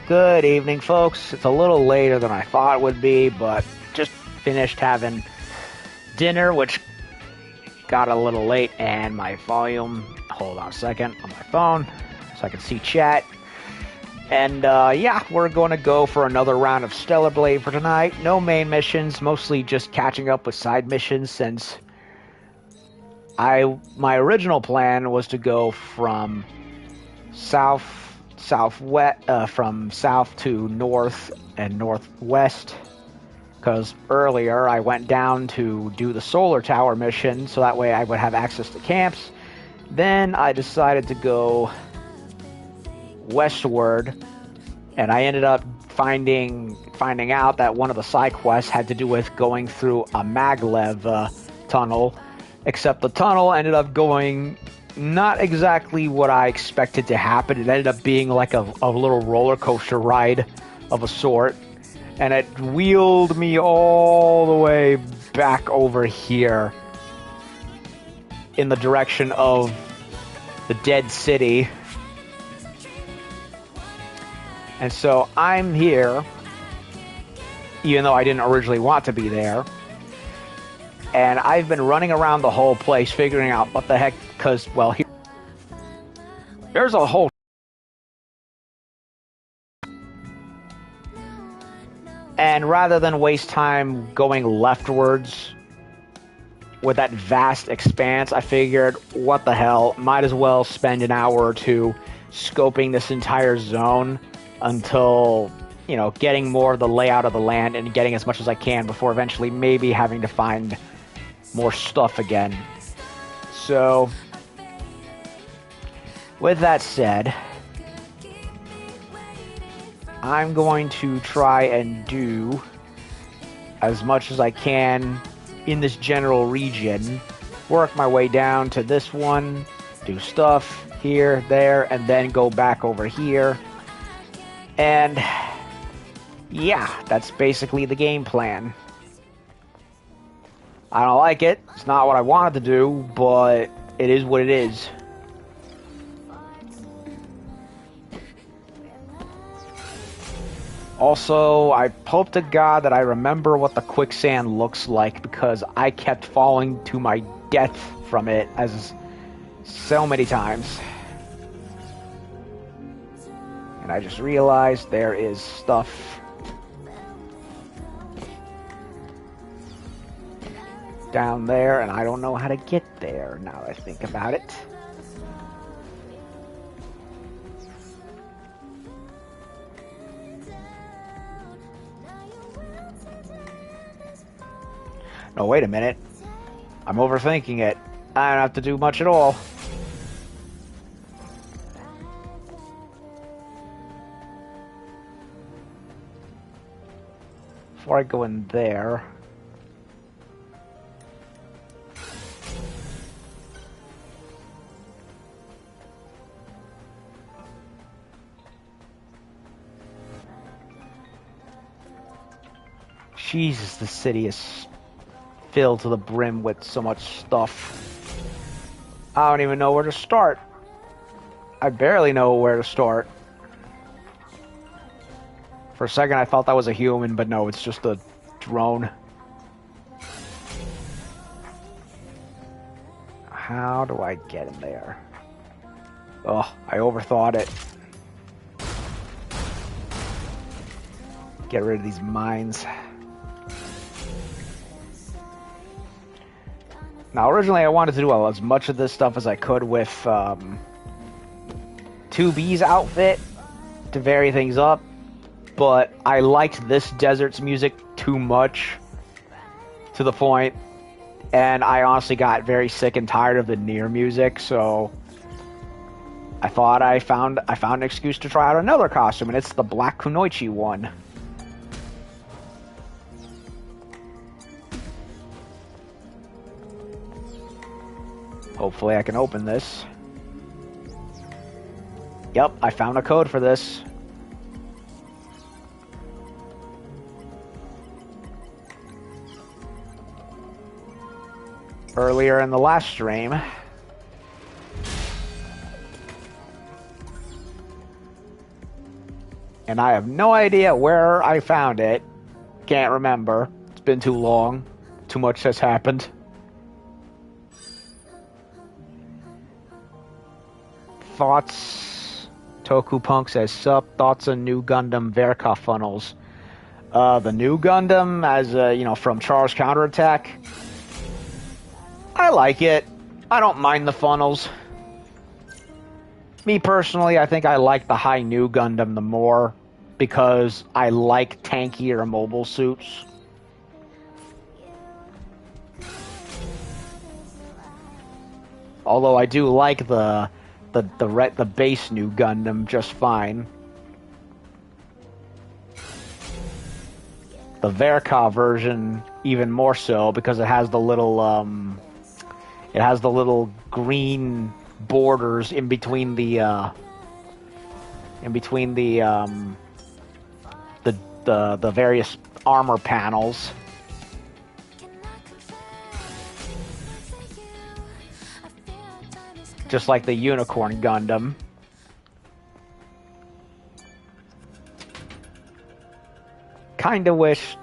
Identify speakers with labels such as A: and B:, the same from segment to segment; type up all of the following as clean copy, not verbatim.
A: Good evening, folks. It's a little later than I thought it would be, but just finished having dinner, which got a little late, and my volume, hold on a second, on my phone, so I can see chat. And yeah, we're going to go for another round of Stellar Blade for tonight. No main missions, mostly just catching up with side missions, since my original plan was to go from southwest, from south to north and northwest, because earlier I went down to do the solar tower mission, so that way I would have access to camps. Then I decided to go westward, and I ended up finding out that one of the side quests had to do with going through a maglev tunnel, except the tunnel ended up going not exactly what I expected to happen. It ended up being like a little roller coaster ride of a sort, and it wheeled me all the way back over here in the direction of the dead city. And so I'm here, even though I didn't originally want to be there. And I've been running around the whole place figuring out what the heck, because, well, there's a whole... And rather than waste time going leftwards with that vast expanse, I figured, what the hell, might as well spend an hour or two scoping this entire zone until, you know, getting more of the layout of the land and getting as much as I can before eventually maybe having to find more stuff again. So, with that said, I'm going to try and do as much as I can in this general region, work my way down to this one, do stuff here, there, and then go back over here. And yeah, that's basically the game plan. I don't like it. It's not what I wanted to do, but it is what it is. Also, I hope to God that I remember what the quicksand looks like, because I kept falling to my death from it as so many times. And I just realized there is stuff down there, and I don't know how to get there now that I think about it. No, wait a minute. I'm overthinking it. I don't have to do much at all. Before I go in there... Jesus, the city is filled to the brim with so much stuff. I don't even know where to start. I barely know where to start. For a second I thought that was a human, but no, it's just a drone. How do I get in there? Oh, I overthought it. Get rid of these mines. Now, originally I wanted to do as much of this stuff as I could with 2B's outfit to vary things up, but I liked this desert's music too much to the point, and I honestly got very sick and tired of the Nier music, so I thought I found an excuse to try out another costume, and it's the Black Kunoichi one. Hopefully I can open this. Yep, I found a code for this. Earlier in the last stream, And I have no idea where I found it. Can't remember. It's been too long. Too much has happened. Thoughts? Tokupunk says, sup, thoughts on new Gundam Verka funnels. The new Gundam, as, from Charles Counterattack. I like it. I don't mind the funnels. Me personally, I think I like the high new Gundam the more, because I like tankier mobile suits. Although I do like the base new Gundam just fine. The Verka version even more so, because it has the little green borders in between the various armor panels. Just like the Unicorn Gundam. Kinda wish...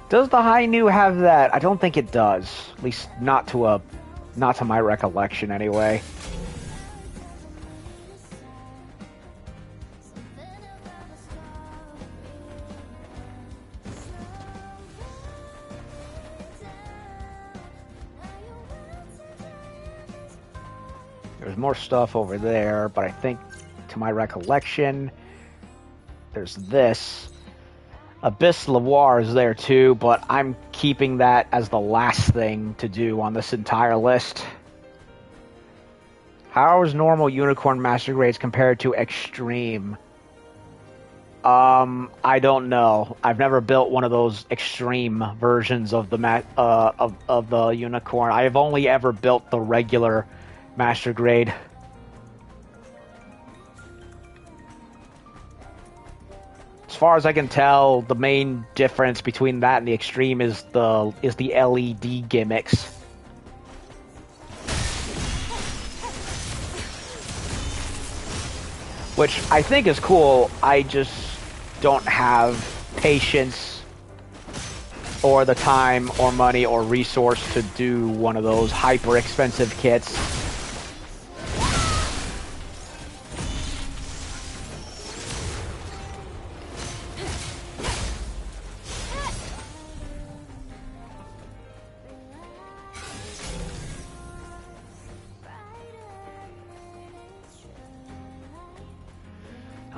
A: Does the High New have that? I don't think it does. At least not to my recollection anyway. There's more stuff over there, but I think, to my recollection, there's this. Abyss Lavoir is there too, but I'm keeping that as the last thing to do on this entire list. How is normal Unicorn Master Grades compared to Extreme? I don't know. I've never built one of those extreme versions of the of the Unicorn. I have only ever built the regular Master Grade. As far as I can tell, the main difference between that and the Extreme is the LED gimmicks. Which I think is cool. I just don't have patience or the time or money or resource to do one of those hyper expensive kits.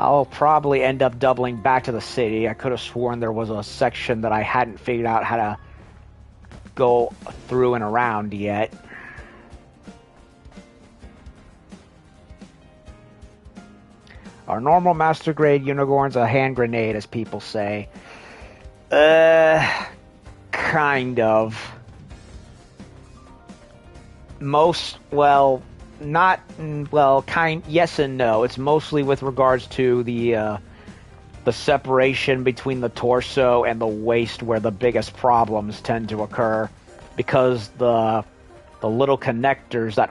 A: I'll probably end up doubling back to the city. I could have sworn there was a section that I hadn't figured out how to go through and around yet. Are normal Master Grade Unicorns a hand grenade, as people say? Kind of. Yes and no. It's mostly with regards to the separation between the torso and the waist where the biggest problems tend to occur, because the little connectors that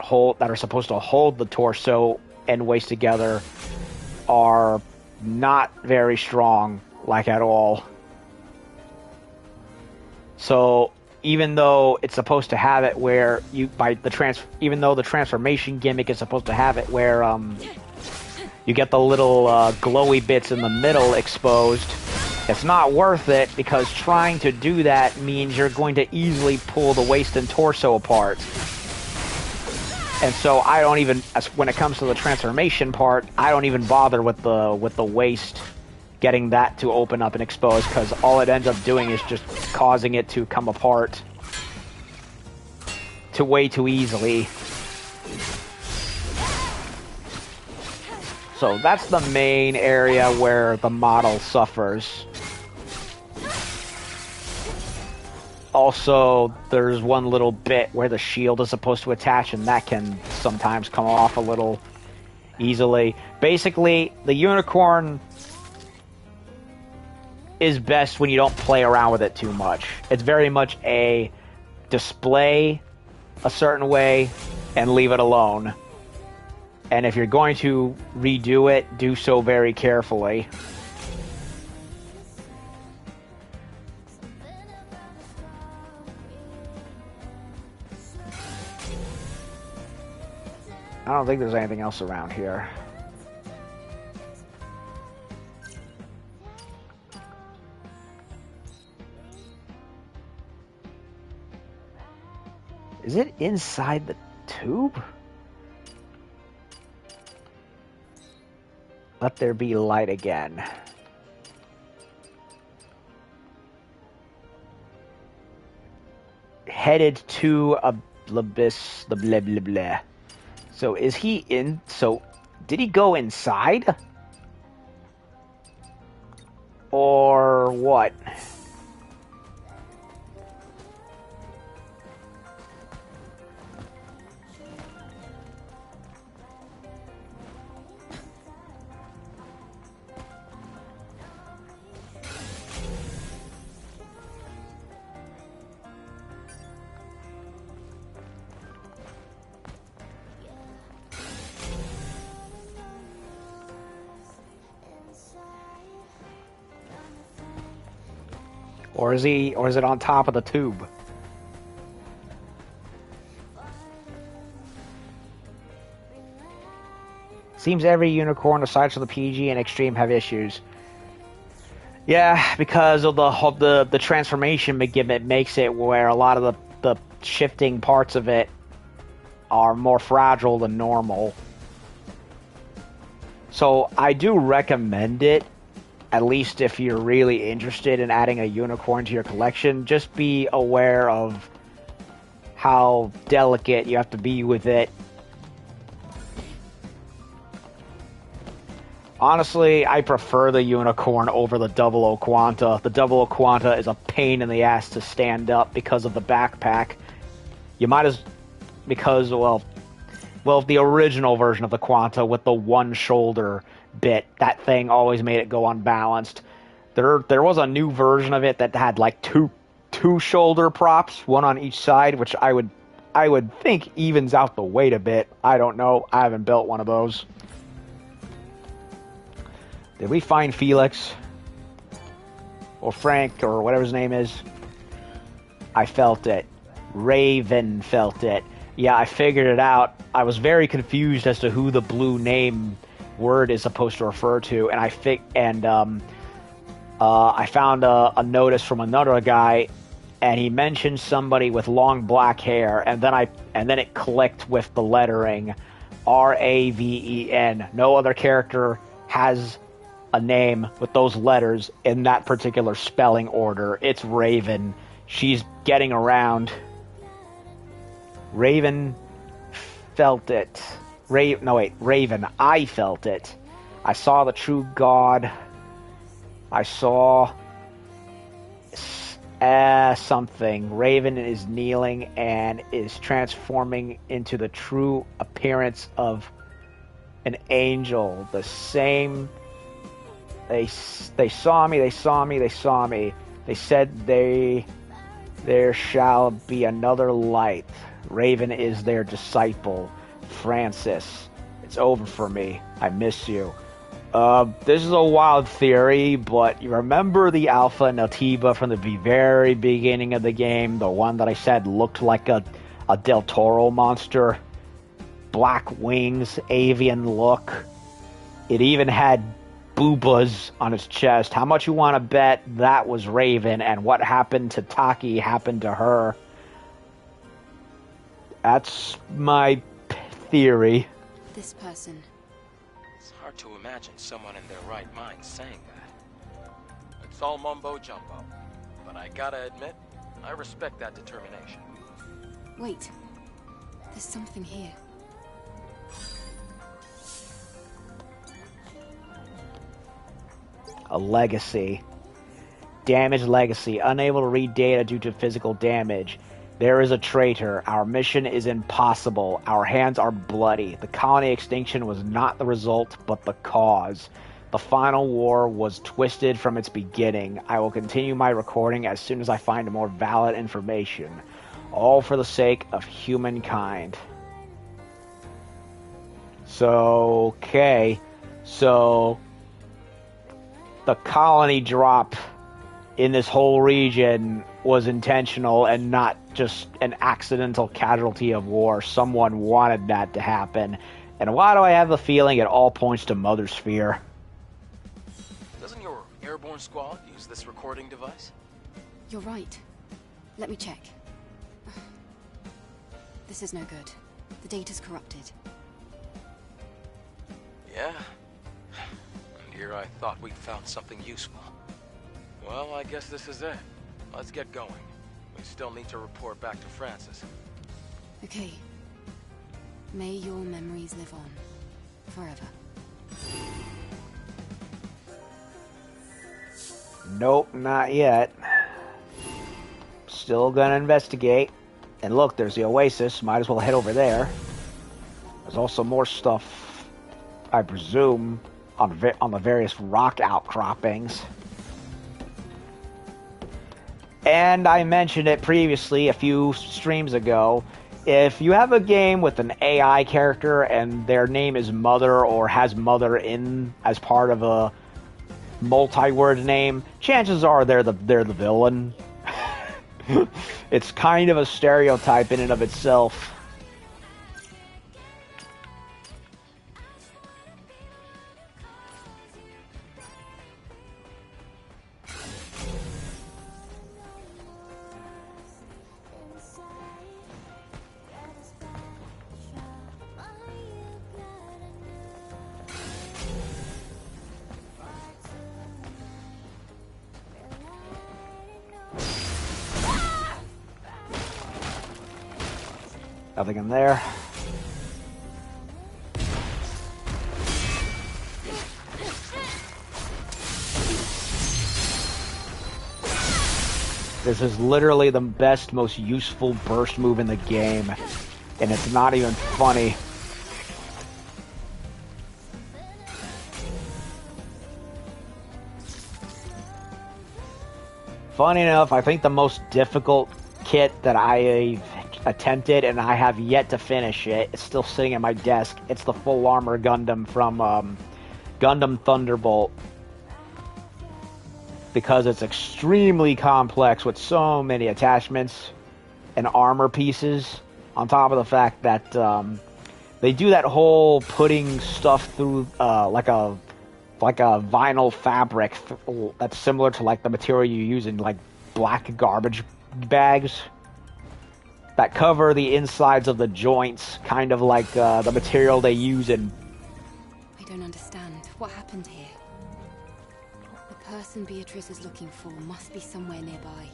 A: are supposed to hold the torso and waist together are not very strong, like at all. So even though it's supposed to have it where even though the transformation gimmick is supposed to have it where you get the little glowy bits in the middle exposed, it's not worth it, because trying to do that means you're going to easily pull the waist and torso apart. And so I don't even, when it comes to the transformation part, I don't even bother with the waist, getting that to open up and expose, because all it ends up doing is just causing it to come apart way too easily. So that's the main area where the model suffers. Also, there's one little bit where the shield is supposed to attach, and that can sometimes come off a little easily. Basically, the Unicorn is best when you don't play around with it too much. It's very much a display a certain way and leave it alone. And if you're going to redo it, do so very carefully. I don't think there's anything else around here. Is it inside the tube? Let there be light again. Headed to Abyss, the blah blah blah. So is he in? So did he go inside? Or what? Or is it on top of the tube? Seems every unicorn aside from the PG and Extreme have issues. Yeah, because of the transformation gimmick makes it where a lot of the shifting parts of it are more fragile than normal. So I do recommend it. At least if you're really interested in adding a unicorn to your collection, just be aware of how delicate you have to be with it. Honestly, I prefer the unicorn over the Double O Quanta. The Double O Quanta is a pain in the ass to stand up because of the backpack. You might as... Because, well, the original version of the Quanta with the one shoulder bit, that thing always made it go unbalanced. There was a new version of it that had like two shoulder props, one on each side, which I would think evens out the weight a bit. I don't know. I haven't built one of those. Did we find Felix? Or Frank, or whatever his name is? I felt it. Raven felt it. Yeah, I figured it out. I was very confused as to who the blue name word is supposed to refer to, and I found a notice from another guy, and he mentioned somebody with long black hair, and then it clicked with the lettering Raven. No other character has a name with those letters in that particular spelling order. It's Raven. She's getting around. Raven felt it. Raven. I felt it. I saw the true God. I saw something. Raven is kneeling and is transforming into the true appearance of an angel. The same. They saw me. They saw me. They saw me. They said there shall be another light. Raven is their disciple. Francis, it's over for me. I miss you. This is a wild theory, but you remember the Alpha Natiba from the very beginning of the game? The one that I said looked like a Del Toro monster? Black wings, avian look. It even had boobas on its chest. How much you want to bet that was Raven, and what happened to Taki happened to her? That's my theory.
B: This person.
C: It's hard to imagine someone in their right mind saying that. It's all mumbo jumbo. But I gotta admit, I respect that determination.
B: Wait. There's something here.
A: A legacy. Damaged legacy. Unable to read data due to physical damage. There is a traitor. Our mission is impossible. Our hands are bloody. The colony extinction was not the result, but the cause. The final war was twisted from its beginning. I will continue my recording as soon as I find more valid information. All for the sake of humankind. So, okay. So, the colony drop in this whole region was intentional and not just an accidental casualty of war. Someone wanted that to happen. And why do I have the feeling it all points to Mother Sphere?
C: Doesn't your airborne squad use this recording device?
B: You're right. Let me check. This is no good. The data's corrupted.
C: Yeah. And here I thought we'd found something useful. Well, I guess this is it. Let's get going. We still need to report back to Francis.
B: Okay. May your memories live on. Forever.
A: Nope, not yet. Still gonna investigate. And look, there's the Oasis. Might as well head over there. There's also more stuff, I presume, on the various rock outcroppings. And I mentioned it previously, a few streams ago. If you have a game with an AI character and their name is Mother or has Mother in as part of a multi-word name, chances are they're the villain. It's kind of a stereotype in and of itself. Nothing in there. This is literally the best, most useful burst move in the game, and it's not even funny. Funny enough, I think the most difficult kit that I've attempted, and I have yet to finish it, it's still sitting at my desk. It's the full armor Gundam from Gundam Thunderbolt. Because it's extremely complex with so many attachments and armor pieces, on top of the fact that they do that whole putting stuff through like a vinyl fabric that's similar to like the material you use in like black garbage bags that cover the insides of the joints, kind of like the material they use in...
B: I don't understand. What happened here? The person Beatrice is looking for must be somewhere nearby.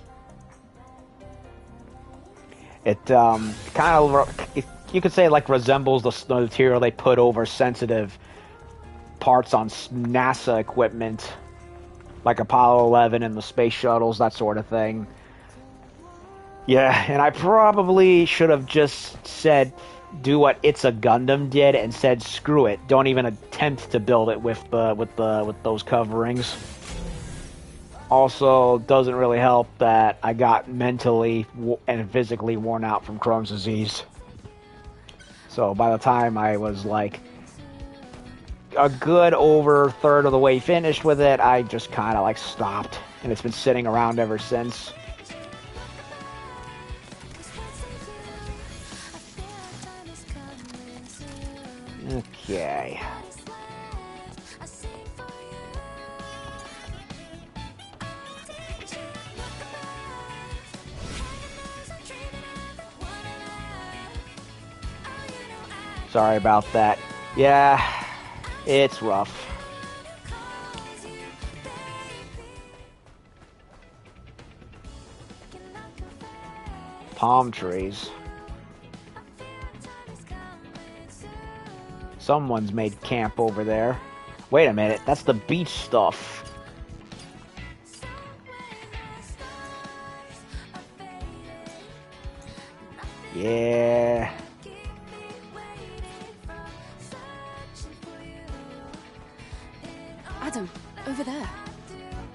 A: It kind of, you could say, like resembles the material they put over sensitive parts on NASA equipment, like Apollo 11 and the space shuttles, that sort of thing. Yeah, and I probably should have just said, do what It's a Gundam did, and said, screw it. Don't even attempt to build it with those coverings. Also, doesn't really help that I got mentally and physically worn out from Crohn's disease. So by the time I was like a good over third of the way finished with it, I just kind of like stopped, and it's been sitting around ever since. Okay. Sorry about that. Yeah, it's rough. Palm trees. Someone's made camp over there. Wait a minute, that's the beach stuff. Yeah.
B: Adam, over there.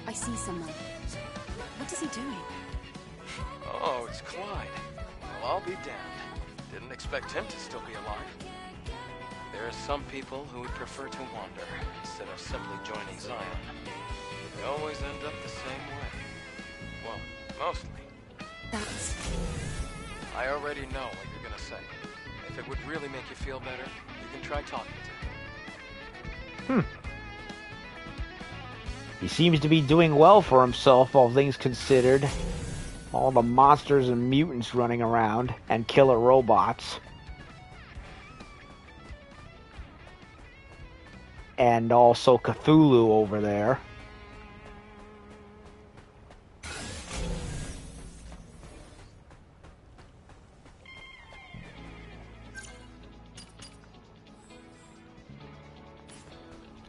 B: I see someone. What is he doing?
C: Oh, it's Clyde. Well, I'll be damned. Didn't expect him to still be alive. There are some people who would prefer to wander instead of simply joining Zion. They always end up the same way. Well, mostly.
B: That's...
C: I already know what you're gonna say. If it would really make you feel better, you can try talking to him.
A: He seems to be doing well for himself, all things considered. All the monsters and mutants running around, and killer robots. And also Cthulhu over there.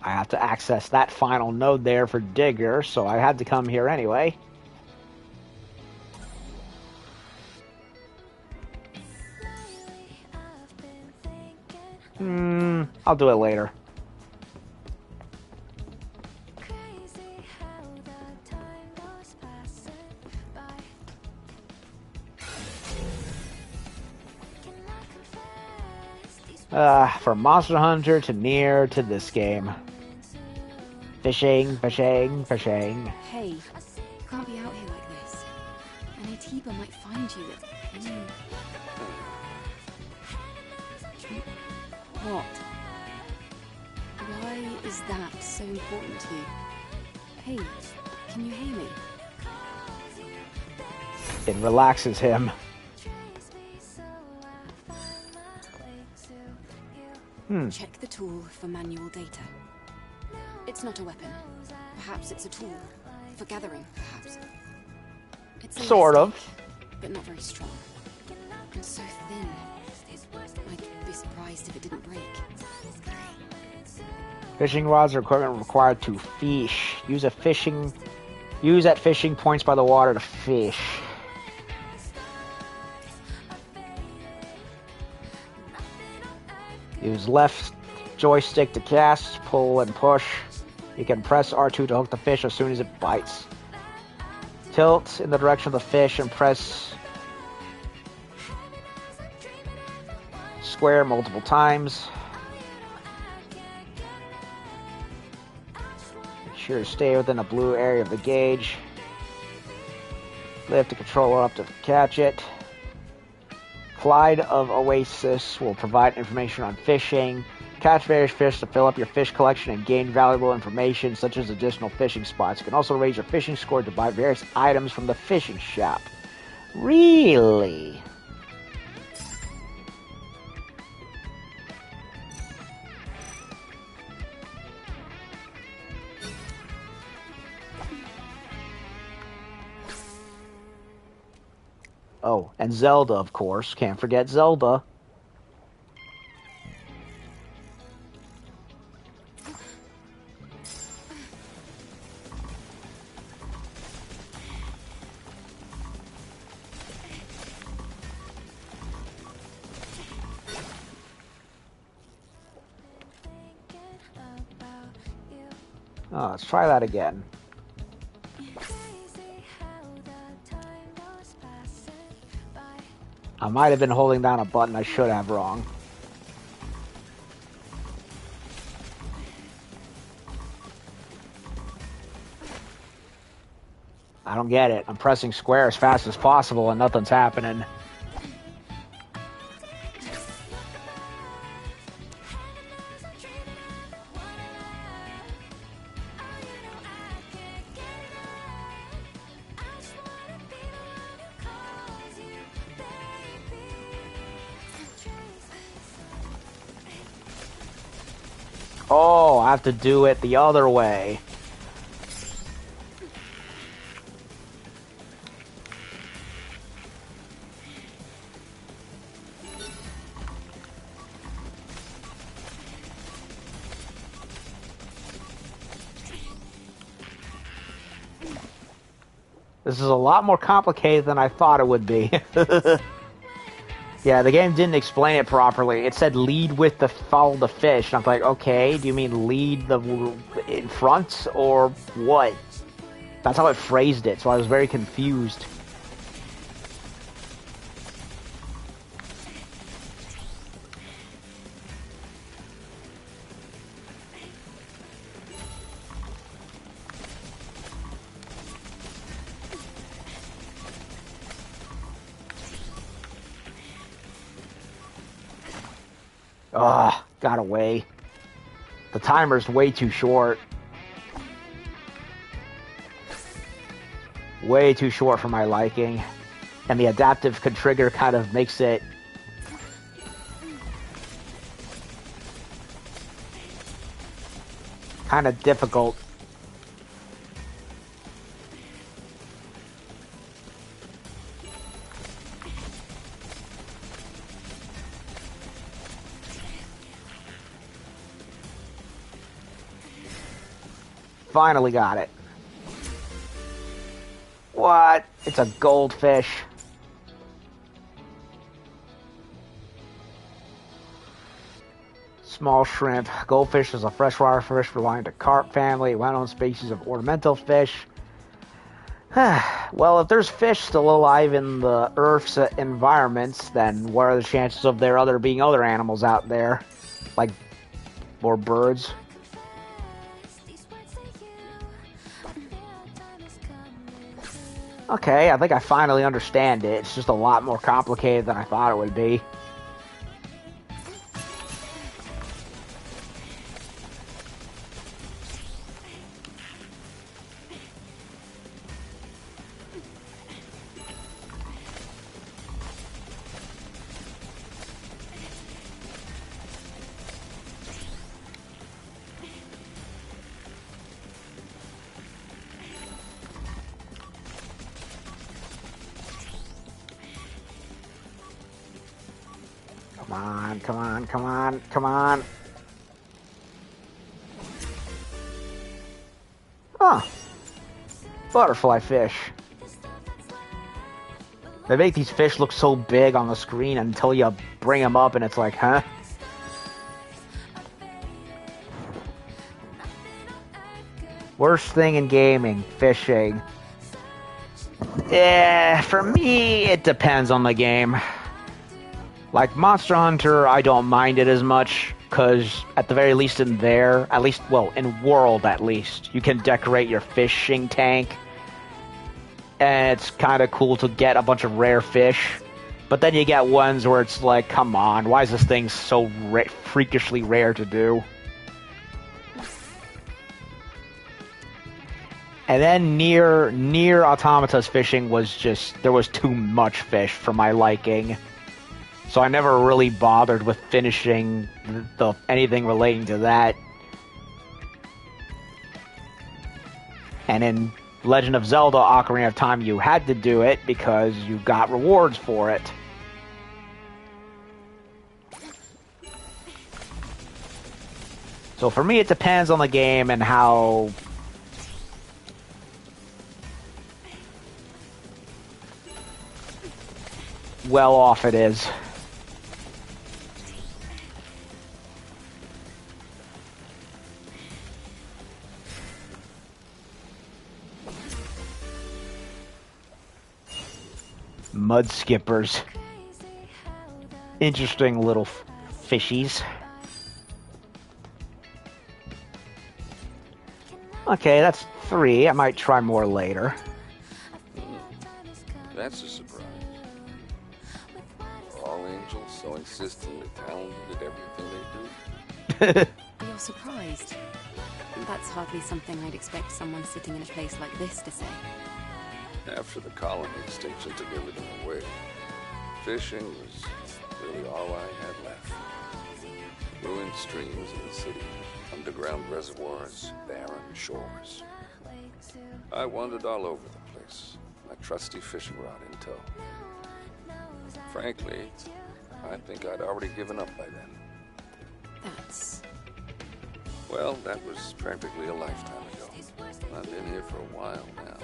A: I have to access that final node there for Digger, so I had to come here anyway. I'll do it later. From Monster Hunter to Nier to this game. Fishing, fishing, fishing.
B: Hey, you can't be out here like this. An Atiba might find you. What? Why is that so important to you? Hey, can you hear me?
A: It relaxes him.
B: Check the tool for manual data. It's not a weapon. Perhaps it's a tool. For gathering, perhaps. It's
A: Sort of.
B: But not very strong. And so thin. I'd be surprised if it didn't break.
A: Fishing rods are equipment required to fish. Use at fishing points by the water to fish. Use left joystick to cast, pull, and push. You can press R2 to hook the fish as soon as it bites. Tilt in the direction of the fish and press square multiple times. Make sure to stay within the blue area of the gauge. Lift the controller up to catch it. Clyde of Oasis will provide information on fishing. Catch various fish to fill up your fish collection and gain valuable information such as additional fishing spots. You can also raise your fishing score to buy various items from the fishing shop. Really? Oh, and Zelda, of course. Can't forget Zelda. Oh, let's try that again. I might have been holding down a button I should have wrong. I don't get it. I'm pressing square as fast as possible and nothing's happening. Oh, I have to do it the other way. This is a lot more complicated than I thought it would be. Yeah, the game didn't explain it properly. It said lead with the follow the fish. And I'm like, okay, do you mean lead the in front or what? That's how it phrased it, so I was very confused. Ugh, got away. The timer's way too short. Way too short for my liking. And the adaptive trigger kind of makes it kind of difficult. Finally got it. What? It's a goldfish. Small shrimp. Goldfish is a freshwater fish belonging to carp family, well-known species of ornamental fish. Well, if there's fish still alive in the Earth's environments, then what are the chances of there being other animals out there? Like, more birds? Okay, I think I finally understand it. It's just a lot more complicated than I thought it would be. Come on, come on, come on, come on. Huh. Butterfly fish. They make these fish look so big on the screen until you bring them up and it's like, huh? Worst thing in gaming, fishing. Yeah, for me, it depends on the game. Like Monster Hunter, I don't mind it as much, because at the very least in there, at least, well, in World at least, you can decorate your fishing tank. And it's kind of cool to get a bunch of rare fish. But then you get ones where it's like, come on, why is this thing so freakishly rare to do? And then near Automata's fishing was just, there was too much fish for my liking. So I never really bothered with finishing anything relating to that. And in Legend of Zelda Ocarina of Time, you had to do it because you got rewards for it. So for me, it depends on the game and how well off it is. Mud skippers. Interesting little fishies. Okay, that's 3. I might try more later.
D: That's a surprise. Are all angels so insistently talented at everything they do?
B: You're surprised? That's hardly something I'd expect someone sitting in a place like this to say.
D: After the colony extinction took everything away, fishing was really all I had left. Ruined streams in the city, underground reservoirs, barren shores. I wandered all over the place, my trusty fishing rod in tow. Frankly, I think I'd already given up by then.
B: That's...
D: Well, that was practically a lifetime ago. I've been here for a while now.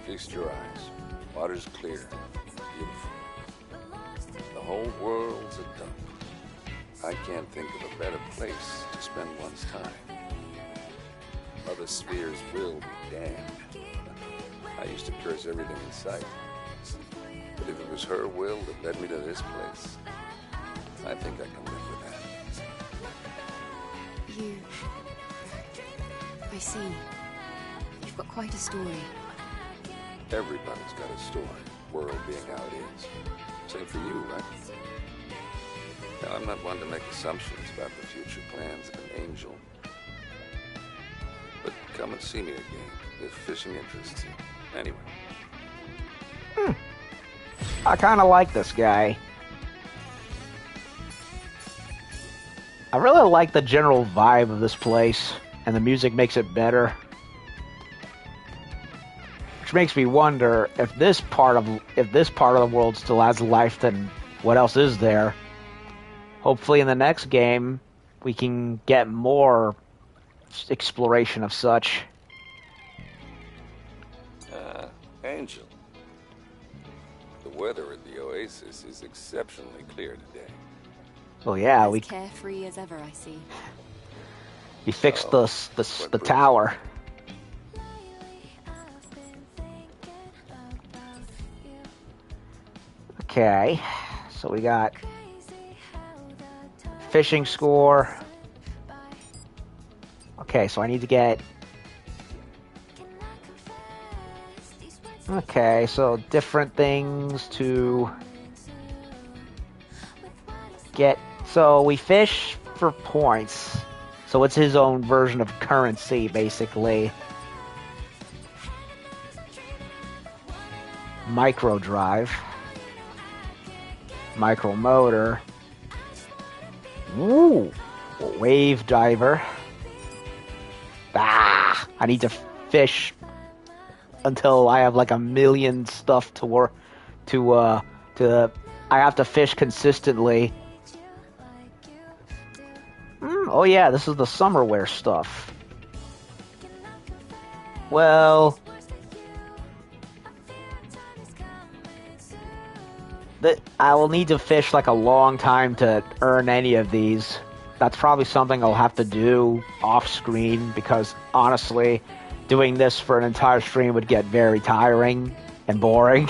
D: Feast your eyes. Water's clear, beautiful. The whole world's a dump. I can't think of a better place to spend one's time. Other spheres will be damned. I used to curse everything in sight. But if it was her will that led me to this place, I think I can live with that.
B: You... I see. You've got quite a story.
D: Everybody's got a story, world being how it is. Same for you, right? Now, I'm not one to make assumptions about the future plans of an angel. But come and see me again if fishing interests you. Anyway.
A: I kind of like this guy. I really like the general vibe of this place, and the music makes it better. Which makes me wonder if this part of the world still has life, then what else is there? Hopefully in the next game we can get more exploration of such.
D: Angel. The weather at the Oasis is exceptionally clear today.
A: Well, yeah,
B: As carefree as ever, I see.
A: we fixed the tower. Okay, so we got fishing score. Okay, so I need to get... Okay, so different things to get. So we fish for points. So it's his own version of currency, basically. Micro drive. Micro motor. Woo! Wave diver. I need to fish until I have like a million stuff to work I have to fish consistently. Oh yeah, this is the summer wear stuff. Well, I will need to fish like a long time to earn any of these. That's probably something I'll have to do off screen, because honestly, doing this for an entire stream would get very tiring and boring.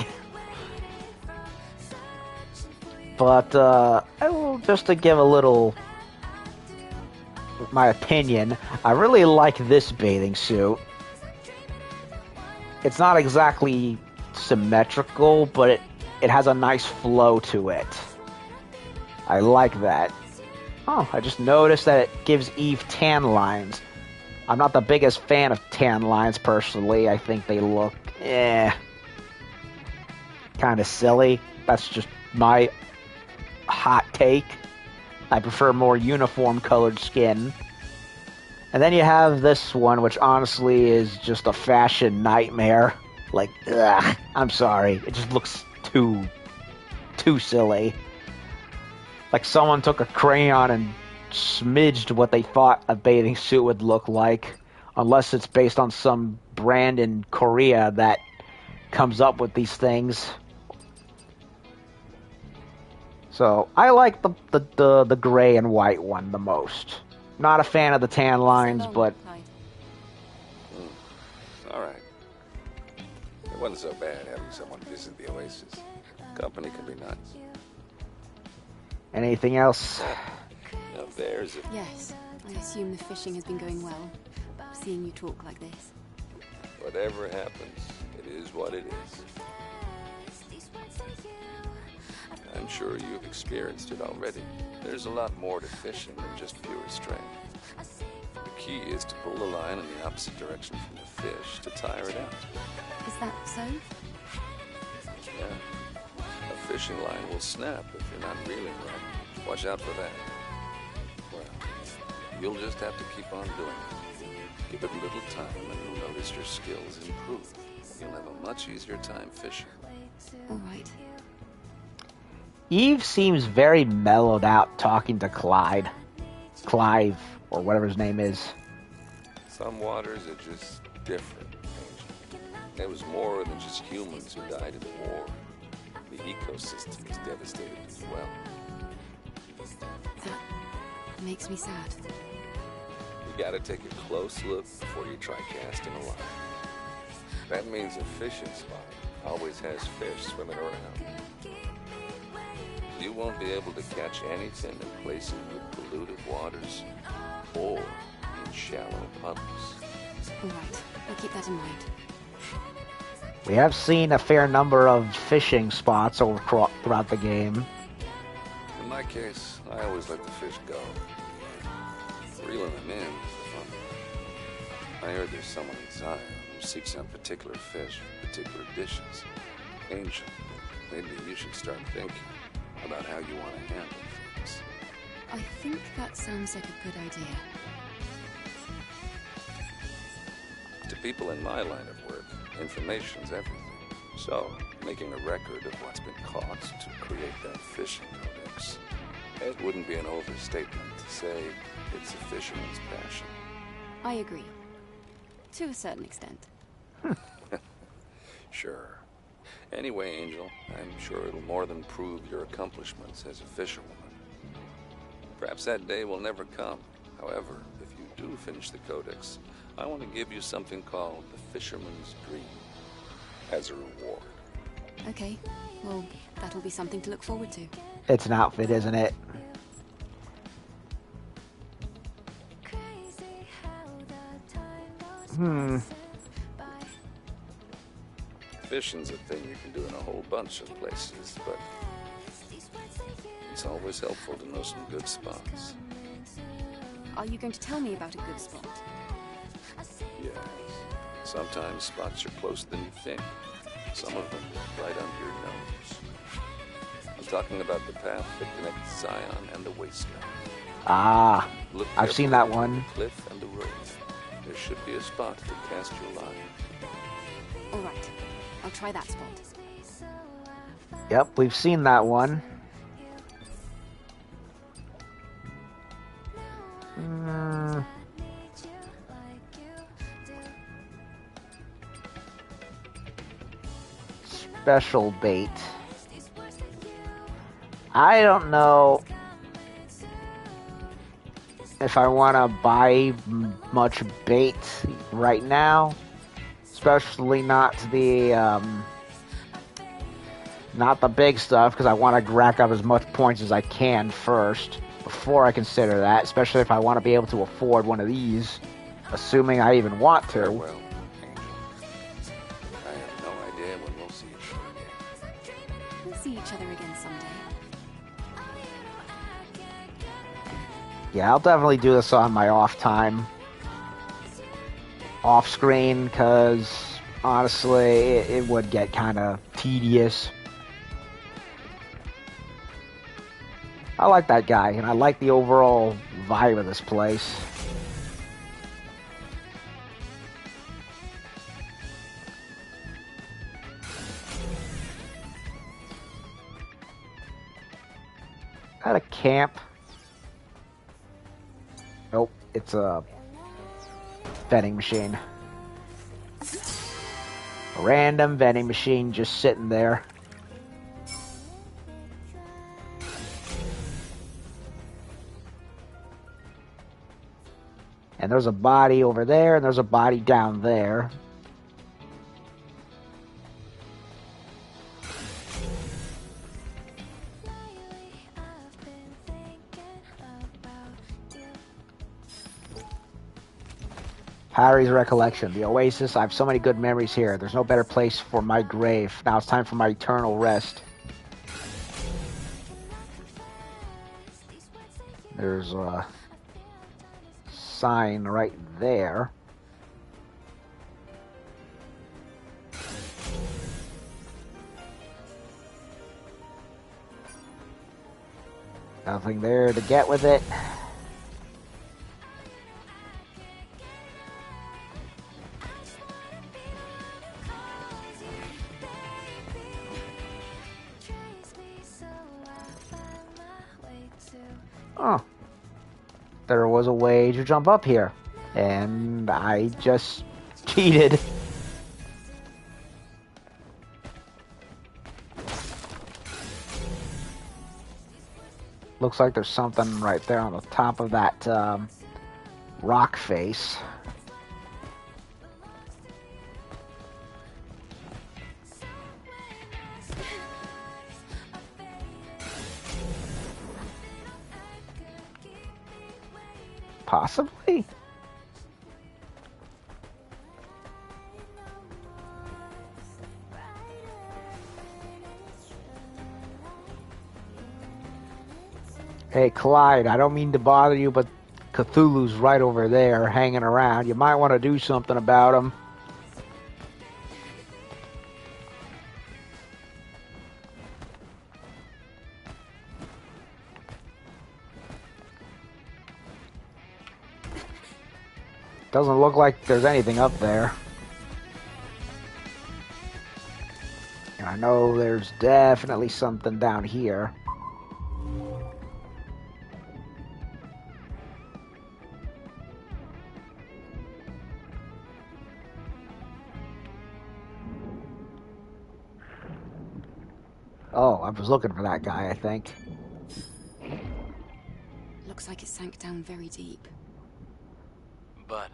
A: But I will, just to give a little my opinion, I really like this bathing suit. It's not exactly symmetrical, but it has a nice flow to it. I like that. Oh, I just noticed that it gives Eve tan lines. I'm not the biggest fan of tan lines, personally. I think they look, kind of silly. That's just my hot take. I prefer more uniform colored skin. And then you have this one, which honestly is just a fashion nightmare. Like, ugh, I'm sorry. It just looks too silly. Like someone took a crayon and smidged what they thought a bathing suit would look like, unless it's based on some brand in Korea that comes up with these things. So I like the gray and white one the most. Not a fan of the tan lines, but
D: all right. It wasn't so bad having someone visit the Oasis. Company can be nice.
A: Anything else?
D: Now there's a...
B: Yes, I assume the fishing has been going well, seeing you talk like this.
D: Whatever happens, it is what it is. I'm sure you've experienced it already. There's a lot more to fishing than just pure strength. The key is to pull the line in the opposite direction from the fish to tire it out.
B: Is that so?
D: Yeah. A fishing line will snap if you're not reeling right. Watch out for that. Well, you'll just have to keep on doing it. Give it a little time and you'll notice your skills improve. You'll have a much easier time fishing.
B: All right.
A: Eve seems very mellowed out talking to Clyde. Clive, or whatever his name is.
D: Some waters are just different, Angel. There was more than just humans who died in war. The ecosystem is devastated as well.
B: That makes me sad.
D: You gotta take a close look before you try casting a line. That means a fishing spot always has fish swimming around. You won't be able to catch anything in places with polluted waters or in shallow puddles.
B: All right, I'll keep that in mind.
A: We have seen a fair number of fishing spots throughout the game.
D: In my case, I always let the fish go. Reeling them in is the fun. I heard there's someone in Zion who seeks out particular fish for particular dishes. Angel, maybe you should start thinking about how you want to handle things.
B: I think that sounds like a good idea.
D: To people in my line of work, information's everything. So, making a record of what's been caught to create that fishing codex, it wouldn't be an overstatement to say it's a fisherman's passion.
B: I agree. To a certain extent.
D: Sure. Anyway, Angel, I'm sure it'll more than prove your accomplishments as a fisherwoman. Perhaps that day will never come. However, if you do finish the codex, I want to give you something called the Fisherman's Dream as a reward.
B: Okay, well, that'll be something to look forward to.
A: It's an outfit, isn't it?
D: Fishing's a thing you can do in a whole bunch of places, but it's always helpful to know some good spots.
B: Are you going to tell me about a good spot?
D: Yes. Sometimes spots are closer than you think. Some of them right under your nose. I'm talking about the path that connects Zion and the waistline.
A: Ah,
D: Look
A: I've seen
D: carefully
A: that
D: at
A: one.
D: the cliff and the road. There should be a spot to cast your line.
B: All right, I'll try that spot.
A: Yep, we've seen that one. Special bait. I don't know if I want to buy much bait right now, especially not the big stuff, because I want to rack up as much points as I can first before I consider that, especially if I want to be able to afford one of these, assuming I even want to.
D: Farewell, Angel. I have no idea when we'll see each other again.
B: We'll see each other again someday.
A: Yeah, I'll definitely do this on my off time. Off screen, because honestly, it would get kind of tedious. I like that guy, and I like the overall vibe of this place. Is that a camp? Nope, it's a vending machine. A random vending machine just sitting there. And there's a body over there, and there's a body down there. Harry's recollection. The Oasis. I have so many good memories here. There's no better place for my grave. Now it's time for my eternal rest. There's a sign right there. Nothing there to get with it. Oh. There was a way to jump up here. And I just cheated. Looks like there's something right there on the top of that rock face. Possibly. Hey, Clyde, I don't mean to bother you, but Cthulhu's right over there hanging around. You might want to do something about him. Doesn't look like there's anything up there. And I know there's definitely something down here. Oh, I was looking for that guy, I think.
B: Looks like it sank down very deep.
C: But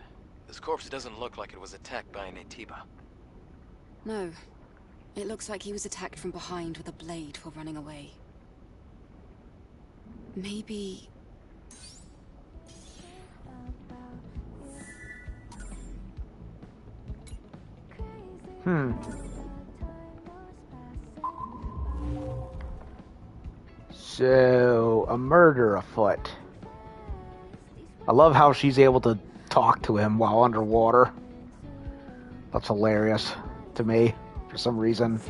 C: this corpse doesn't look like it was attacked by an Atiba.
B: No. It looks like he was attacked from behind with a blade while running away. Maybe...
A: So, a murder afoot. I love how she's able to talk to him while underwater. That's hilarious to me, for some reason.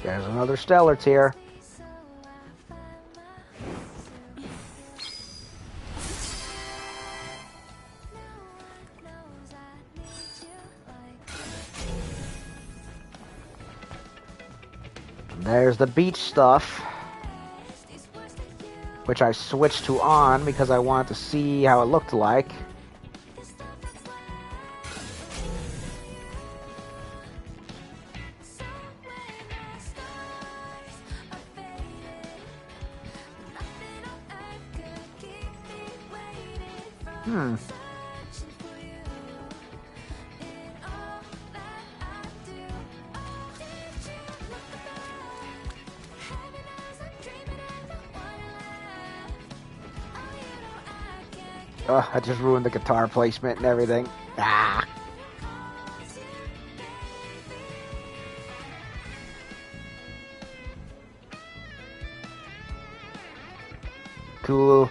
A: There's another stellar tier. There's the beach stuff, which I switched to on because I wanted to see how it looked like. I just ruined the guitar placement and everything. Ah. Cool.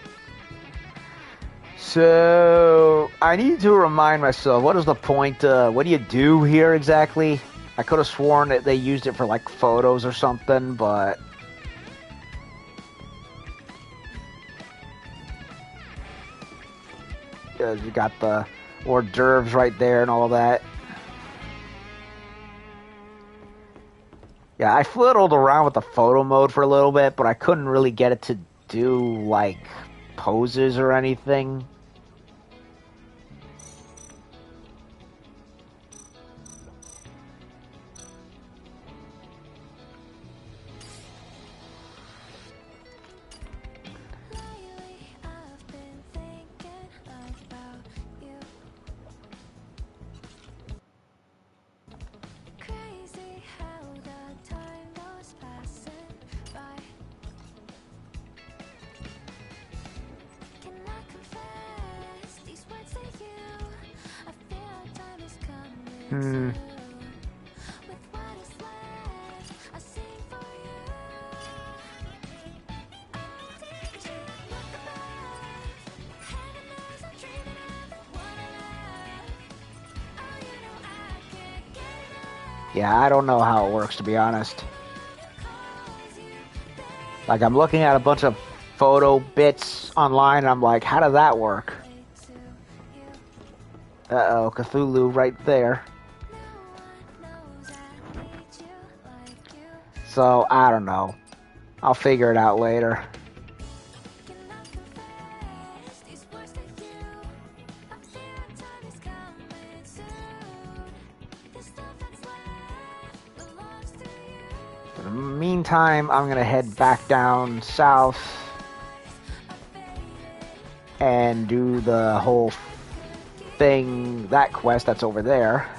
A: So, I need to remind myself, what is the point, what do you do here exactly? I could have sworn that they used it for, like, photos or something, but... You got the hors d'oeuvres right there and all that. Yeah, I fiddled around with the photo mode for a little bit, but I couldn't really get it to do, like, poses or anything. Yeah, I don't know how it works, to be honest. Like, I'm looking at a bunch of photo bits online, and I'm like, how does that work? Uh-oh, Cthulhu right there. So, I don't know. I'll figure it out later. In the meantime, I'm gonna head back down south and do the whole thing, that quest that's over there.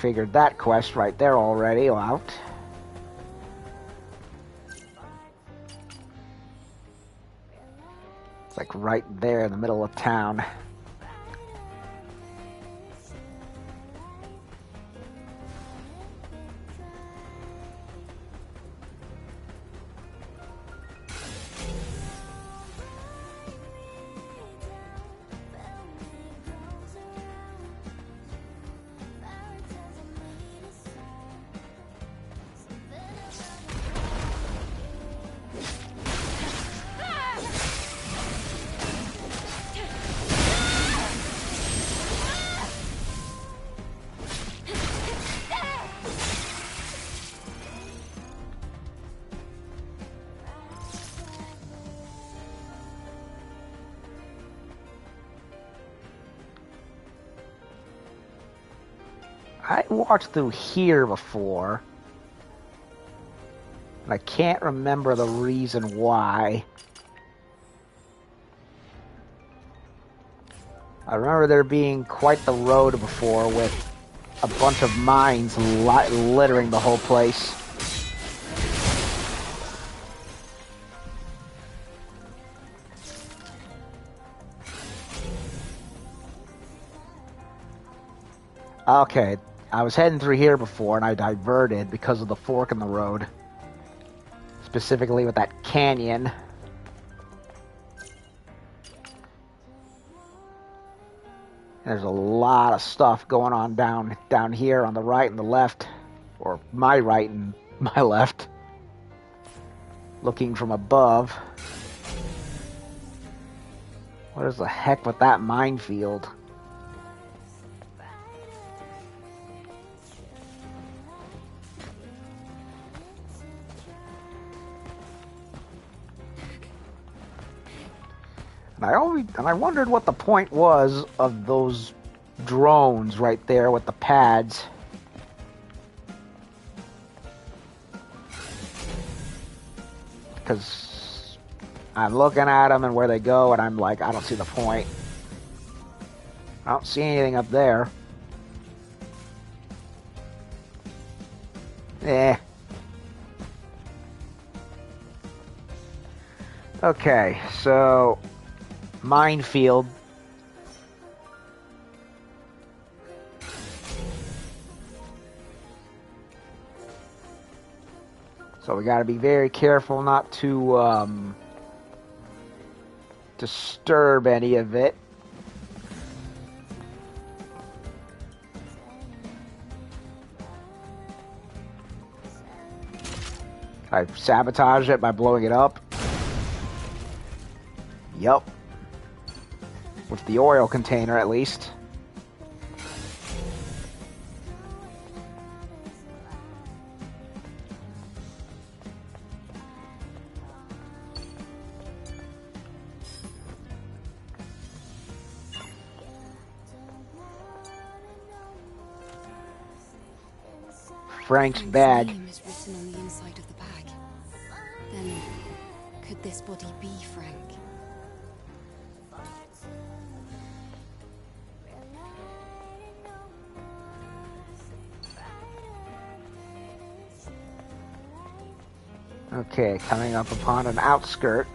A: figured that quest right there already out. It's like right there in the middle of town. I walked through here before. And I can't remember the reason why. I remember there being quite the road before with a bunch of mines littering the whole place. Okay, I was heading through here before and I diverted because of the fork in the road. Specifically with that canyon. There's a lot of stuff going on down here on the right and the left. Or my right and my left. Looking from above. What is the heck with that minefield? And I wondered what the point was of those drones right there with the pads. Because I'm looking at them and where they go, and I'm like, I don't see the point. I don't see anything up there. Okay, so minefield. So we got to be very careful not to disturb any of it. Can I sabotage it by blowing it up? Yup. With the oil container, at least. Frank's bag.
B: His name is written on the inside of the bag. Then, could this body be Frank?
A: Okay, coming up upon an outskirt.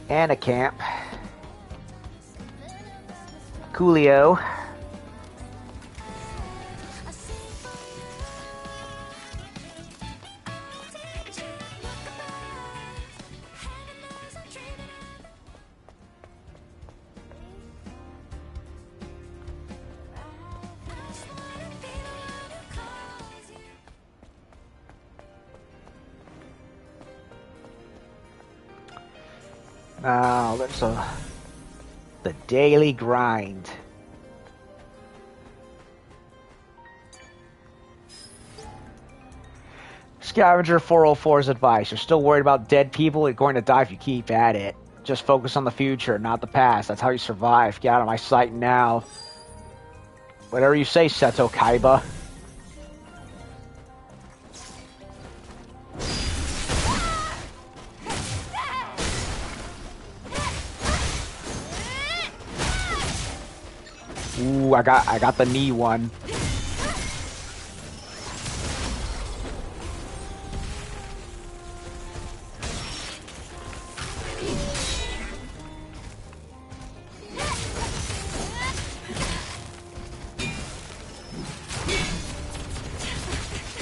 A: And a camp. Coolio. Now, that's the daily grind. Scavenger 404's advice. You're still worried about dead people? You're going to die if you keep at it. Just focus on the future, not the past. That's how you survive. Get out of my sight now. Whatever you say, Seto Kaiba. Ooh, I got the knee one.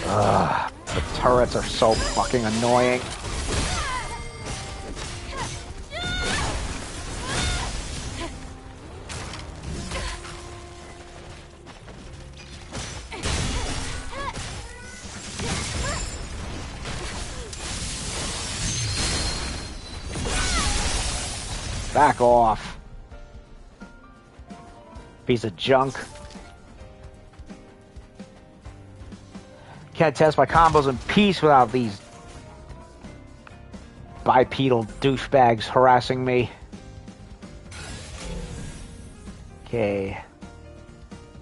A: Ugh, the turrets are so fucking annoying. Back off. Piece of junk. Can't test my combos in peace without these bipedal douchebags harassing me. Okay.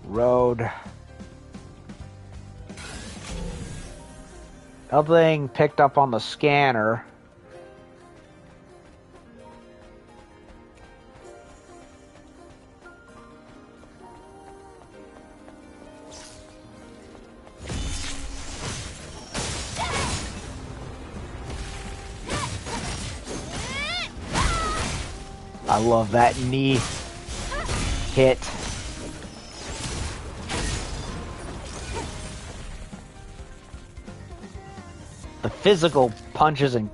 A: Road. Nothing picked up on the scanner. I love that knee hit. The physical punches and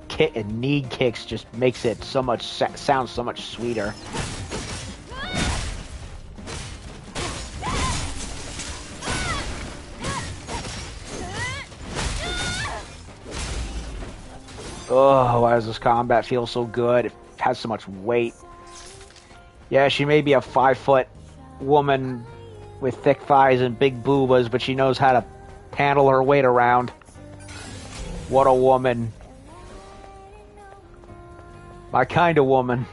A: knee kicks just makes it so much sounds so much sweeter. Oh, why does this combat feel so good? It has so much weight. Yeah, she may be a 5-foot woman with thick thighs and big boobas, but she knows how to handle her weight around. What a woman. My kind of woman.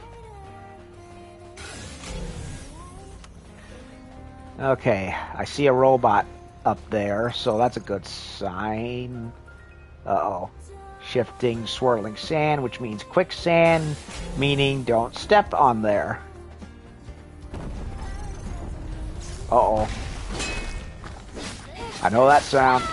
A: Okay, I see a robot up there, so that's a good sign. Uh-oh. Shifting, swirling sand, which means quicksand, meaning don't step on there. Uh-oh. I know that sound.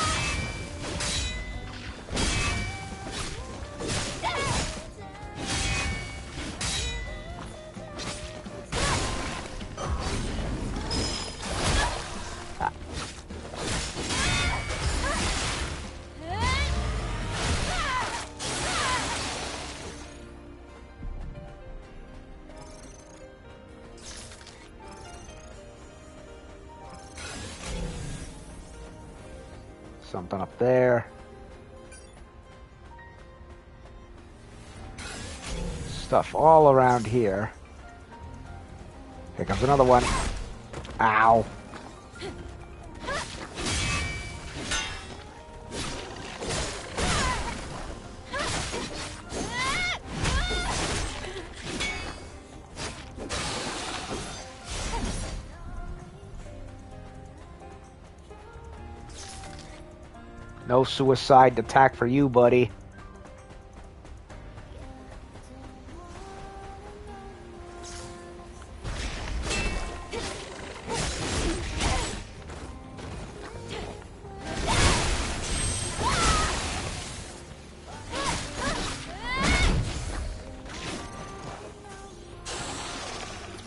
A: Something up there. Stuff all around here. Here comes another one. Ow. No suicide attack for you, buddy.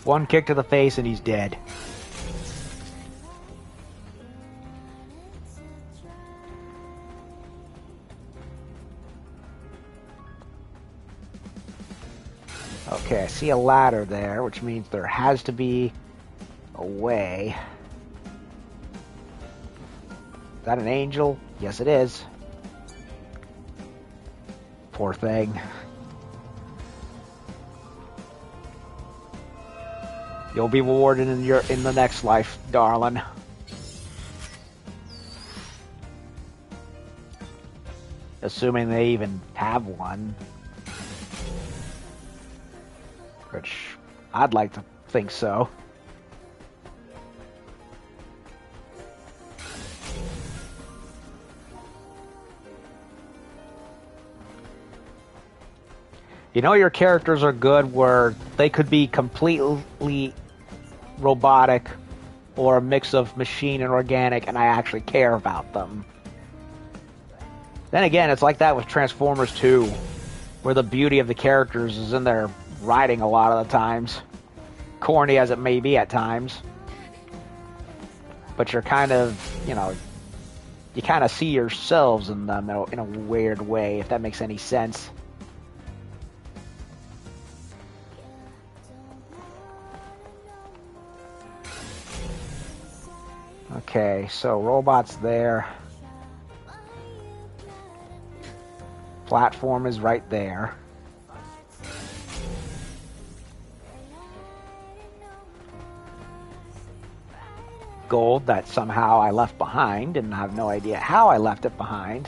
A: One kick to the face and he's dead. Okay, I see a ladder there, which means there has to be a way. Is that an angel? Yes, it is. Poor thing. You'll be rewarded in the next life, darling. Assuming they even have one. Which I'd like to think so. You know your characters are good where they could be completely robotic or a mix of machine and organic, and I actually care about them. Then again, it's like that with Transformers 2, where the beauty of the characters is in their writing a lot of the times. Corny as it may be at times. But you're kind of, you know, you kind of see yourselves in them in a weird way, if that makes any sense. Okay, so robots there. Platform is right there. Gold that somehow I left behind, and I have no idea how I left it behind.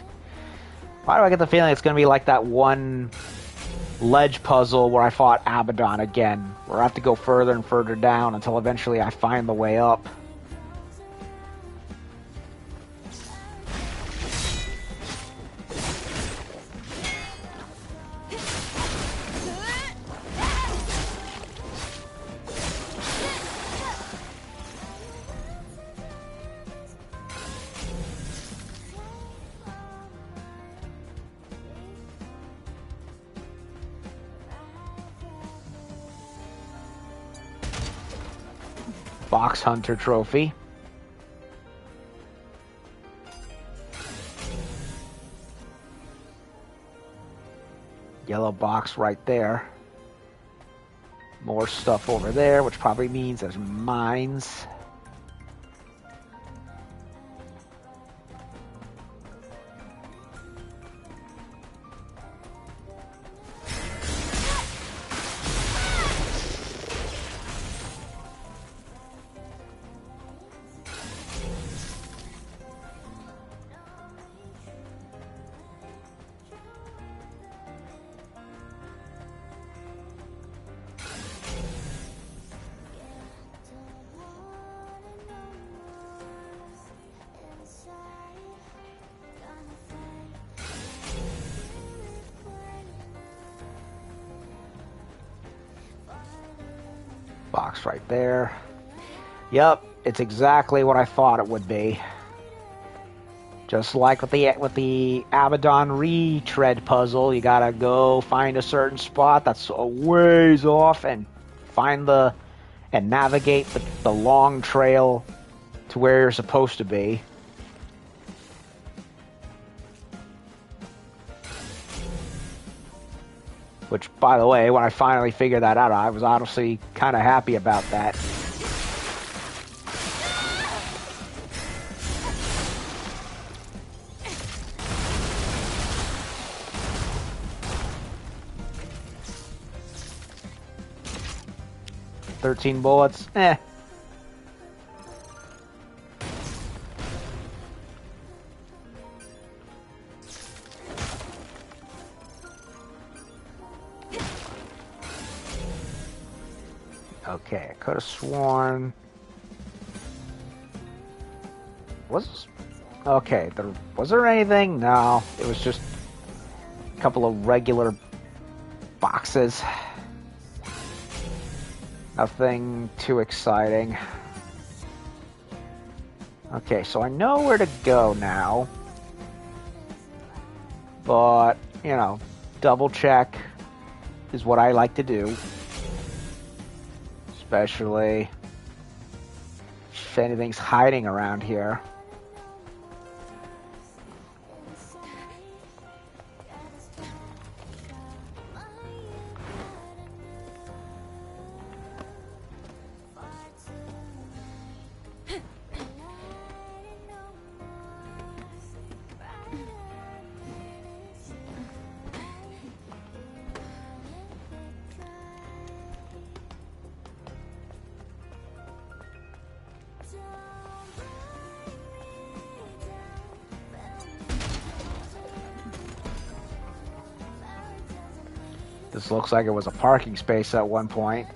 A: Why do I get the feeling it's going to be like that one ledge puzzle where I fought Abaddon again, where I have to go further and further down until eventually I find the way up. Box Hunter trophy. Yellow box right there. More stuff over there, which probably means there's mines. Box right there. Yep, it's exactly what I thought it would be. Just like with the Abaddon retread puzzle, you gotta go find a certain spot that's a ways off and navigate the long trail to where you're supposed to be. Which, by the way, when I finally figured that out, I was honestly kind of happy about that. $13 bullets, eh. Okay, I could have sworn. Was there anything? No, it was just a couple of regular boxes. Nothing too exciting. Okay, so I know where to go now. But, you know, double check is what I like to do. Especially if anything's hiding around here. This looks like it was a parking space at one point.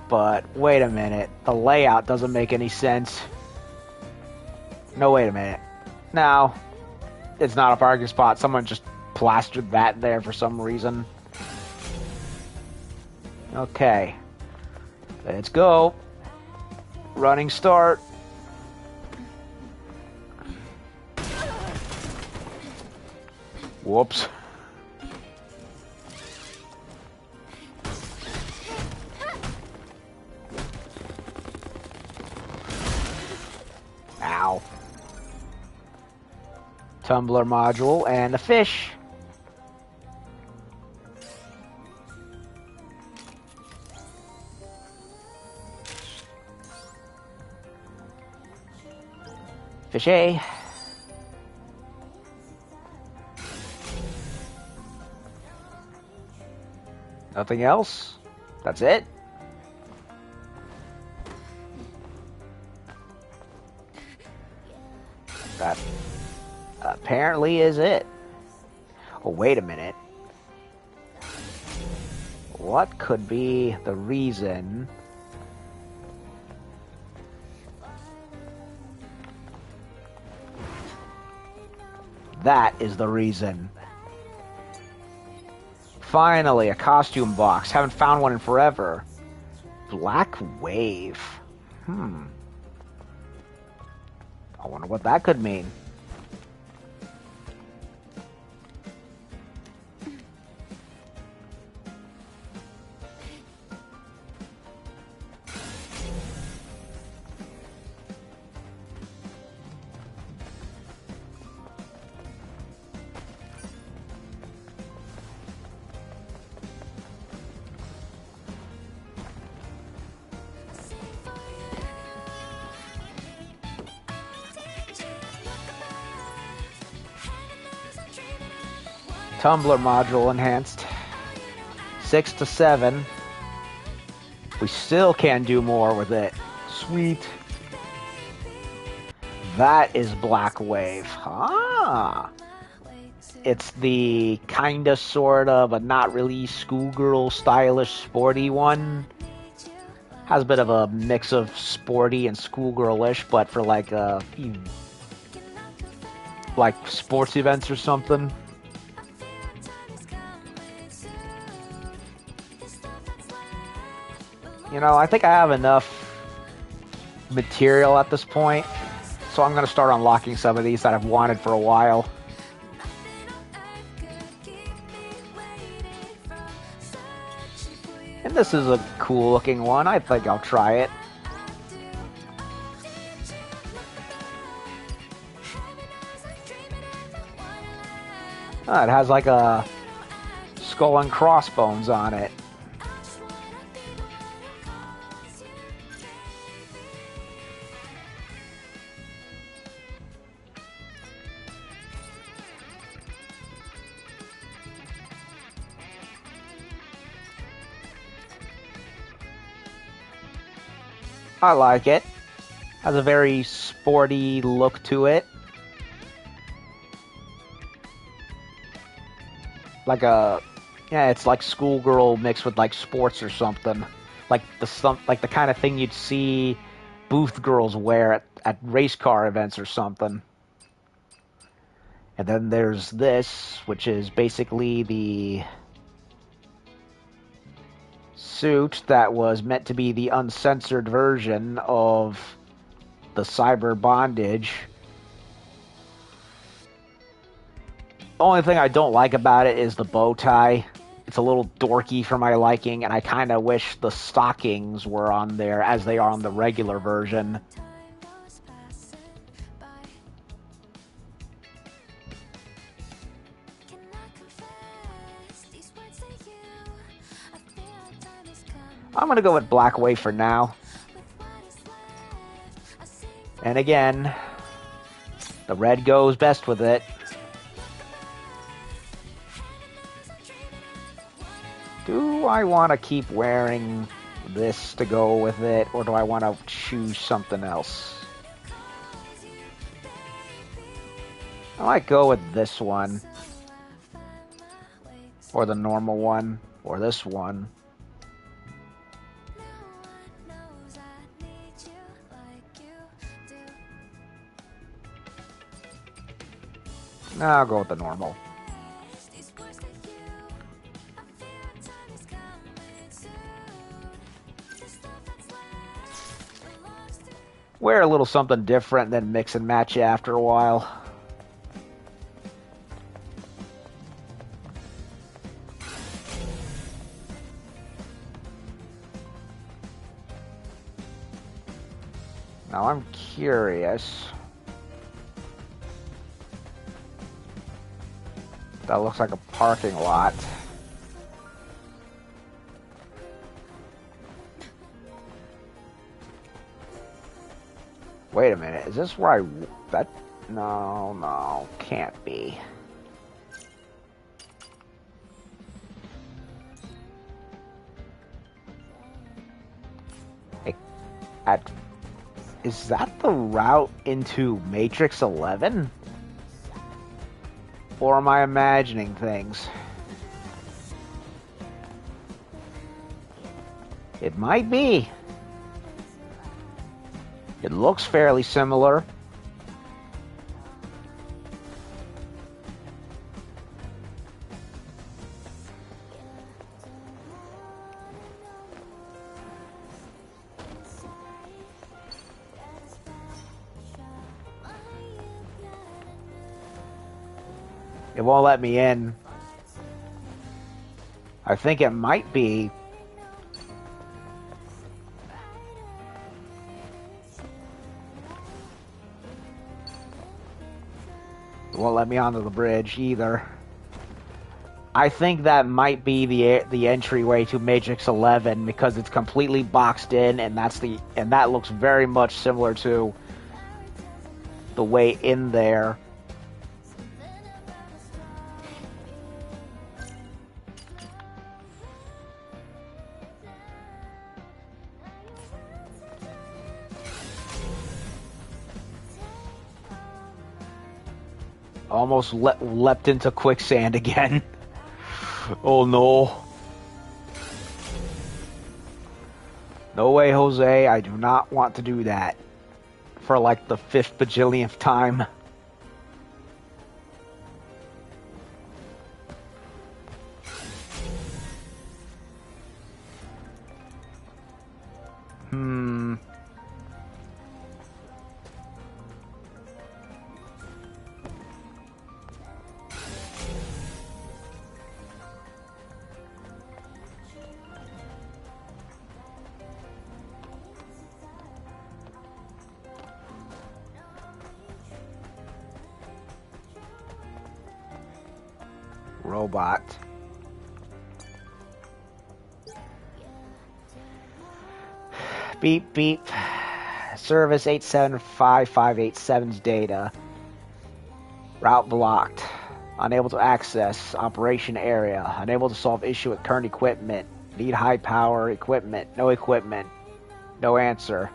A: But wait a minute. The layout doesn't make any sense. No, wait a minute. No. It's not a parking spot. Someone just plastered that there for some reason. Okay. Let's go. Running start. Whoops. Ow. Tumbler module and a fish. Fish A. Nothing else? That's it? That apparently is it. Oh, wait a minute. What could be the reason? That is the reason. Finally, a costume box. Haven't found one in forever. Black Wave. I wonder what that could mean. Tumbler module enhanced. 6 to 7. We still can do more with it. Sweet. That is Black Wave. Ah. It's the kinda, sorta, but not really schoolgirl stylish sporty one. Has a bit of a mix of sporty and schoolgirlish, but for like sports events or something. You know, I think I have enough material at this point, so I'm going to start unlocking some of these that I've wanted for a while. And this is a cool looking one. I think I'll try it. Oh, it has like a skull and crossbones on it. I like it. Has a very sporty look to it. It's like schoolgirl mixed with like sports or something. Like the kind of thing you'd see booth girls wear at race car events or something. And then there's this, which is basically the suit that was meant to be the uncensored version of the cyber bondage. The only thing I don't like about it is the bow tie. It's a little dorky for my liking, and I kind of wish the stockings were on there as they are on the regular version. I'm going to go with Black Wave for now. And again, the red goes best with it. Do I want to keep wearing this to go with it, or do I want to choose something else? I might go with this one. Or the normal one. Or this one. I'll go with the normal. Wear a little something different, then mix and match it after a while. Now I'm curious. That looks like a parking lot. Wait a minute, is this where no, can't be. Is that the route into Matrix 11? Or am I imagining things? It might be. It looks fairly similar. It won't let me in. I think it might be. It won't let me onto the bridge either. I think that might be the entryway to Matrix 11 because it's completely boxed in, and that looks very much similar to the way in there. Almost leapt into quicksand again. Oh no. No way, Jose. I do not want to do that. For like the 5th bajillionth time. Robot. Beep, beep. Service 875-587's data. Route blocked. Unable to access operation area. Unable to solve issue with current equipment. Need high power equipment. No equipment. No answer.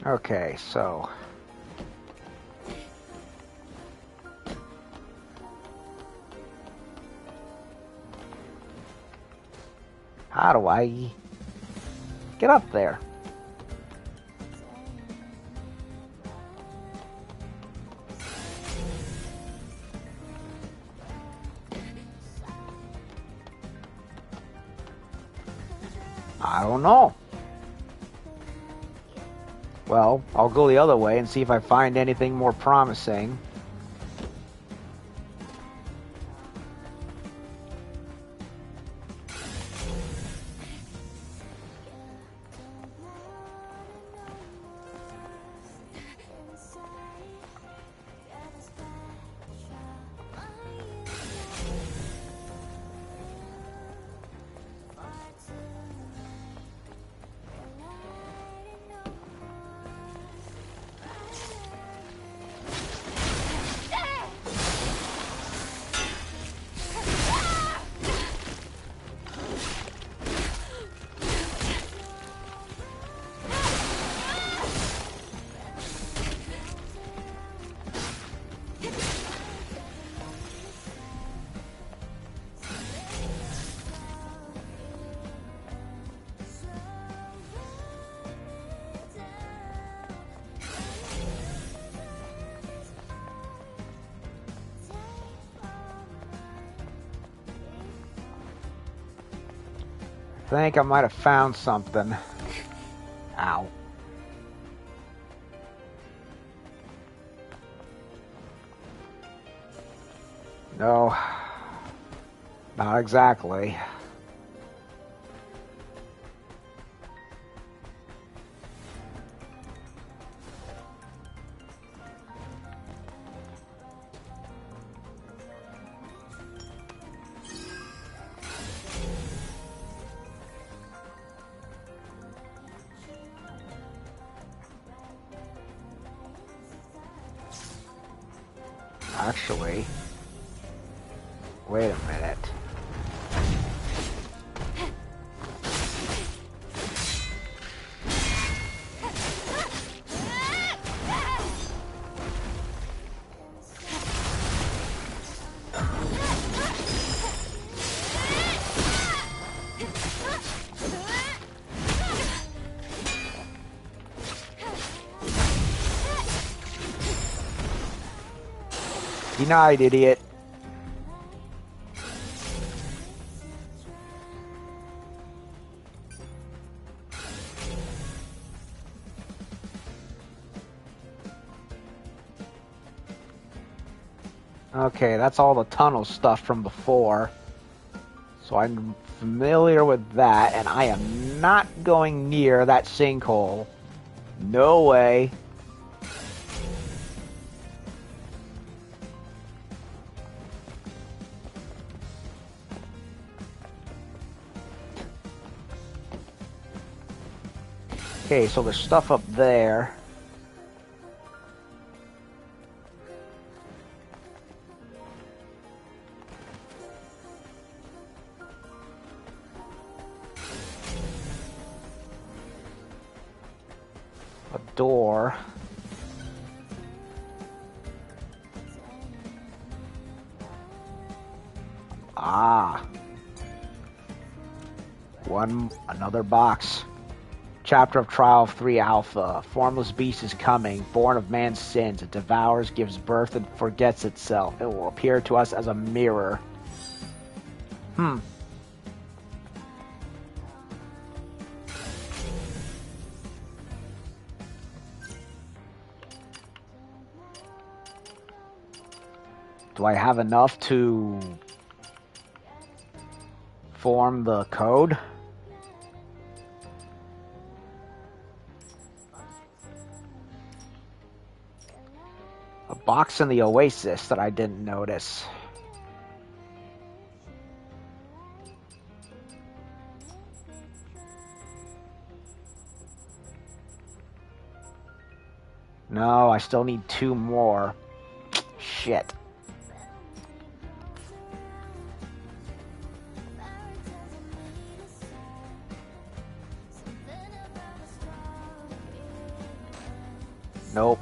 A: Okay, so how do I get up there? I don't know. Well, I'll go the other way and see if I find anything more promising. think I might have found something. Ow. No, not exactly. Actually, wait a minute. Denied, idiot. Okay, that's all the tunnel stuff from before. So I'm familiar with that, and I am not going near that sinkhole. No way. Okay, so there's stuff up there. A door. Ah. Another box. Chapter of Trial of 3 Alpha. Formless beast is coming, born of man's sins. It devours, gives birth, and forgets itself. It will appear to us as a mirror. Do I have enough to form the code? A box in the Oasis that I didn't notice. No, I still need 2 more. Shit. Nope.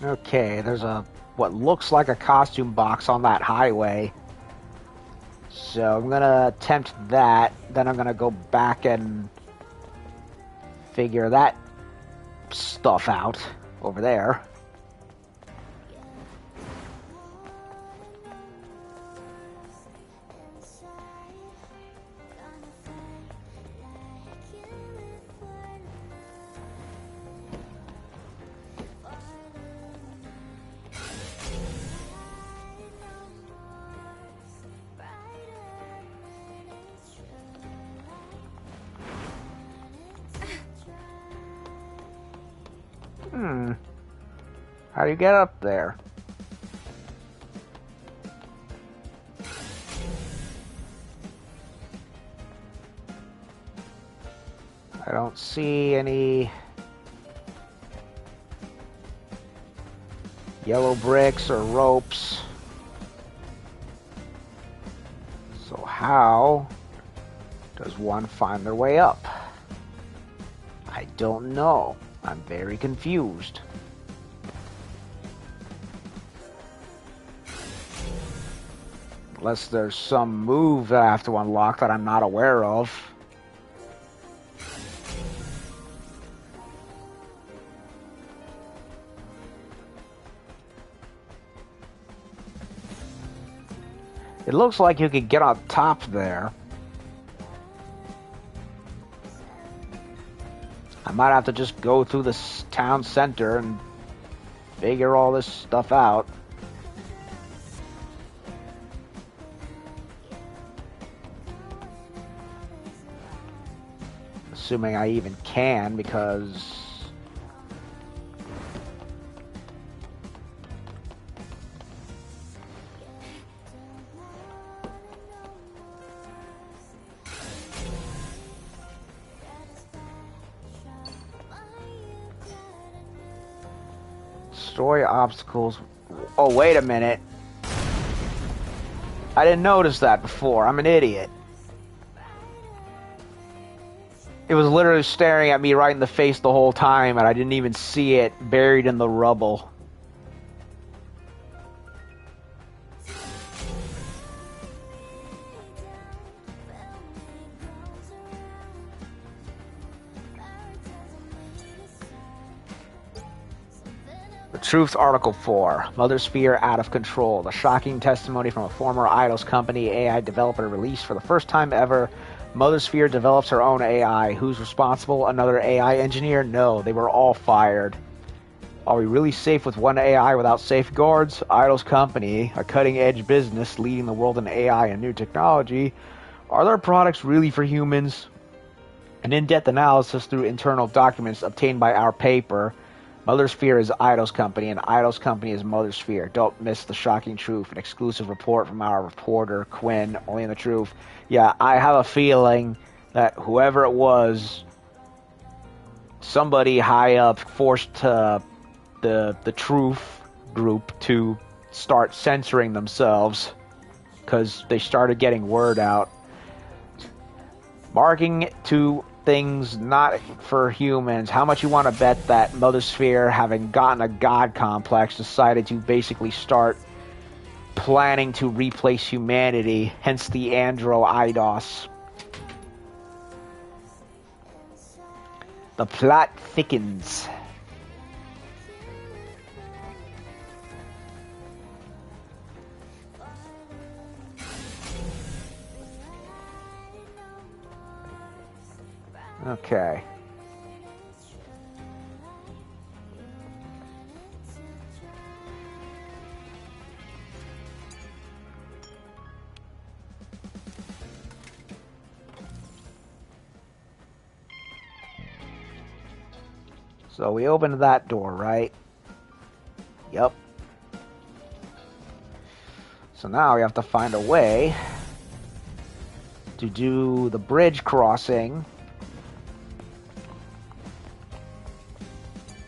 A: Okay, there's what looks like a costume box on that highway. So I'm gonna attempt that. Then I'm gonna go back and figure that stuff out over there. How do you get up there? I don't see any yellow bricks or ropes. So how does one find their way up? I don't know. I'm very confused. Unless there's some move that I have to unlock that I'm not aware of. It looks like you could get on top there. I might have to just go through this town center and figure all this stuff out. Assuming I even can, because destroy obstacles. Oh, wait a minute. I didn't notice that before. I'm an idiot. It was literally staring at me right in the face the whole time, and I didn't even see it buried in the rubble. The Truth's Article 4, Mother Sphere out of control. The shocking testimony from a former Eidos company AI developer released for the first time ever. Mother Sphere develops her own AI. Who's responsible? Another AI engineer? No, they were all fired. Are we really safe with one AI without safeguards? Eidos company, a cutting-edge business leading the world in AI and new technology. Are their products really for humans? An in-depth analysis through internal documents obtained by our paper. Mother Sphere is Eidos company, and Eidos company is Mother Sphere. Don't miss the shocking truth. An exclusive report from our reporter, Quinn, only in the truth. Yeah, I have a feeling that whoever it was, somebody high up forced the truth group to start censoring themselves because they started getting word out. Marking to things not for humans. How much you want to bet that Mother Sphere, having gotten a god complex, decided to basically start planning to replace humanity, hence the Andro Eidos. The plot thickens. Okay. So we opened that door, right? Yep. So now we have to find a way to do the bridge crossing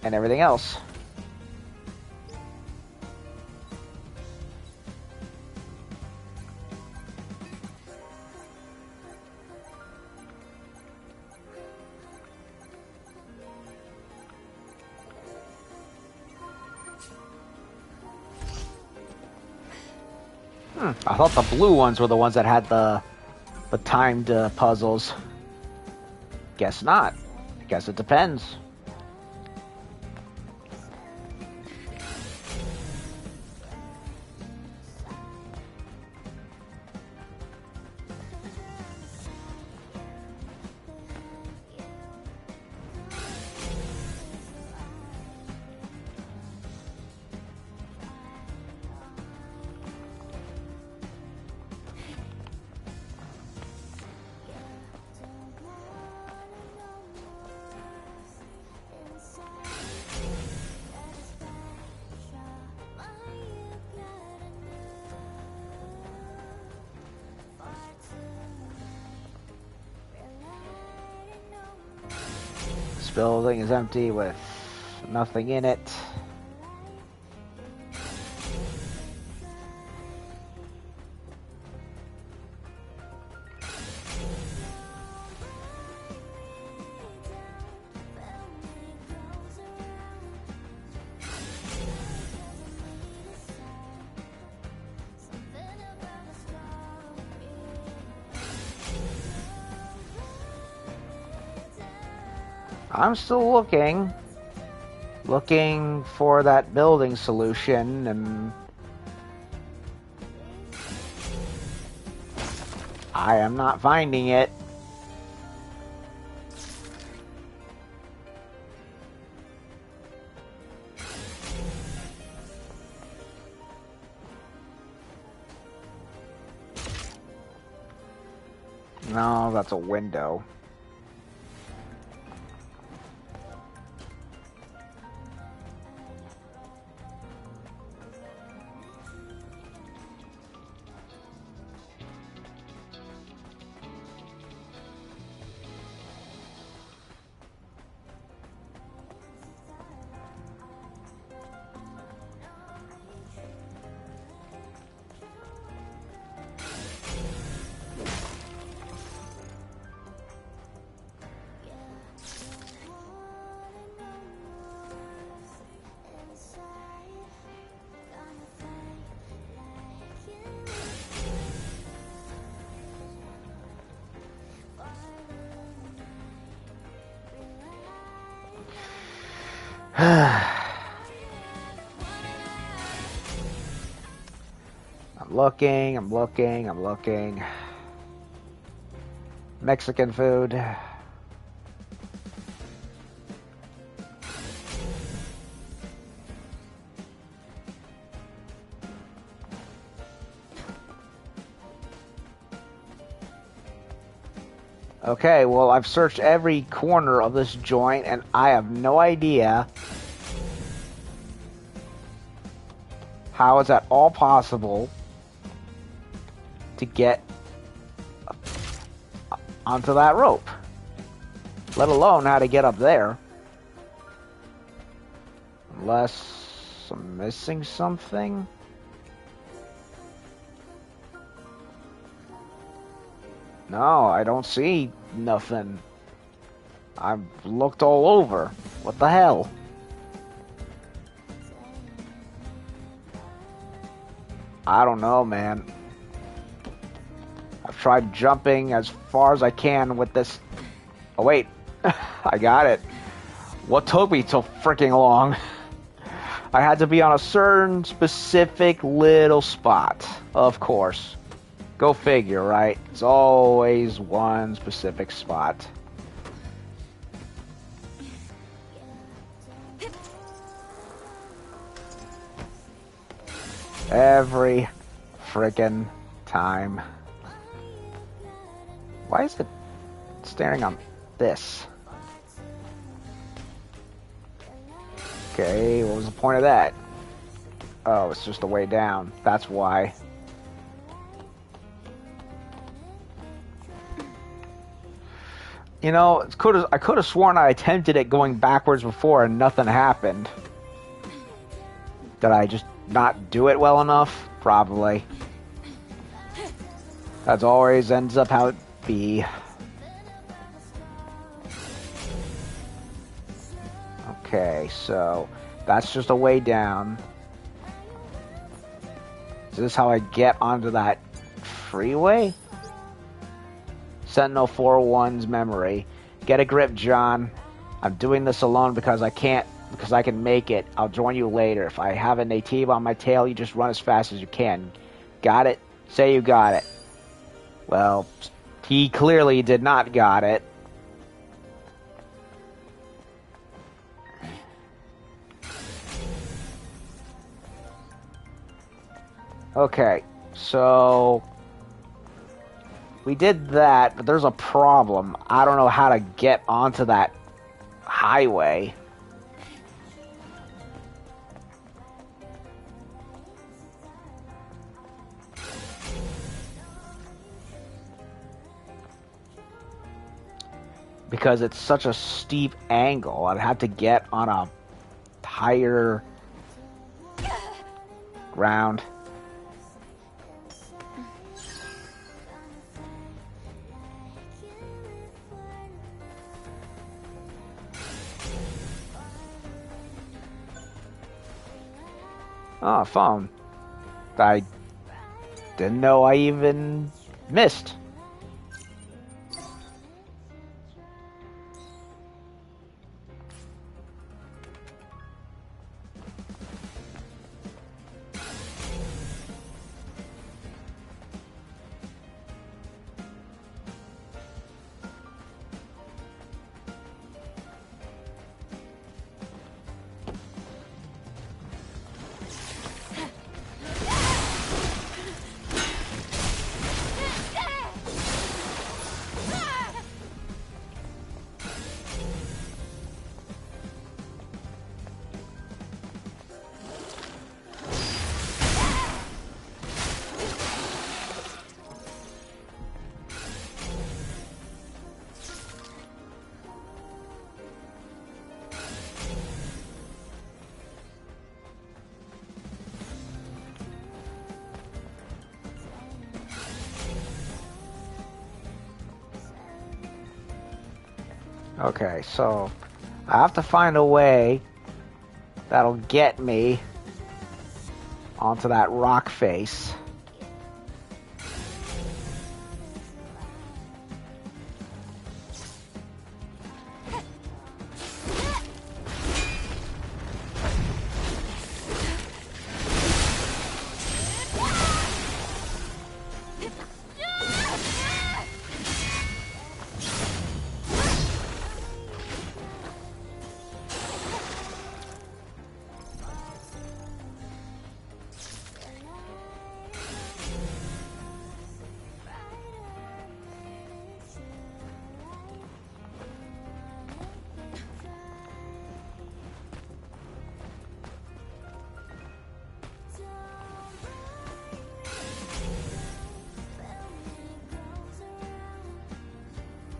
A: and everything else. I thought the blue ones were the ones that had the timed puzzles. Guess not. Guess it depends. building is empty with nothing in it. I'm still looking for that building solution, and I am not finding it. No, that's a window. I'm looking. Mexican food. Okay, well, I've searched every corner of this joint, and I have no idea how it's at all possible to get onto that rope, let alone how to get up there. Unless I'm missing something. No, I don't see nothing. I've looked all over. What the hell? I don't know, man. I've tried jumping as far as I can with this. Oh, wait. I got it. What took me so freaking long? I had to be on a certain specific little spot. Of course. Go figure, right? It's always one specific spot. Every freaking time. Why is it staring on this? Okay, what was the point of that? Oh, it's just a way down. That's why. You know, I could have sworn I attempted it going backwards before and nothing happened. Did I just not do it well enough? Probably. That's always ends up how it be. Okay, so that's just a way down. Is this how I get onto that freeway? Sentinel 401's memory. Get a grip, John. I'm doing this alone because I can make it. I'll join you later. If I have a native on my tail, you just run as fast as you can. Got it? Say you got it. Well, he clearly did not got it. Okay, so we did that, but there's a problem. I don't know how to get onto that highway. because it's such a steep angle. I'd have to get on a higher ground. Oh, phone. I didn't know I even missed. Okay, so I have to find a way that'll get me onto that rock face.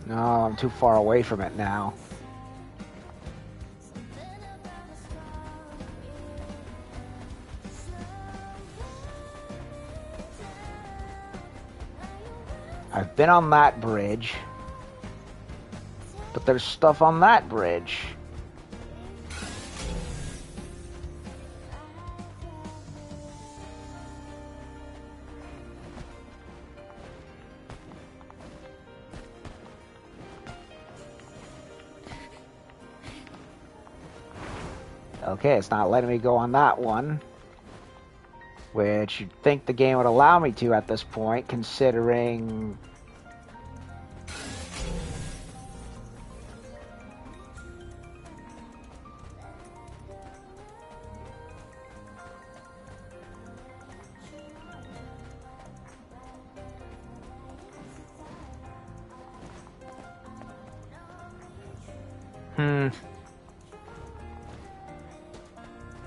A: No, I'm too far away from it now. I've been on that bridge, but there's stuff on that bridge. Okay, it's not letting me go on that one, which you'd think the game would allow me to at this point, considering...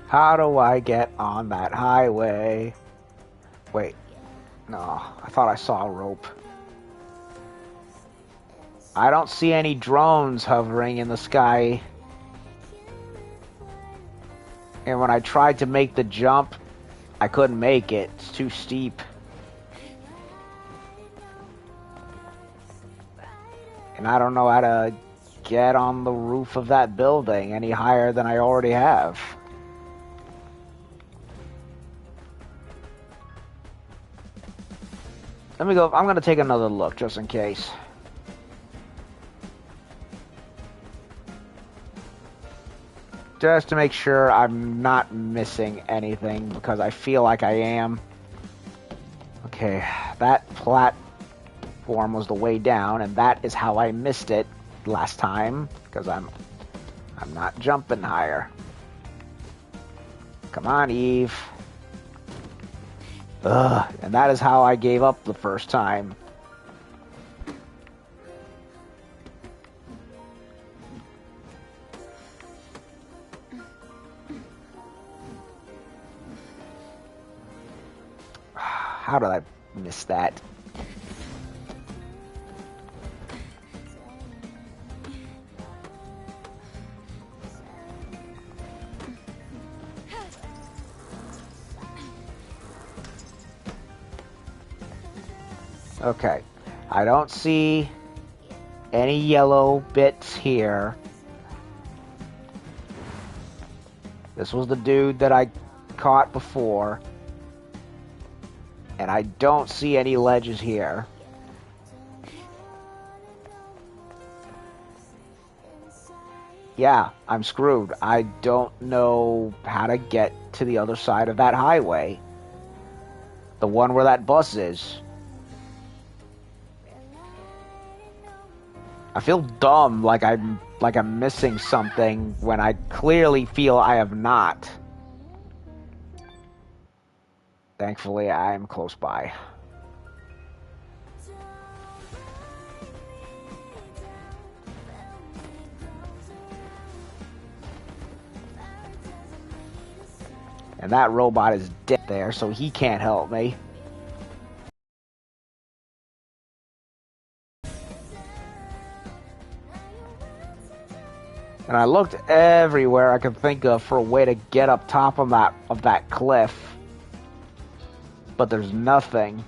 A: How do I get on that highway? Wait. No, I thought I saw a rope. I don't see any drones hovering in the sky. And when I tried to make the jump, I couldn't make it. It's too steep. And I don't know how to get on the roof of that building any higher than I already have. Let me go. I'm going to take another look just in case. Just to make sure I'm not missing anything, because I feel like I am. Okay, that platform was the way down, and that is how I missed it last time, because I'm not jumping higher. Come on, Eve. Ugh, and that is how I gave up the first time. How did I miss that? Okay. I don't see any yellow bits here. This was the dude that I caught before. And I don't see any ledges here. Yeah, I'm screwed. I don't know how to get to the other side of that highway. The one where that bus is. I feel dumb, like I'm missing something when I clearly feel I have not. Thankfully, I am close by. And that robot is dead there, so he can't help me. And I looked everywhere I could think of for a way to get up top of that cliff. But there's nothing.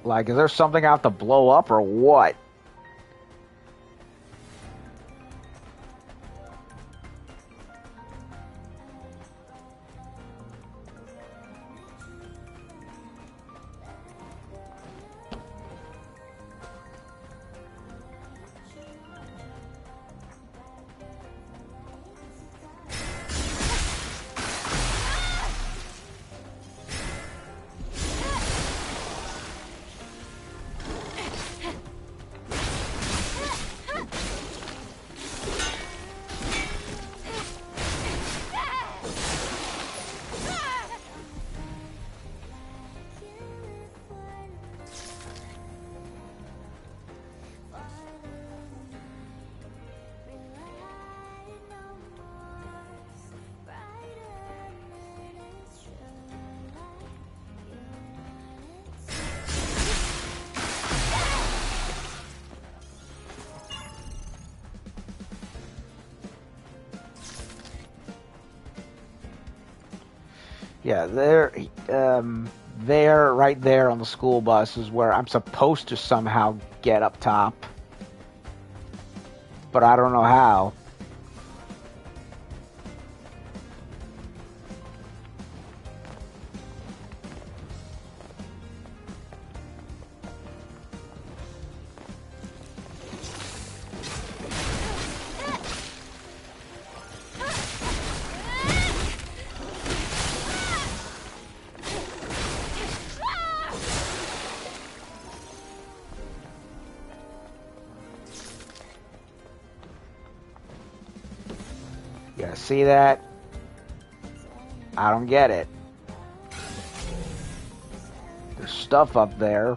A: Like, is there something I have to blow up or what? Yeah, right there on the school bus is where I'm supposed to somehow get up top. But I don't know how. Yeah, see that? I don't get it. There's stuff up there,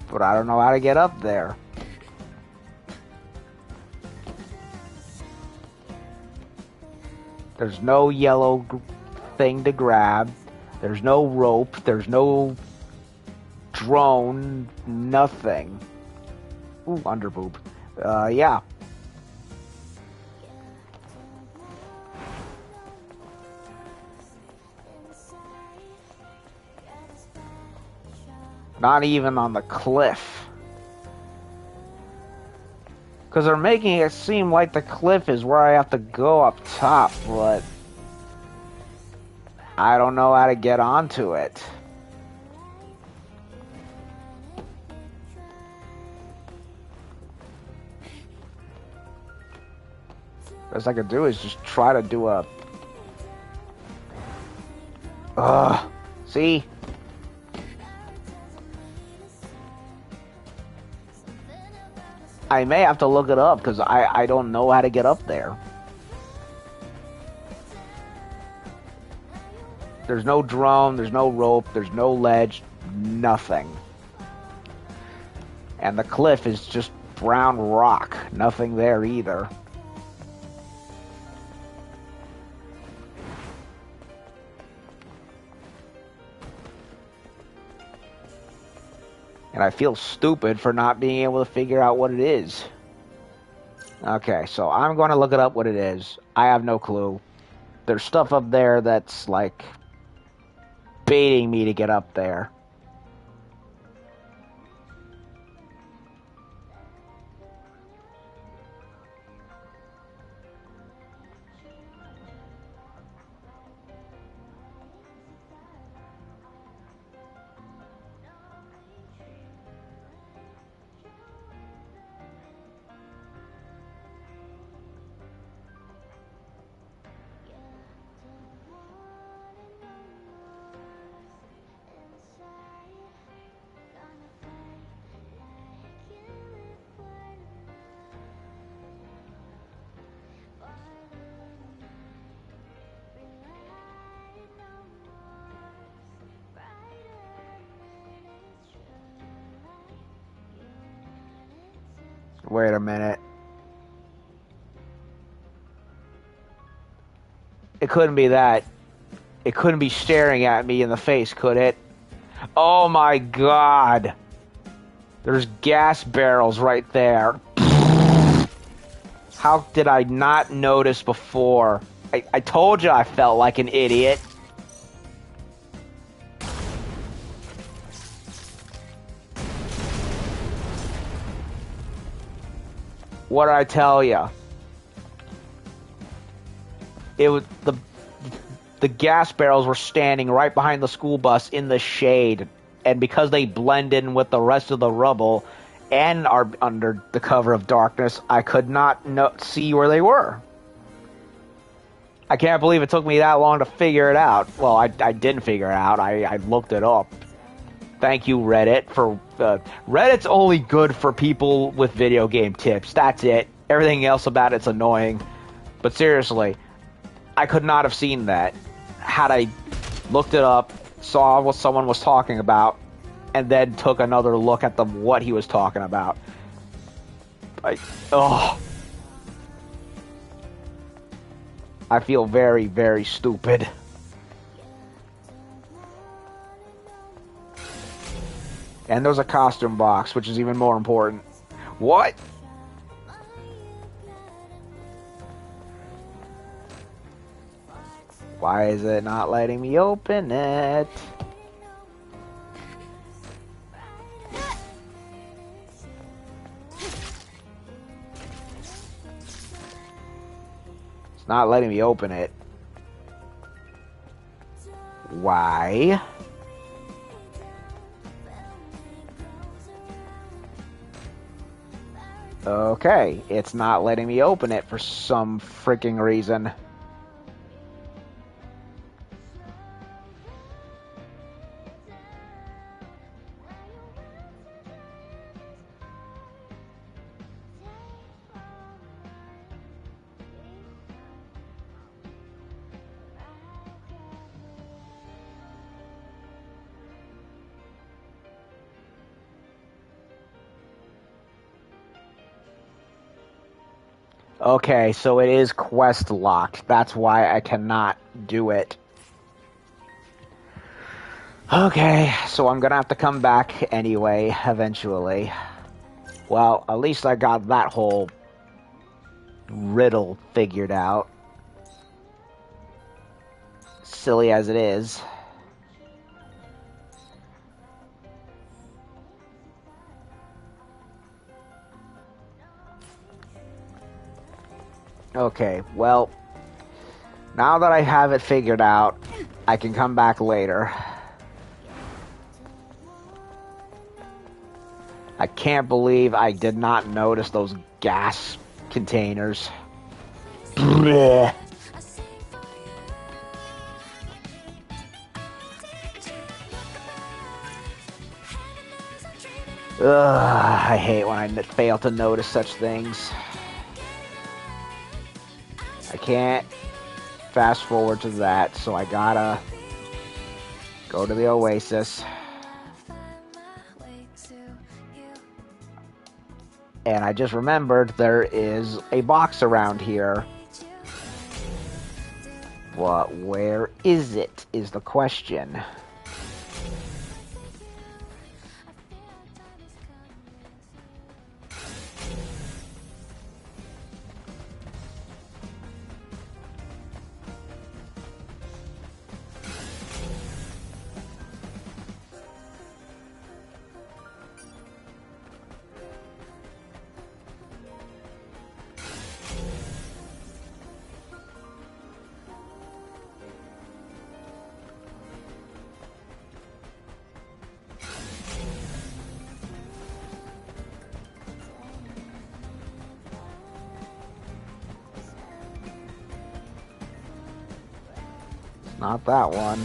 A: but I don't know how to get up there. There's no yellow thing to grab. There's no rope. There's no drone. Nothing. Ooh, underboob. Yeah. Not even on the cliff. Because they're making it seem like the cliff is where I have to go up top, but I don't know how to get onto it. Best I could do is just try to do a... See? I may have to look it up because I don't know how to get up there. There's no drone, there's no rope, there's no ledge, nothing. And the cliff is just brown rock, nothing there either. And I feel stupid for not being able to figure out what it is. Okay, so I'm going to look it up what it is. I have no clue. There's stuff up there that's like baiting me to get up there. Wait a minute. It couldn't be that. It couldn't be staring at me in the face, could it? Oh my god. There's gas barrels right there. How did I not notice before? I told you I felt like an idiot. What did I tell you? It was the gas barrels were standing right behind the school bus in the shade, and because they blend in with the rest of the rubble and are under the cover of darkness, I could not see where they were. I can't believe it took me that long to figure it out. Well, I didn't figure it out. I looked it up. Thank you, Reddit. Reddit's only good for people with video game tips. That's it. Everything else about it's annoying. But seriously, I could not have seen that had I looked it up, saw what someone was talking about, and then took another look at what he was talking about. I feel very, very stupid. And there's a costume box, which is even more important. What? Why is it not letting me open it? It's not letting me open it. Why? Okay, it's not letting me open it for some freaking reason. Okay, so it is quest locked. That's why I cannot do it. Okay, so I'm gonna have to come back anyway, eventually. Well, at least I got that whole riddle figured out. Silly as it is. Okay, well, now that I have it figured out, I can come back later. I can't believe I did not notice those gas containers. Blech. Ugh, I hate when I fail to notice such things. I can't fast forward to that, so I gotta go to the Oasis. And I just remembered there is a box around here. But where is it, is the question. Not that one.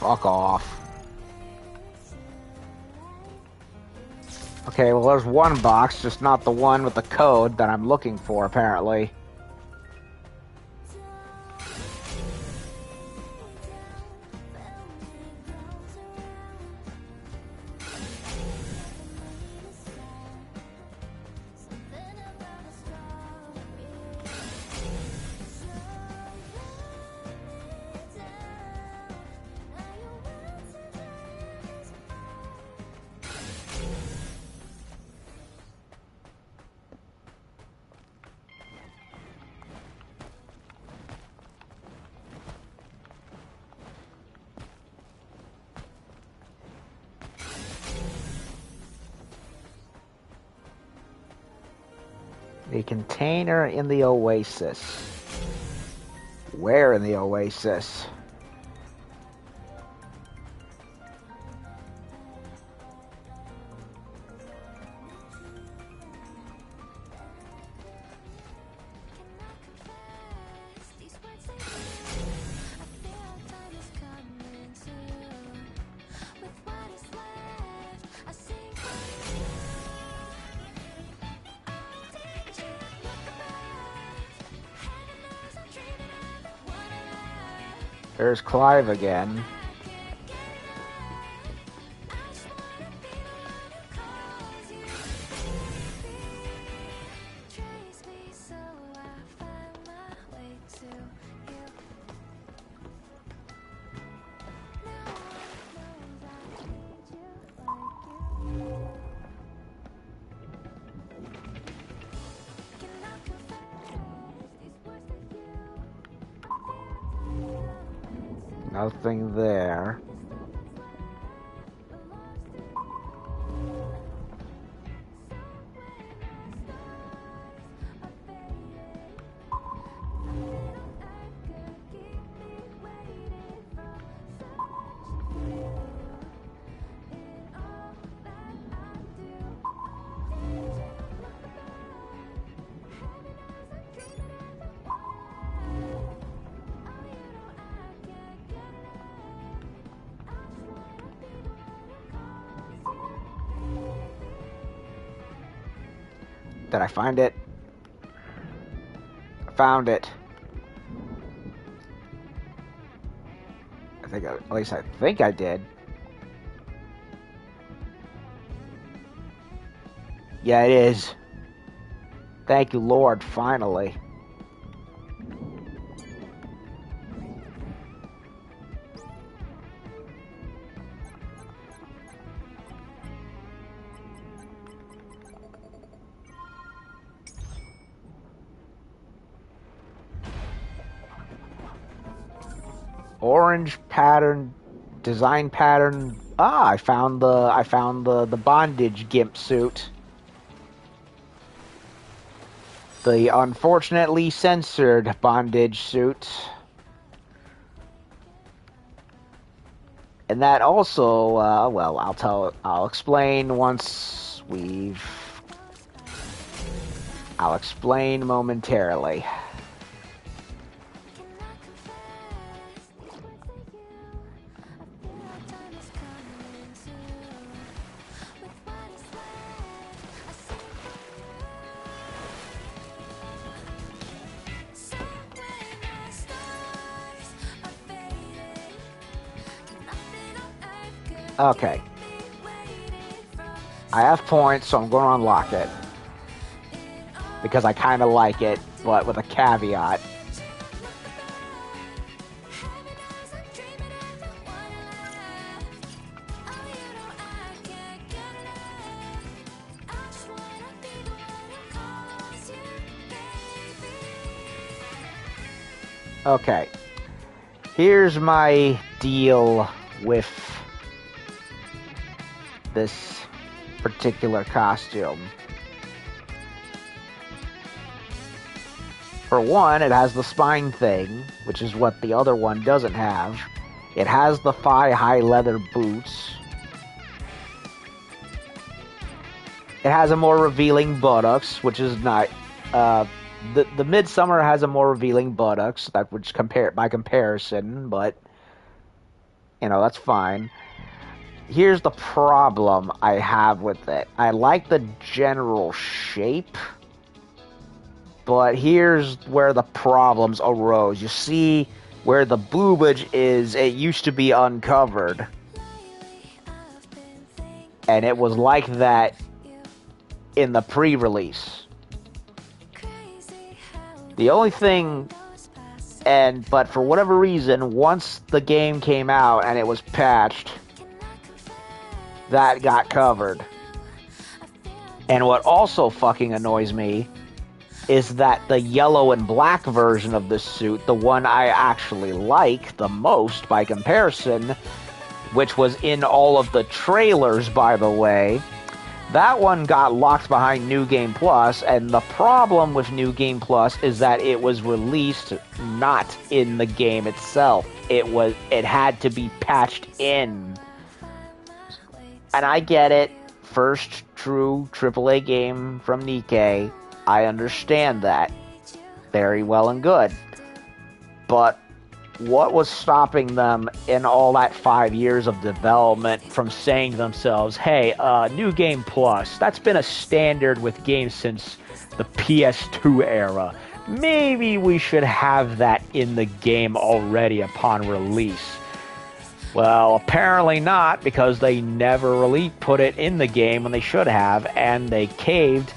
A: Fuck off. Okay, well there's one box, just not the one with the code that I'm looking for, apparently. A container in the oasis. Where in the oasis? There's Clyde again. Nothing there. Did I find it? I found it. At least I think I did. Yeah, it is. Thank you, Lord, finally. Orange pattern, design pattern. Ah, I found the bondage gimp suit. The unfortunately censored bondage suit. And that also, well, I'll explain once I'll explain momentarily. Okay. I have points, so I'm going to unlock it. Because I kind of like it, but with a caveat. Okay. Here's my deal with this particular costume. For one, it has the spine thing, which is what the other one doesn't have. It has the thigh-high leather boots. It has a more revealing buttocks, which is not... The Midsummer has a more revealing buttocks, that which by comparison, but... You know, that's fine. Here's the problem I have with it. I like the general shape, but here's where the problems arose. You see where the boobage is, it used to be uncovered. And it was like that in the pre-release. The only thing, but for whatever reason, once the game came out and it was patched, that got covered. And what also fucking annoys me is that the yellow and black version of this suit, the one I actually like the most by comparison, which was in all of the trailers, by the way, that one got locked behind New Game Plus, and the problem with New Game Plus is that it was released not in the game itself. It had to be patched in. And I get it. First true AAA game from Nikkei. I understand that. Very well and good. But what was stopping them in all that 5 years of development from saying to themselves, hey, New Game Plus, that's been a standard with games since the PS2 era. Maybe we should have that in the game already upon release. Well, apparently not, because they never really put it in the game when they should have, and they caved.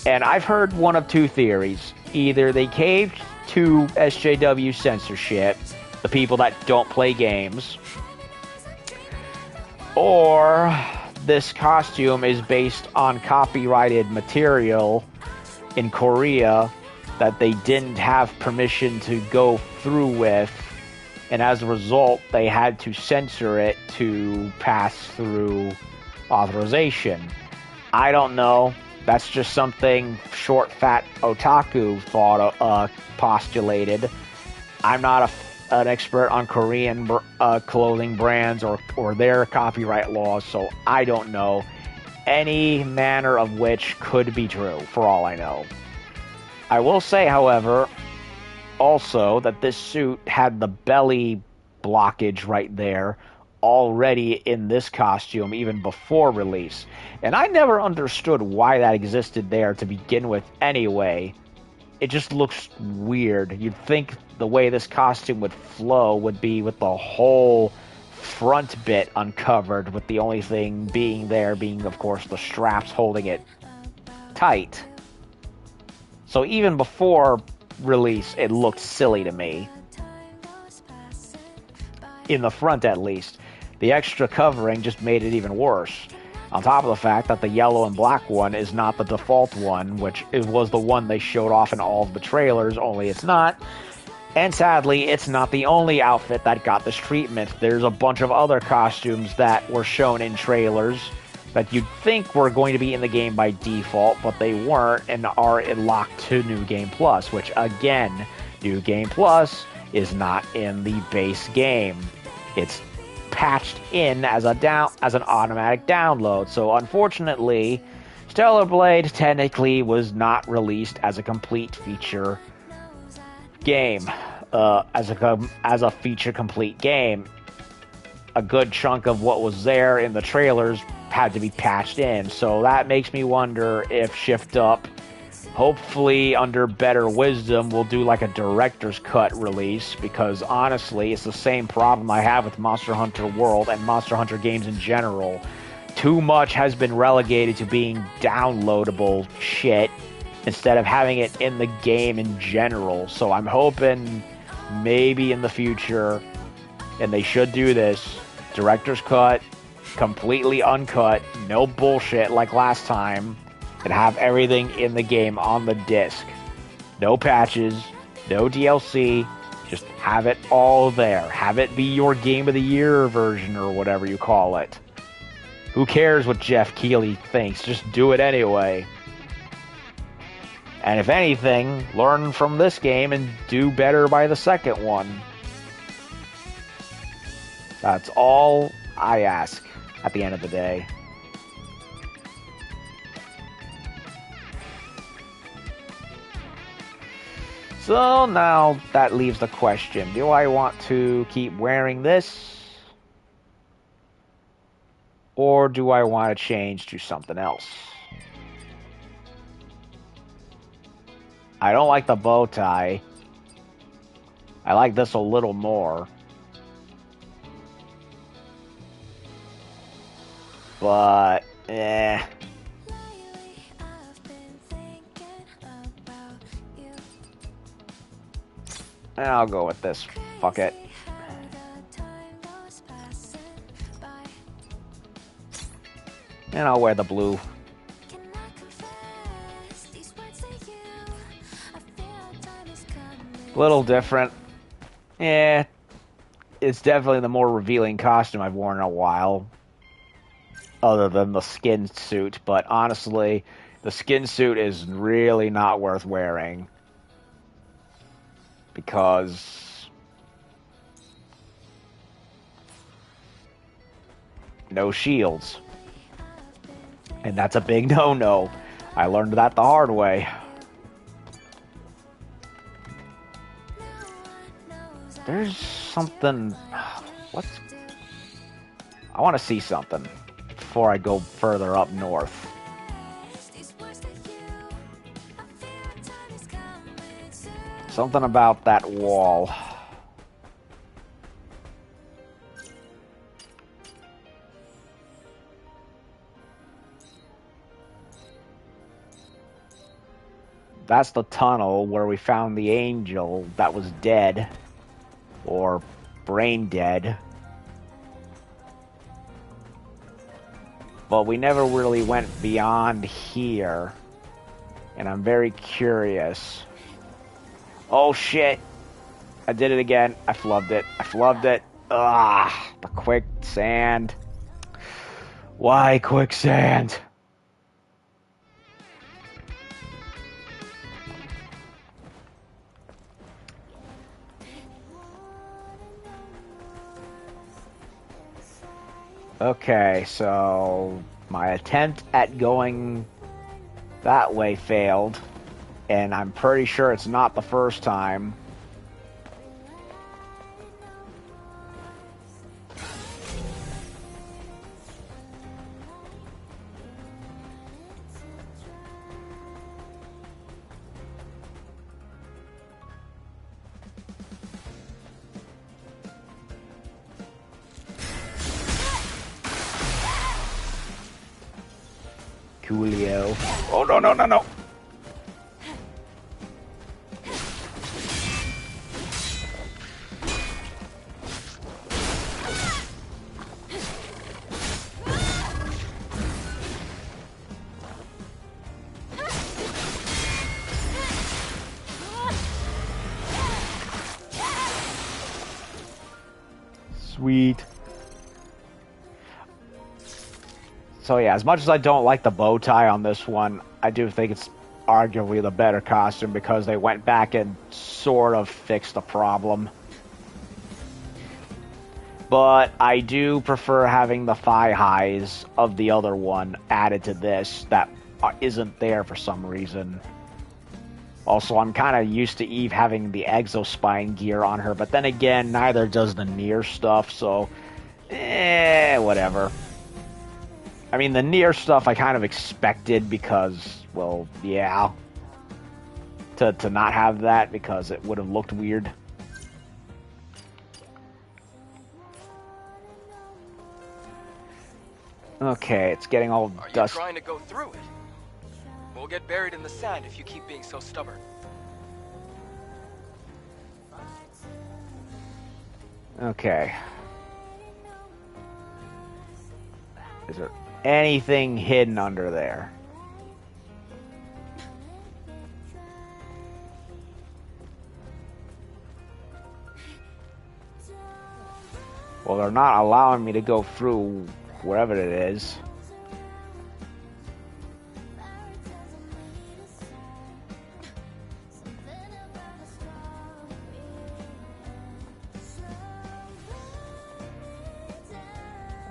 A: And I've heard one of two theories. Either they caved to SJW censorship, the people that don't play games, or this costume is based on copyrighted material in Korea that they didn't have permission to go through with, and as a result, they had to censor it to pass through authorization. I don't know. That's just something short, fat otaku postulated. I'm not an expert on Korean clothing brands or their copyright laws, so I don't know. Any manner of which could be true, for all I know. I will say, however, also that this suit had the belly blockage right there already in this costume even before release, and I never understood why that existed there to begin with anyway. It just looks weird. You'd think the way this costume would flow would be with the whole front bit uncovered, with the only thing being there being, of course, the straps holding it tight. So even before release, it looked silly to me. In the front, at least. The extra covering just made it even worse. On top of the fact that the yellow and black one is not the default one, which was the one they showed off in all of the trailers, only it's not. And sadly, it's not the only outfit that got this treatment. There's a bunch of other costumes that were shown in trailers that you'd think were going to be in the game by default, but they weren't, and are locked to New Game Plus, which, again, New Game Plus is not in the base game. It's patched in as an automatic download. So unfortunately, Stellar Blade technically was not released as a complete feature game, as a feature complete game. A good chunk of what was there in the trailers had to be patched in. So that makes me wonder if Shift Up, hopefully under better wisdom, will do like a director's cut release, because honestly, it's the same problem I have with Monster Hunter World and Monster Hunter games in general. Too much has been relegated to being downloadable shit instead of having it in the game in general. So I'm hoping maybe in the future, and they should do this, director's cut, completely uncut, no bullshit like last time, and have everything in the game on the disc. No patches, no DLC, Just have it all there. Have it be your Game of the Year version or whatever you call it. Who cares what Jeff Keighley thinks? Just do it anyway. And if anything, learn from this game and do better by the second one. That's all I ask at the end of the day. So now that leaves the question, do I want to keep wearing this? Or do I want to change to something else? I don't like the bow tie. I like this a little more. But, eh. I'll go with this. Fuck it. And I'll wear the blue. Little different. Yeah. It's definitely the more revealing costume I've worn in a while. Other than the skin suit. But honestly, the skin suit is really not worth wearing. Because no shields. And that's a big no-no. I learned that the hard way. There's something... What's... I want to see something before I go further up north. Something about that wall. That's the tunnel where we found the angel that was dead. Or brain dead. But we never really went beyond here. And I'm very curious. Oh shit. I did it again. I flubbed it. I flubbed it. Ah, the quicksand. Why quicksand? Okay, so my attempt at going that way failed, and I'm pretty sure it's not the first time. Coolio. Oh, no, no, no, no. Sweet. So yeah, as much as I don't like the bow tie on this one, I do think it's arguably the better costume because they went back and sort of fixed the problem. But I do prefer having the thigh highs of the other one added to this that isn't there for some reason. Also, I'm kind of used to Eve having the exospine gear on her, but then again, neither does the Nier stuff, so whatever. I mean, the Nier stuff I kind of expected because, well, yeah. To not have that because it would have looked weird. Okay, it's getting all dust.
C: Are you trying to go through it? We'll get buried in the sand if you keep being so stubborn.
A: Okay. Is there anything hidden under there? Well, they're not allowing me to go through wherever it is.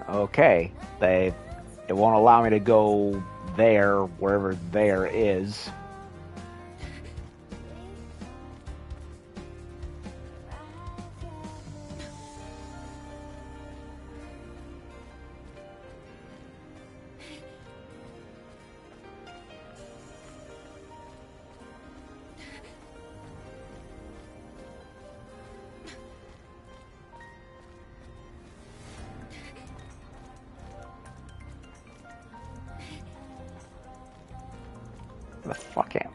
A: Okay, it won't allow me to go there, wherever there is. The fuck am?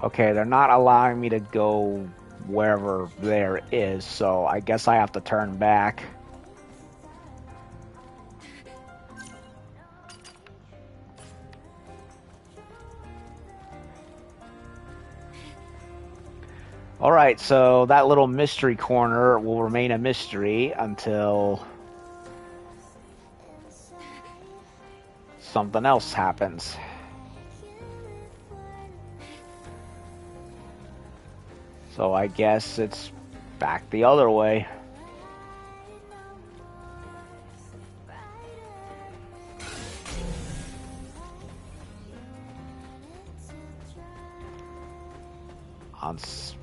A: Okay, they're not allowing me to go wherever there is, so I guess I have to turn back. Alright, so that little mystery corner will remain a mystery until something else happens. So I guess it's back the other way. On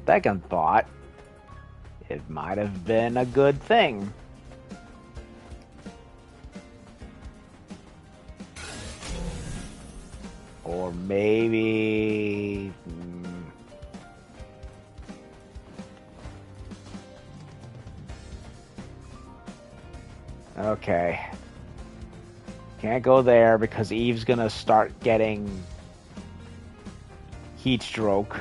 A: second thought, it might have been a good thing. Or maybe... Okay. Can't go there because Eve's gonna start getting heat stroke.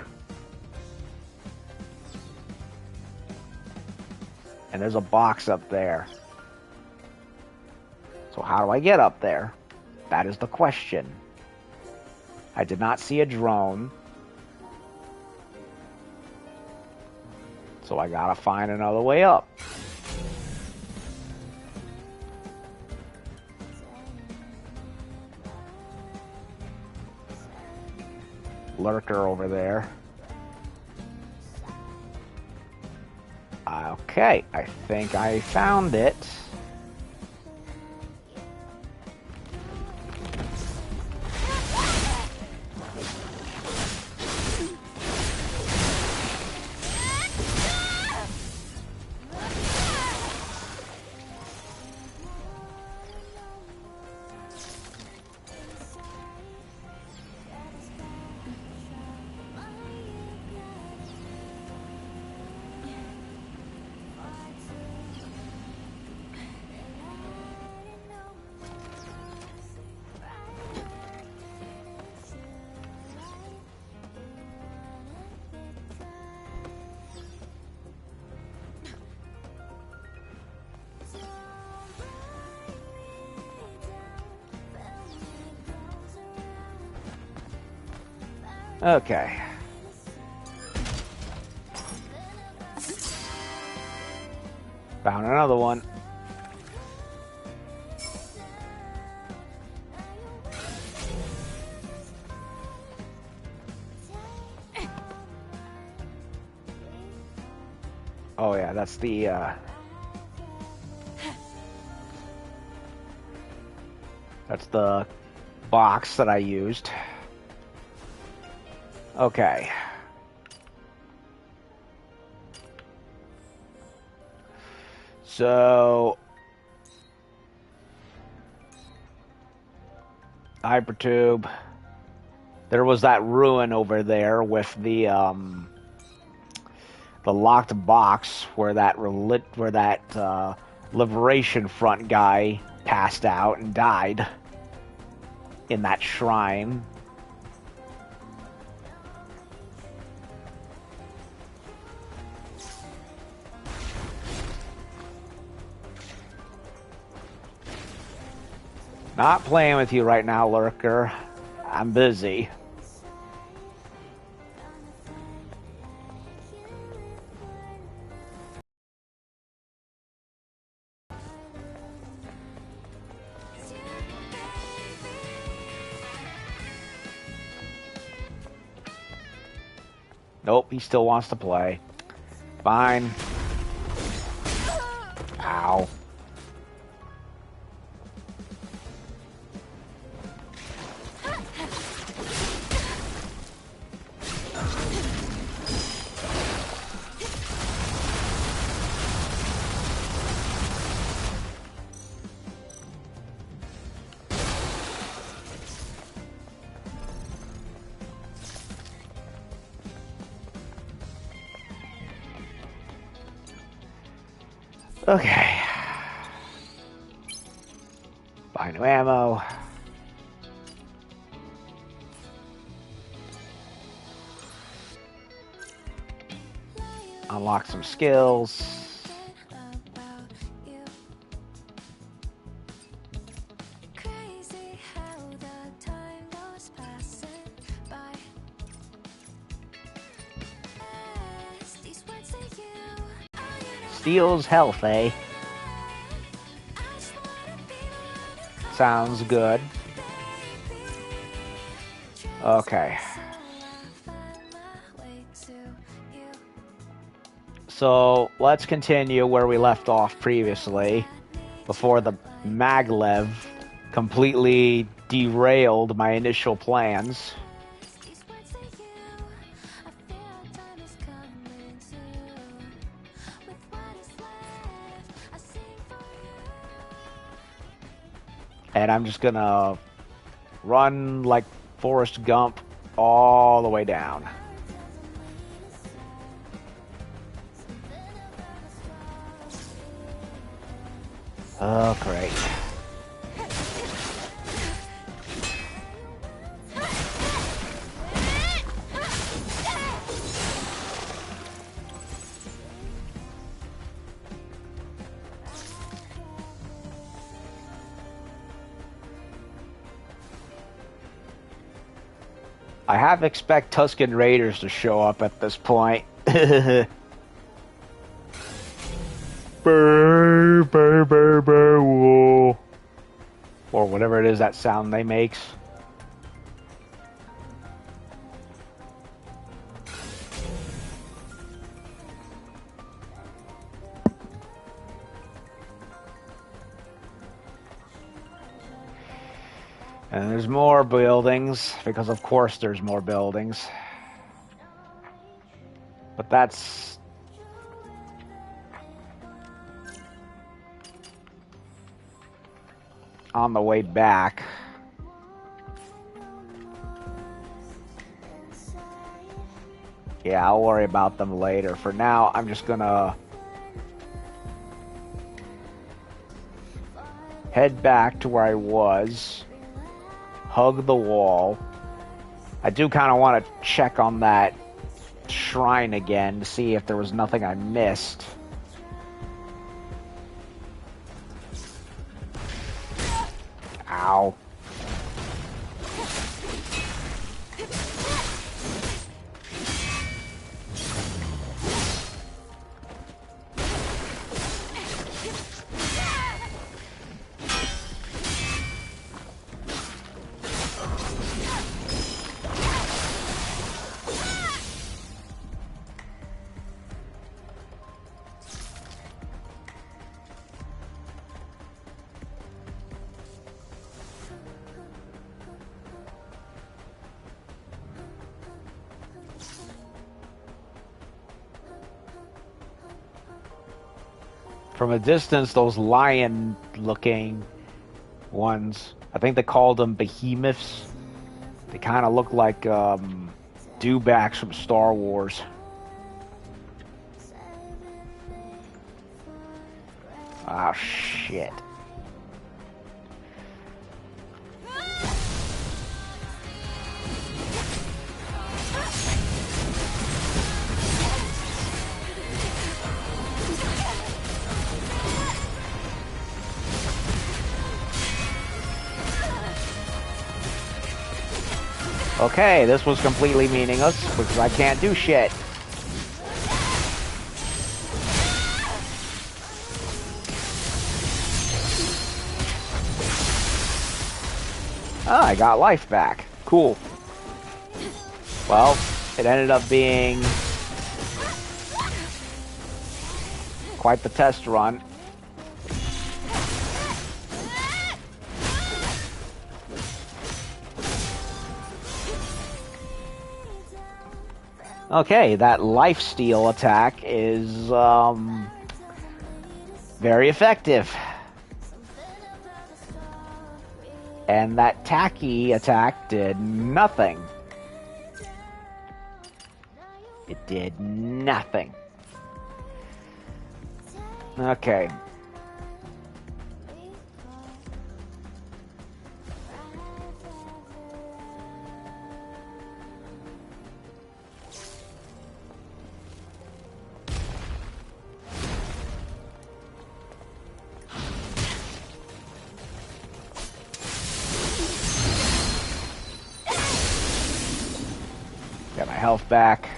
A: And there's a box up there. So how do I get up there? That is the question. I did not see a drone. So I gotta find another way up. Lurker over there. Okay, I think I found it. Okay. Found another one. Oh yeah, that's the box that I used. Okay. So hypertube. There was that ruin over there with the locked box where that Liberation Front guy passed out and died in that shrine. Not playing with you right now, Lurker. I'm busy. Nope, he still wants to play. Fine. Ow. Okay. Buy new ammo. Unlock some skills. Steals health, eh? Sounds good. Okay. So let's continue where we left off previously, before the maglev completely derailed my initial plans. And I'm just gonna run like Forrest Gump all the way down. Oh, great. I half expect Tusken Raiders to show up at this point. Burr, burr, burr, burr, whoa. Or whatever it is that sound they makes. And there's more buildings, because of course there's more buildings. But that's... on the way back. Yeah, I'll worry about them later. For now, I'm just gonna head back to where I was. Hug the wall. I do kind of want to check on that shrine again to see if there was nothing I missed. Ow. From a distance, those lion-looking ones, I think they called them Behemoths. They kind of look like dewbacks from Star Wars. Ah, shit. Okay, this was completely meaningless, because I can't do shit. Oh, I got life back. Cool. Well, It ended up being quite the test run. Okay, that lifesteal attack is very effective. And that tacky attack did nothing. It did nothing. Okay. Got my health back.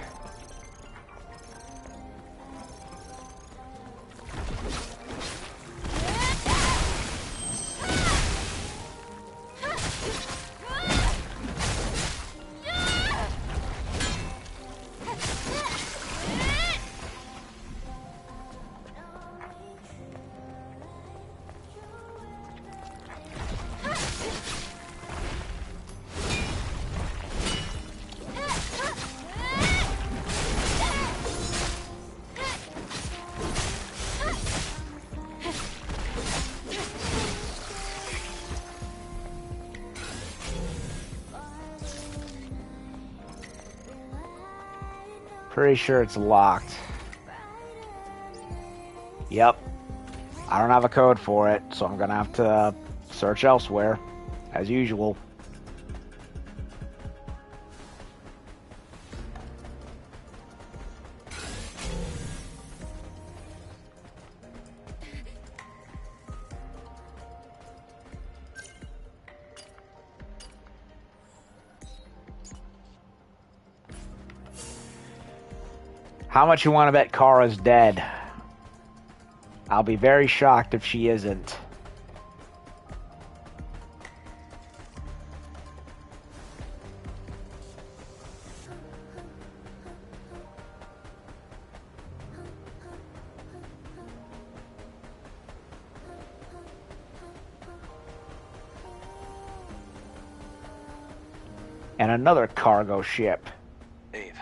A: Pretty sure it's locked. Yep. I don't have a code for it, so I'm gonna have to search elsewhere, as usual. How much you want to bet Kara's dead? I'll be very shocked if she isn't. And another cargo ship.
C: Eve,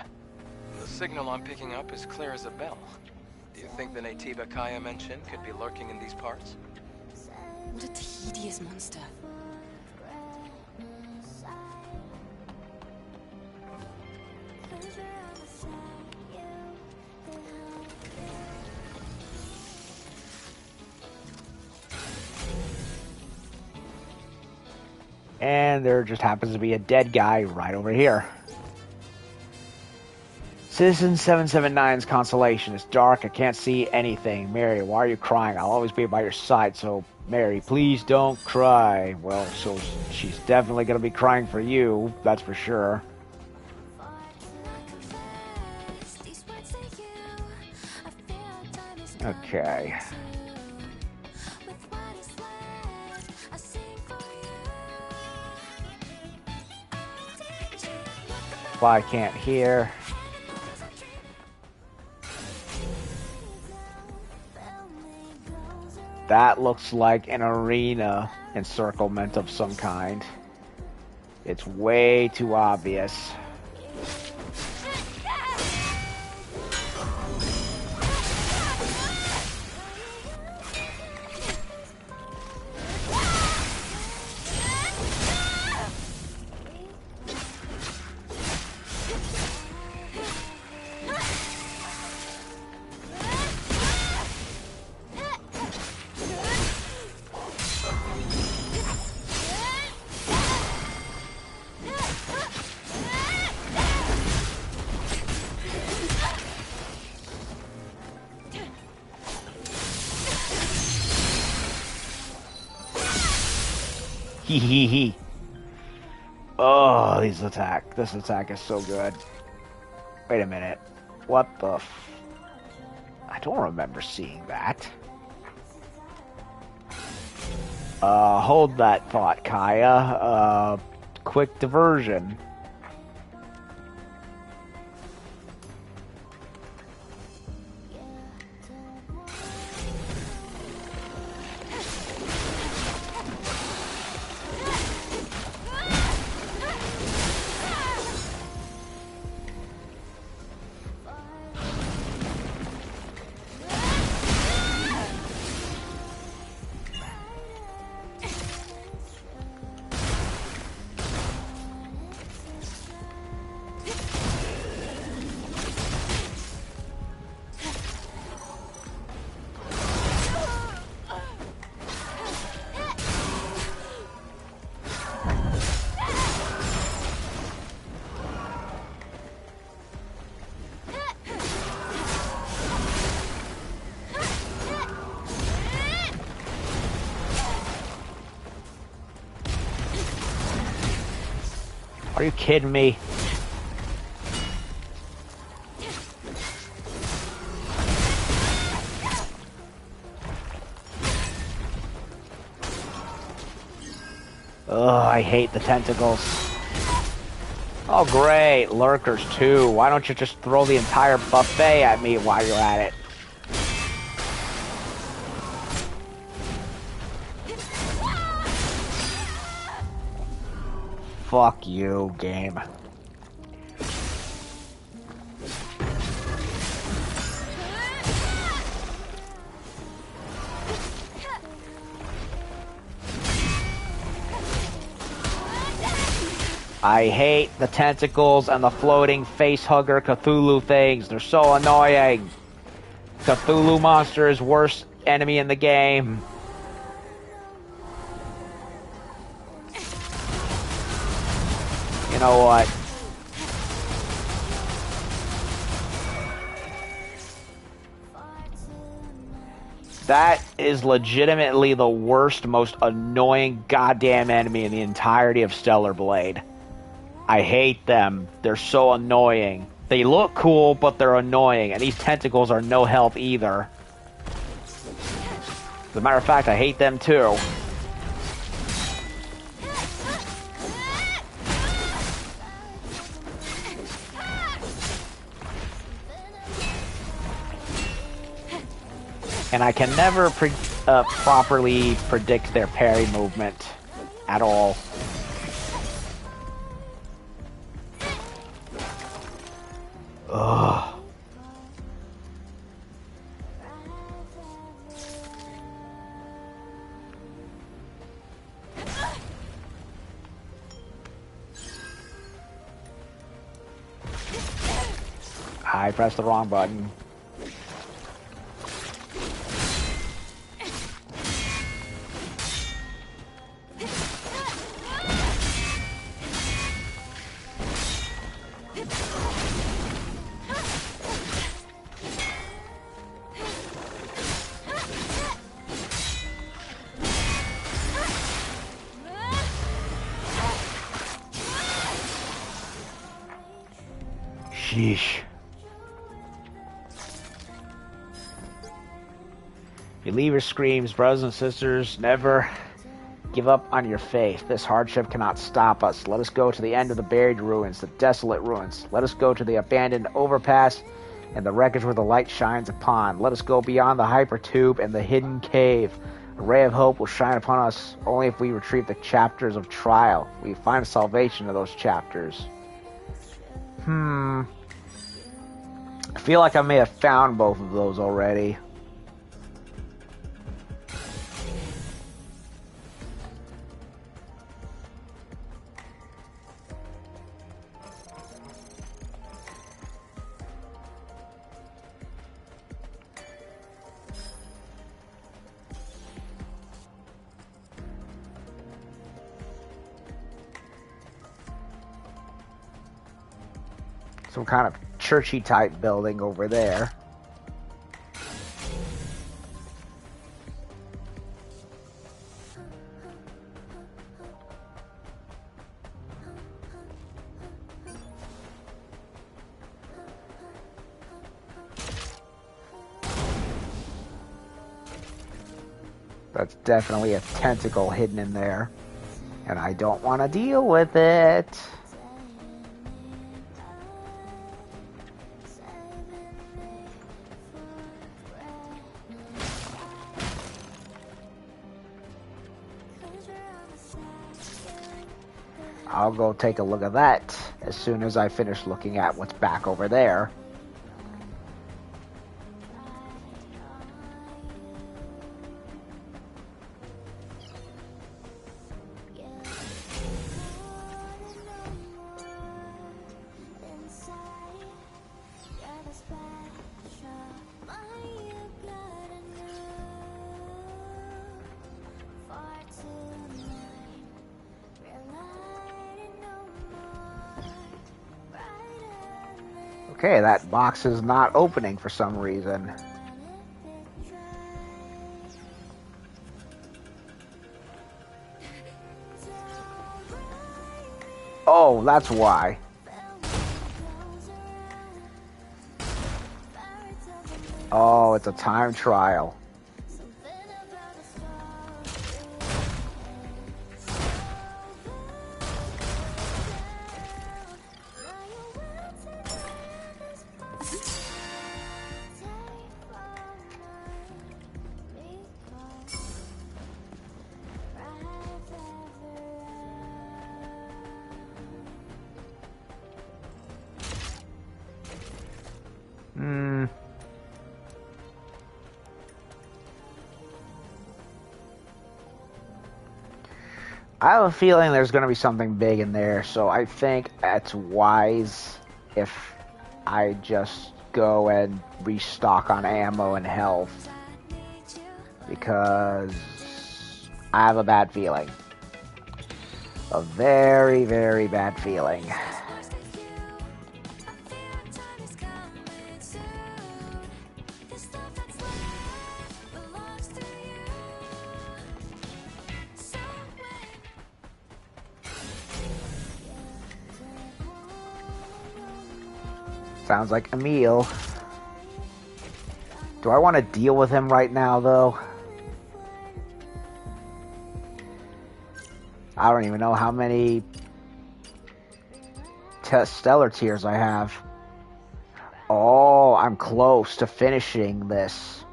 C: the signal I'm picking up is clear as a bell. Do you think the Nativa Kaya mentioned could be lurking in these parts?
B: What a tedious monster.
A: And there just happens to be a dead guy right over here. Citizen 779's consolation. It's dark. I can't see anything. Mary, why are you crying? I'll always be by your side. So, Mary, please don't cry. Well, so she's definitely going to be crying for you. That's for sure. Okay. Well, I can't hear. That looks like an arena encirclement of some kind. It's way too obvious. Hee. Oh, this attack is so good. Wait a minute. What the I don't remember seeing that. Hold that thought, Kaya. Quick diversion. Are you kidding me? Ugh, I hate the tentacles. Oh great, lurkers too. Why don't you just throw the entire buffet at me while you're at it? Fuck you, game. I hate the tentacles and the floating facehugger Cthulhu things. They're so annoying. Cthulhu monster is worst enemy in the game. You know what? That is legitimately the worst, most annoying goddamn enemy in the entirety of Stellar Blade. I hate them. They're so annoying. They look cool, but they're annoying. And these tentacles are no help either. As a matter of fact, I hate them too. And I can never properly predict their parry movement at all. Ugh. I pressed the wrong button. Sheesh. Believer screams, brothers and sisters, never give up on your faith. This hardship cannot stop us. Let us go to the end of the buried ruins, the desolate ruins. Let us go to the abandoned overpass and the wreckage where the light shines upon. Let us go beyond the hypertube and the hidden cave. A ray of hope will shine upon us only if we retrieve the chapters of trial. We find salvation in those chapters. I feel like I may have found both of those already. Some kind of churchy type building over there. That's definitely a tentacle hidden in there. And I don't want to deal with it. I'll go take a look at that as soon as I finish looking at what's back over there. Okay, that box is not opening for some reason. Oh, that's why. Oh, it's a time trial. I have a feeling there's going to be something big in there, so I think it's wise if I just go and restock on ammo and health, because I have a bad feeling. A very, very bad feeling. Sounds like Emil. Do I want to deal with him right now, though? I don't even know how many stellar tiers I have. Oh, I'm close to finishing this.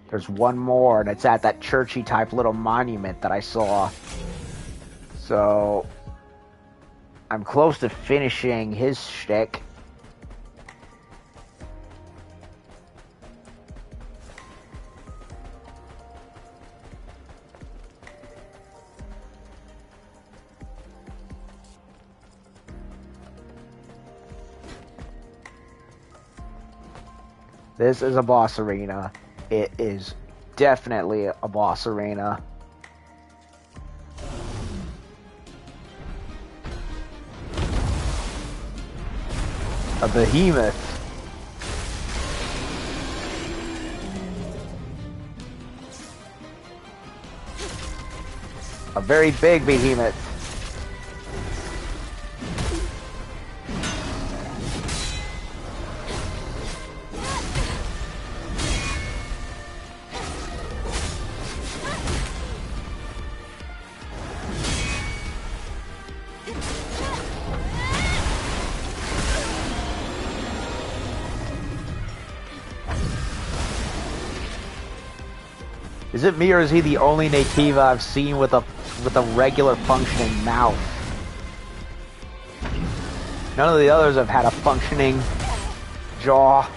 A: There's one more, and it's at that churchy type little monument that I saw. So, I'm close to finishing his shtick. This is a boss arena. It is definitely a boss arena. A behemoth. A very big behemoth. Is it me, or is he the only Nativa I've seen with a regular functioning mouth? None of the others have had a functioning jaw.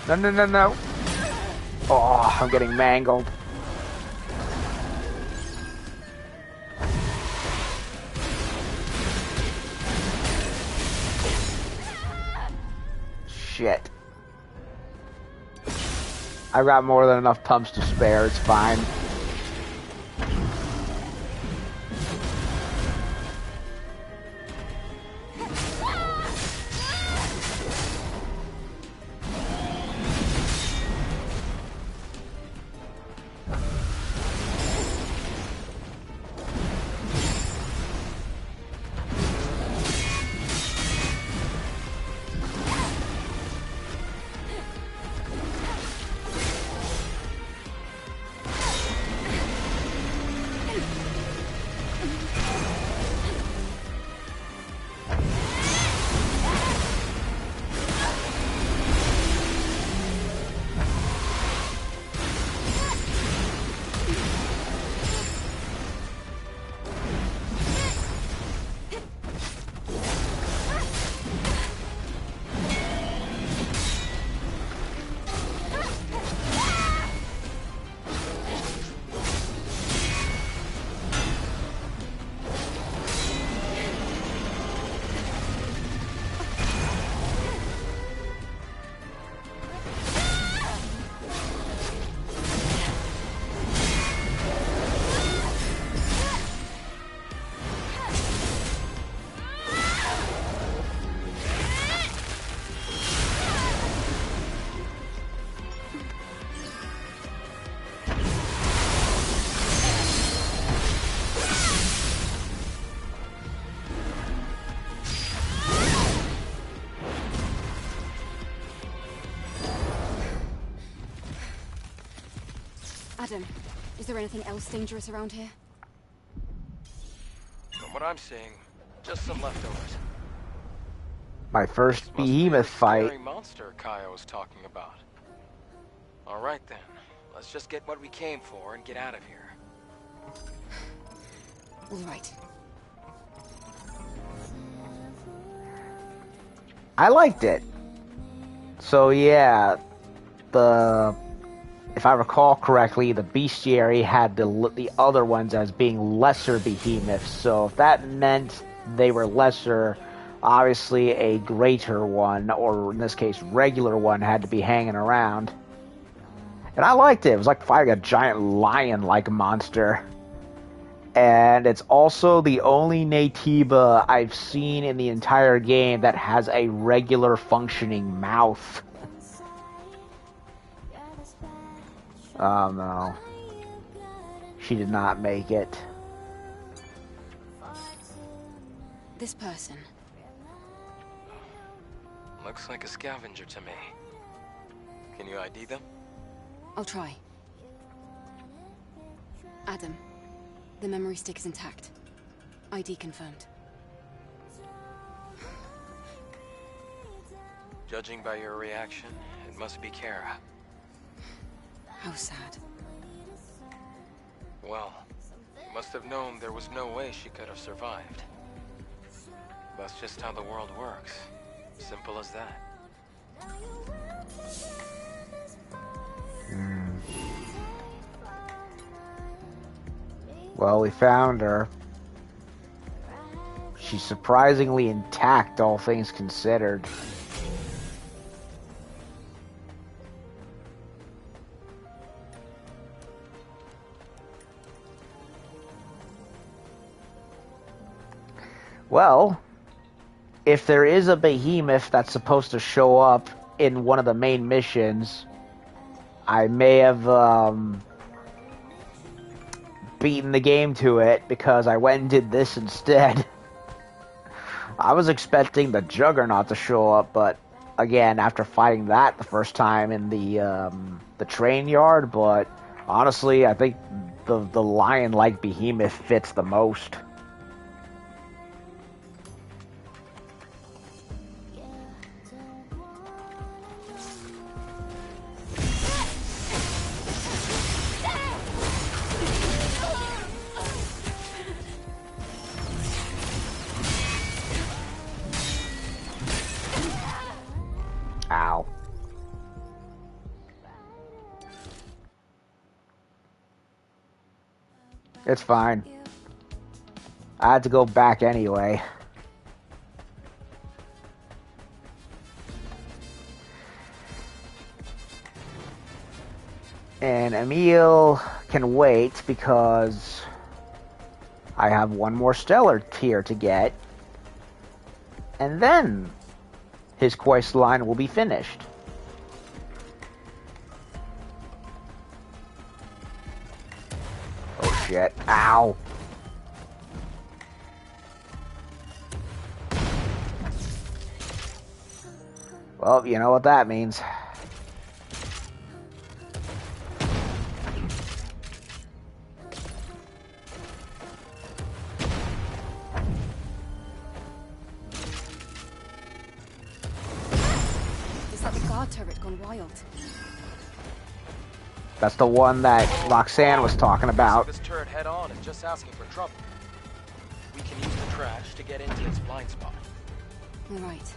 A: No, no, no, no. Oh, I'm getting mangled. Shit. I got more than enough pumps to spare, it's fine.
B: Adam, is there anything else dangerous around here?
C: From what I'm seeing, just some leftovers.
A: My first
C: This must be
A: Behemoth
C: the
A: fight.
C: scary monster Kaya was talking about. All right then, let's just get what we came for and get out of here.
B: All right.
A: I liked it. So yeah, if I recall correctly, the bestiary had the other ones as being lesser behemoths. So if that meant they were lesser, obviously a greater one, or in this case, regular one, had to be hanging around. And I liked it. It was like fighting a giant lion-like monster. And it's also the only Natiba I've seen in the entire game that has a regular functioning mouth. Oh no. She did not make it.
B: This person.
C: Looks like a scavenger to me. Can you ID them?
B: I'll try. Adam, the memory stick is intact. ID confirmed.
C: Judging by your reaction, it must be Kara.
B: How sad.
C: Well, you must have known there was no way she could have survived. That's just how the world works. Simple as that.
A: Well, we found her. She's surprisingly intact, all things considered. Well, if there is a behemoth that's supposed to show up in one of the main missions, I may have beaten the game to it because I went and did this instead. I was expecting the Juggernaut to show up, but again, after fighting that the first time in the train yard, but honestly, I think the lion-like behemoth fits the most. Ow. It's fine. I had to go back anyway. And Emil can wait because I have one more stellar tier to get. And then his quest line will be finished. Oh shit. Ow. Well, you know what that means.
B: Is that the guard turret gone wild?
A: That's the one that Roxanne was talking about.
C: This turret head on and just asking for trouble. We can use the trash to get into its blind spot.
B: All right.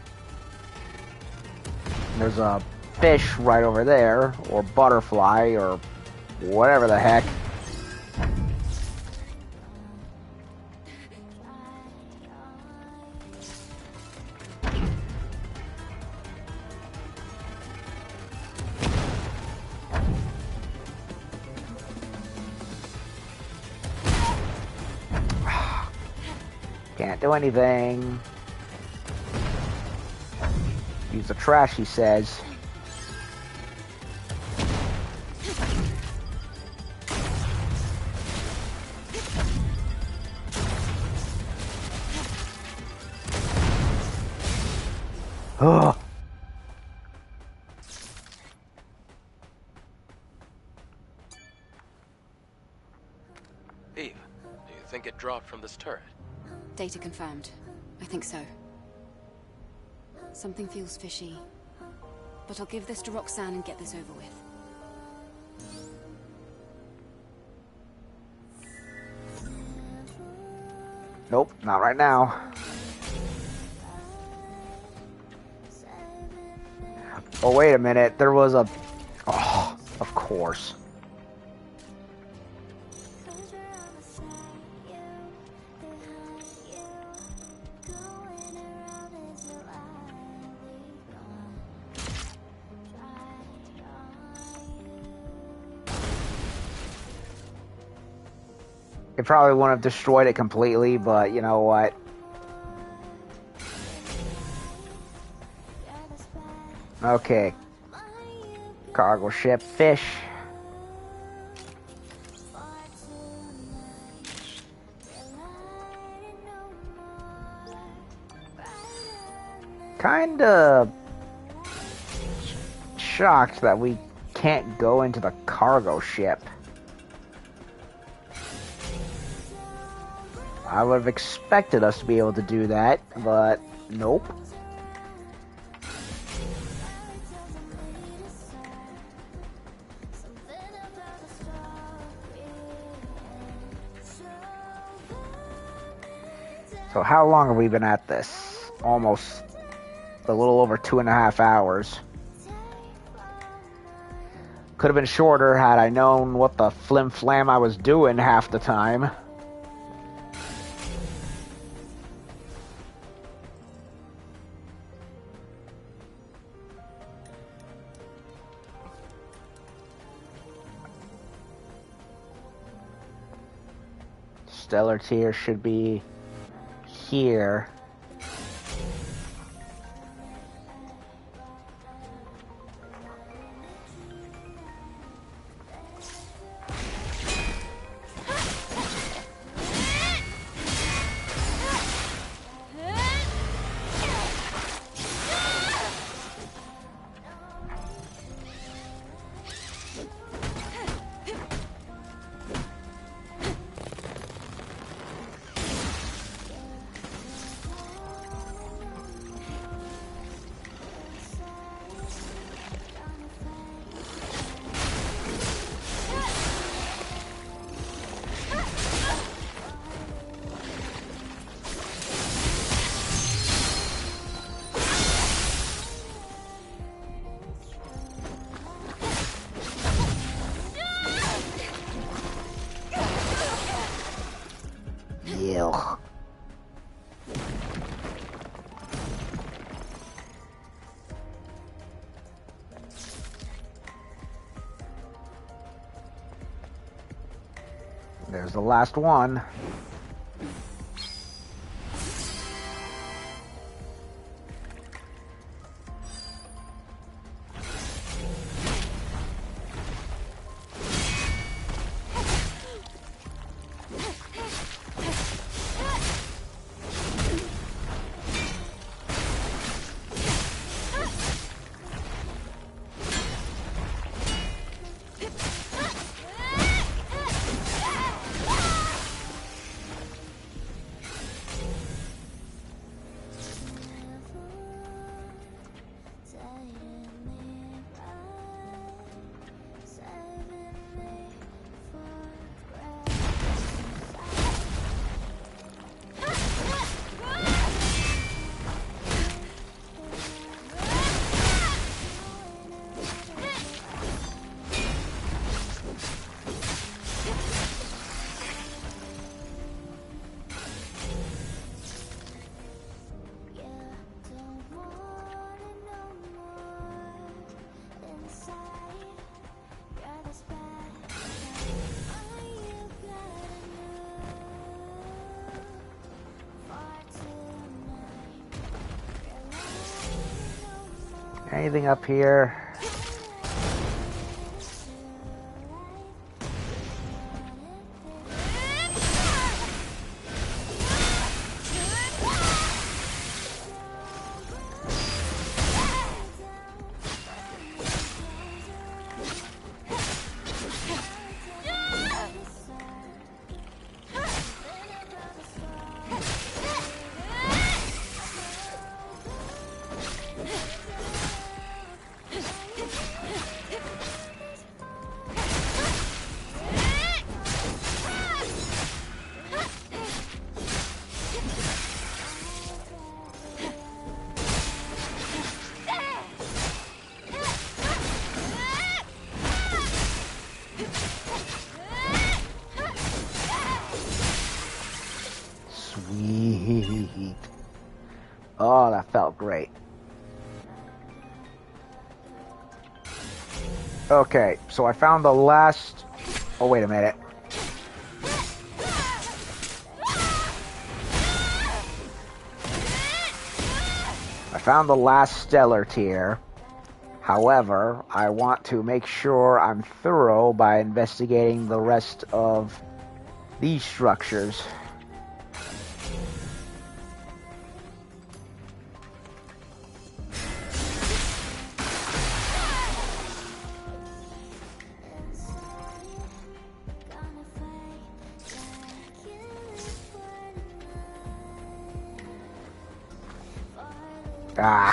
A: There's a fish right over there, or butterfly, or whatever the heck. Can't do anything. Use the trash, he says. Ugh.
C: Eve, do you think it dropped from this turret?
B: Data confirmed. I think so. Something feels fishy. But I'll give this to Roxanne and get this over with.
A: Nope, not right now. Oh, wait a minute. There was a... Oh, of course. It probably wouldn't have destroyed it completely, but you know what? Okay. Cargo ship, fish. Kinda shocked that we can't go into the cargo ship. I would have expected us to be able to do that, but nope. So how long have we been at this? Almost a little over 2.5 hours. Could have been shorter had I known what the flim-flam I was doing half the time. Stellar tier should be here. There's the last one. Anything up here? Sweet. Oh, that felt great. Okay, so I found the last... Oh, wait a minute. I found the last stellar tier. However, I want to make sure I'm thorough by investigating the rest of these structures. Ah.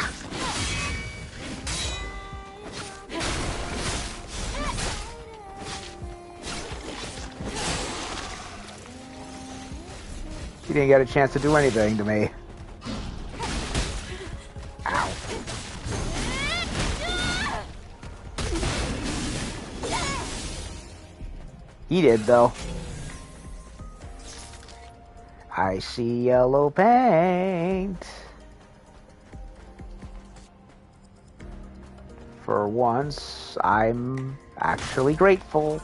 A: He didn't get a chance to do anything to me. Ow. He did, though. I see yellow paint. For once, I'm actually grateful.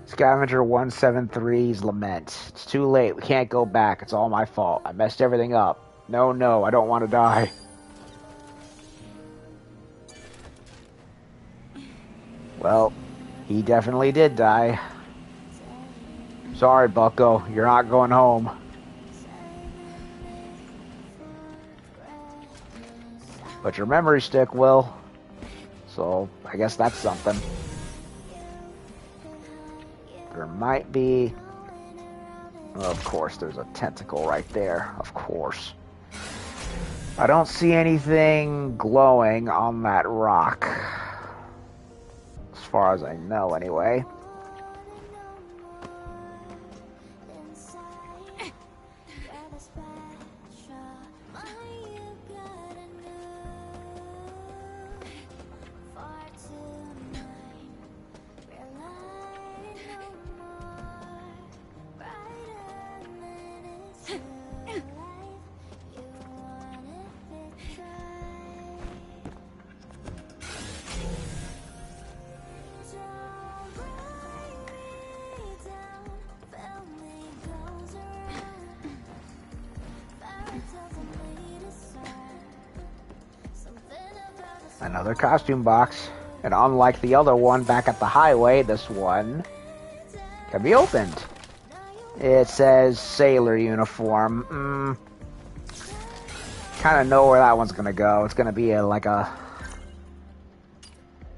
A: Scavenger 173's lament. It's too late. We can't go back. It's all my fault. I messed everything up. No, I don't want to die. Well, he definitely did die. Sorry, Bucko. You're not going home. But your memory stick will. So, I guess that's something. There might be... Of course, there's a tentacle right there. Of course. I don't see anything glowing on that rock. As far as I know, anyway. Another costume box. And unlike the other one back at the highway, this one can be opened. It says sailor uniform. Kind of know where that one's gonna go. It's gonna be like a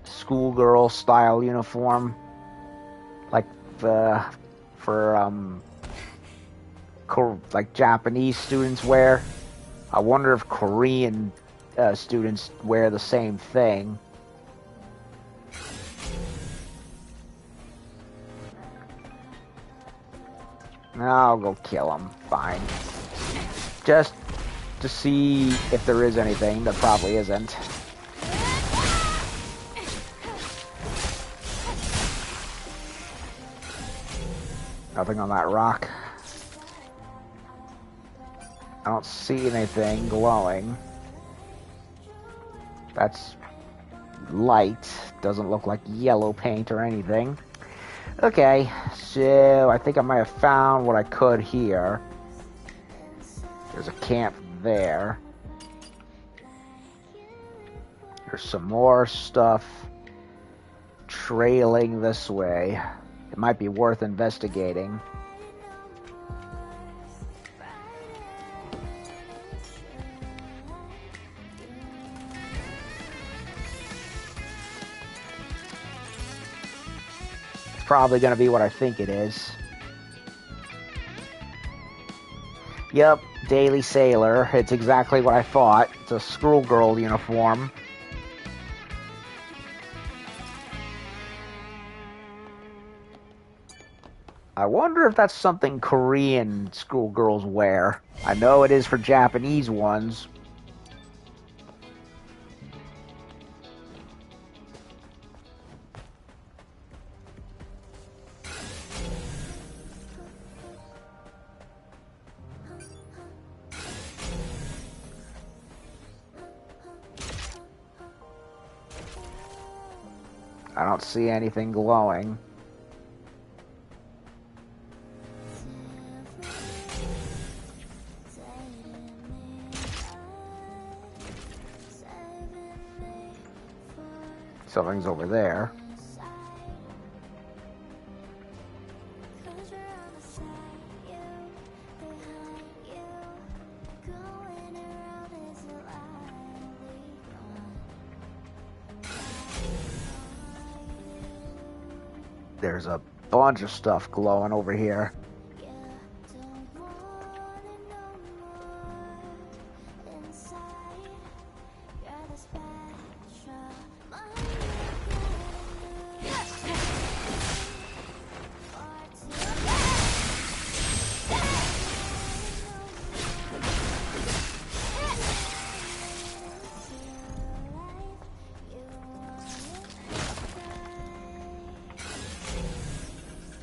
A: schoolgirl style uniform, like like Japanese students wear. I wonder if Korean students wear the same thing. I'll go kill him. Fine. Just to see if there is anything. There probably isn't. Nothing on that rock. I don't see anything glowing. That's light. Doesn't look like yellow paint or anything. Okay, so I think I might have found what I could here. There's a camp there. There's some more stuff trailing this way. It might be worth investigating. It's probably going to be what I think it is. Yep, Daily Sailor. It's exactly what I thought. It's a schoolgirl uniform. I wonder if that's something Korean schoolgirls wear. I know it is for Japanese ones. I don't see anything glowing. Something's over there. There's a bunch of stuff glowing over here.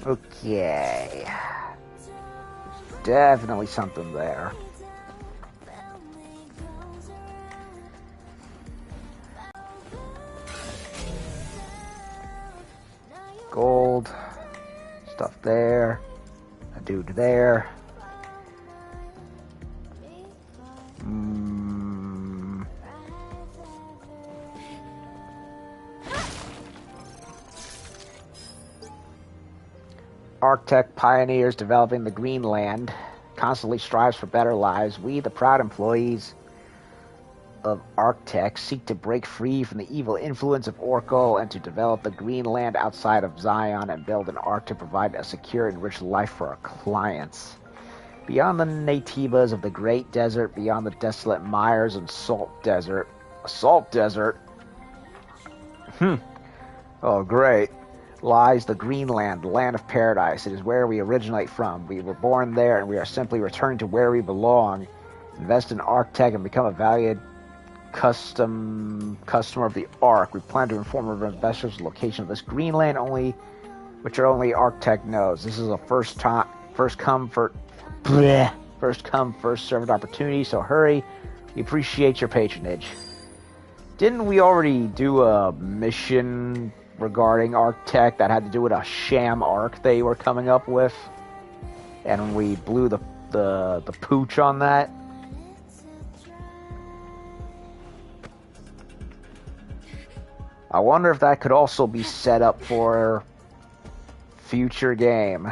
A: Okay. Definitely something there. Gold. Stuff there. A dude there. Arctech pioneers developing the Greenland, constantly strives for better lives. We, the proud employees of Arctech, seek to break free from the evil influence of Orko and to develop the Greenland outside of Zion and build an Ark to provide a secure and rich life for our clients. Beyond the nativas of the Great Desert, beyond the desolate mires and salt desert. A salt desert? Oh, great. Lies the Greenland, the land of paradise. It is where we originate from. We were born there, and we are simply returning to where we belong. Invest in Arctech and become a valued customer of the Ark. We plan to inform our investors the location of this Greenland, which only Arctech knows. This is a first come, first served opportunity, so hurry. We appreciate your patronage. Didn't we already do a mission regarding Arctech that had to do with a sham Ark they were coming up with, and we blew the pooch on that? I wonder if that could also be set up for future game.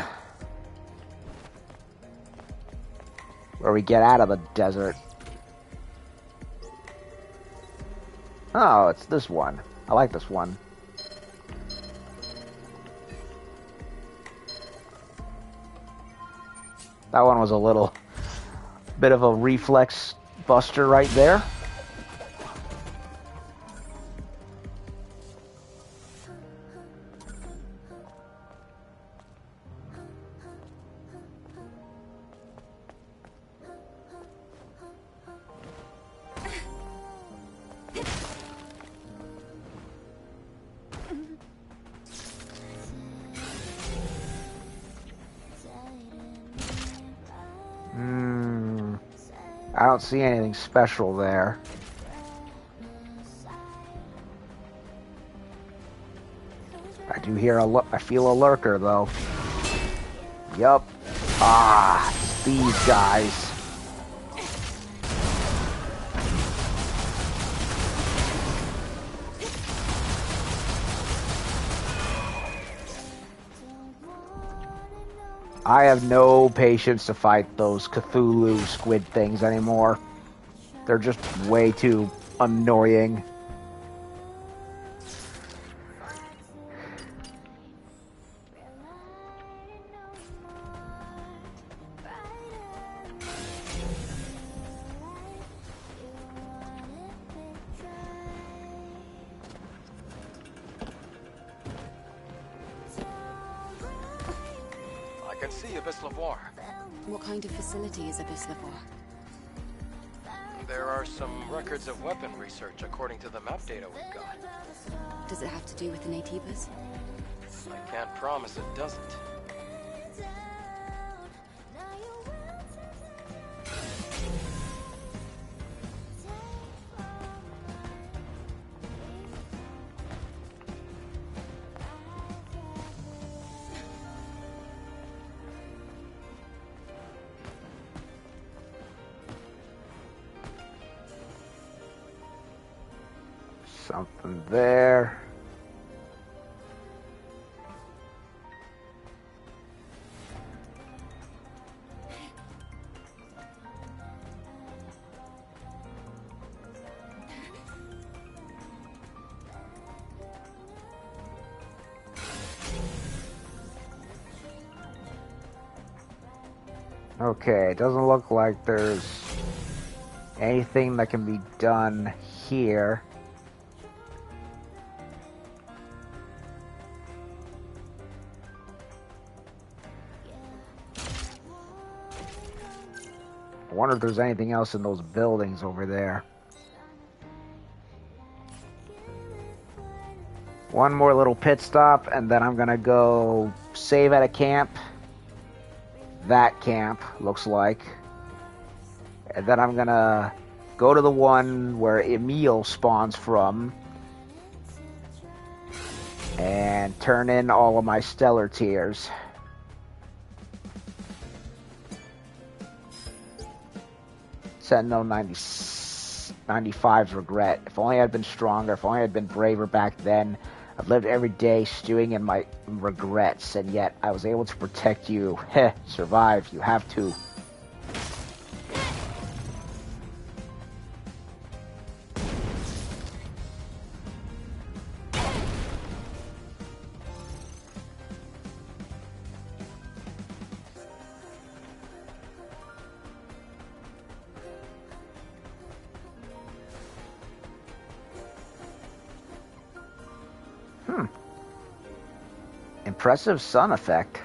A: Where we get out of the desert. Oh, it's this one. I like this one. That one was a little bit of a reflex buster right there. I don't see anything special there. I do hear I feel a lurker though. Yup. Ah, it's these guys. I have no patience to fight those Cthulhu squid things anymore. They're just way too annoying.
C: I can see Abyss Lavoir.
B: What kind of facility is Abyss Lavoir?
C: There are some records of weapon research according to the map data we've got.
B: Does it have to do with the Naytibas?
C: I can't promise it doesn't.
A: Something there. Okay, it doesn't look like there's anything that can be done here. I wonder if there's anything else in those buildings over there. One more little pit stop, and then I'm gonna go save at a camp. That camp, looks like. And then I'm gonna go to the one where Emil spawns from. And turn in all of my stellar tiers. Sentinel 95's regret. If only I'd been stronger, if only I'd been braver back then. I've lived every day stewing in my regrets, and yet I was able to protect you. Heh, survive, you have to. Impressive sun effect.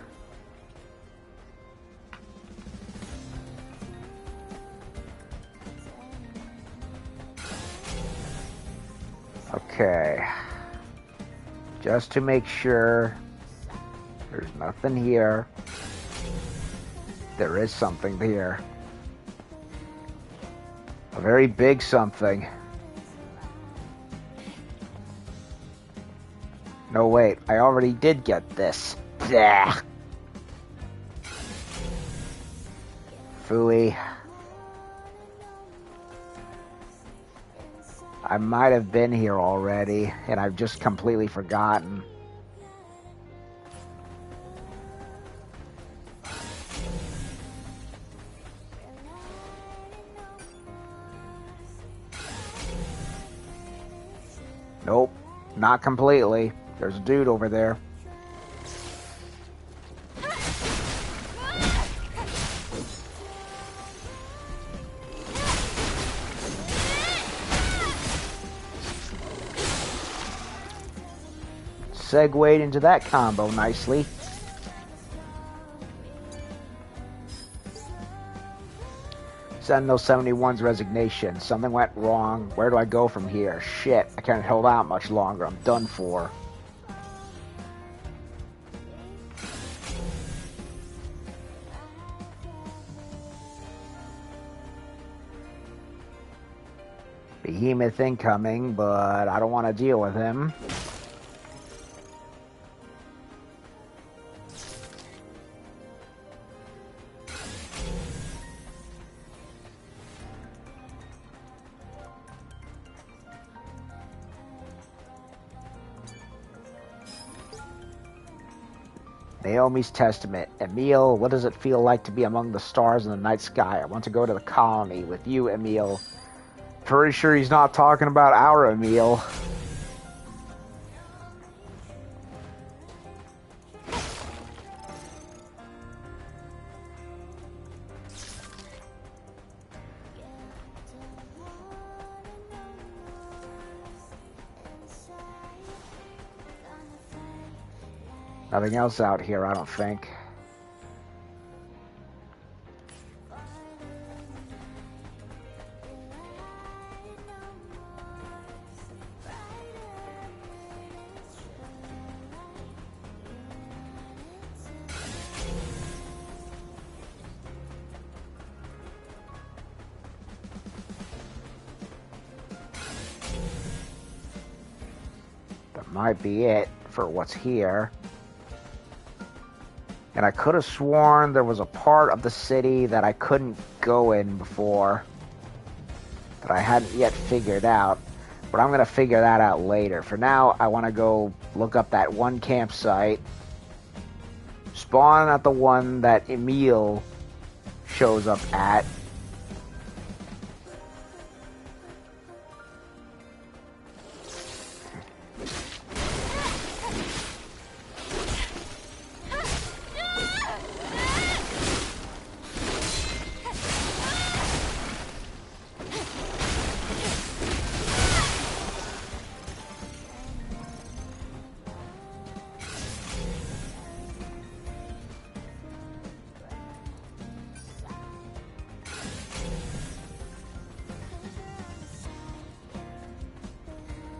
A: Okay. Just to make sure there's nothing here. There is something here. A very big something. No, wait, I already did get this. Blah. Phooey. I might have been here already, and I've just completely forgotten. Nope, not completely. There's a dude over there. Segued into that combo nicely. Sentinel 71's resignation. Something went wrong. Where do I go from here? Shit, I can't hold out much longer. I'm done for. Behemoth incoming, but I don't want to deal with him. Naomi's Testament. Emil, what does it feel like to be among the stars in the night sky? I want to go to the colony with you, Emil. Pretty sure he's not talking about our Emil. Nothing else out here, I don't think. That might be it for what's here. And I could have sworn there was a part of the city that I couldn't go in before, that I hadn't yet figured out. But I'm going to figure that out later. For now, I want to go look up that one campsite, spawn at the one that Emil shows up at.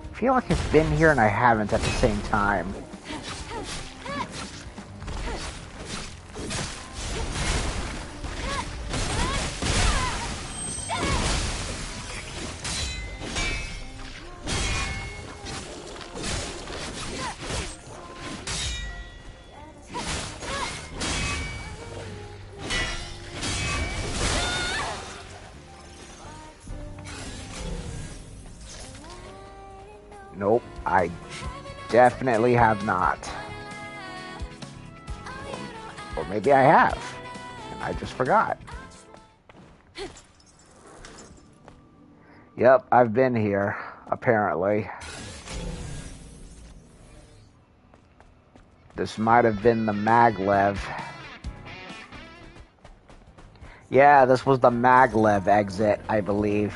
A: I feel like I've been here and I haven't at the same time. Nope, I definitely have not. Or maybe I have, and I just forgot. Yep, I've been here, apparently. This might have been the maglev. Yeah, this was the maglev exit, I believe.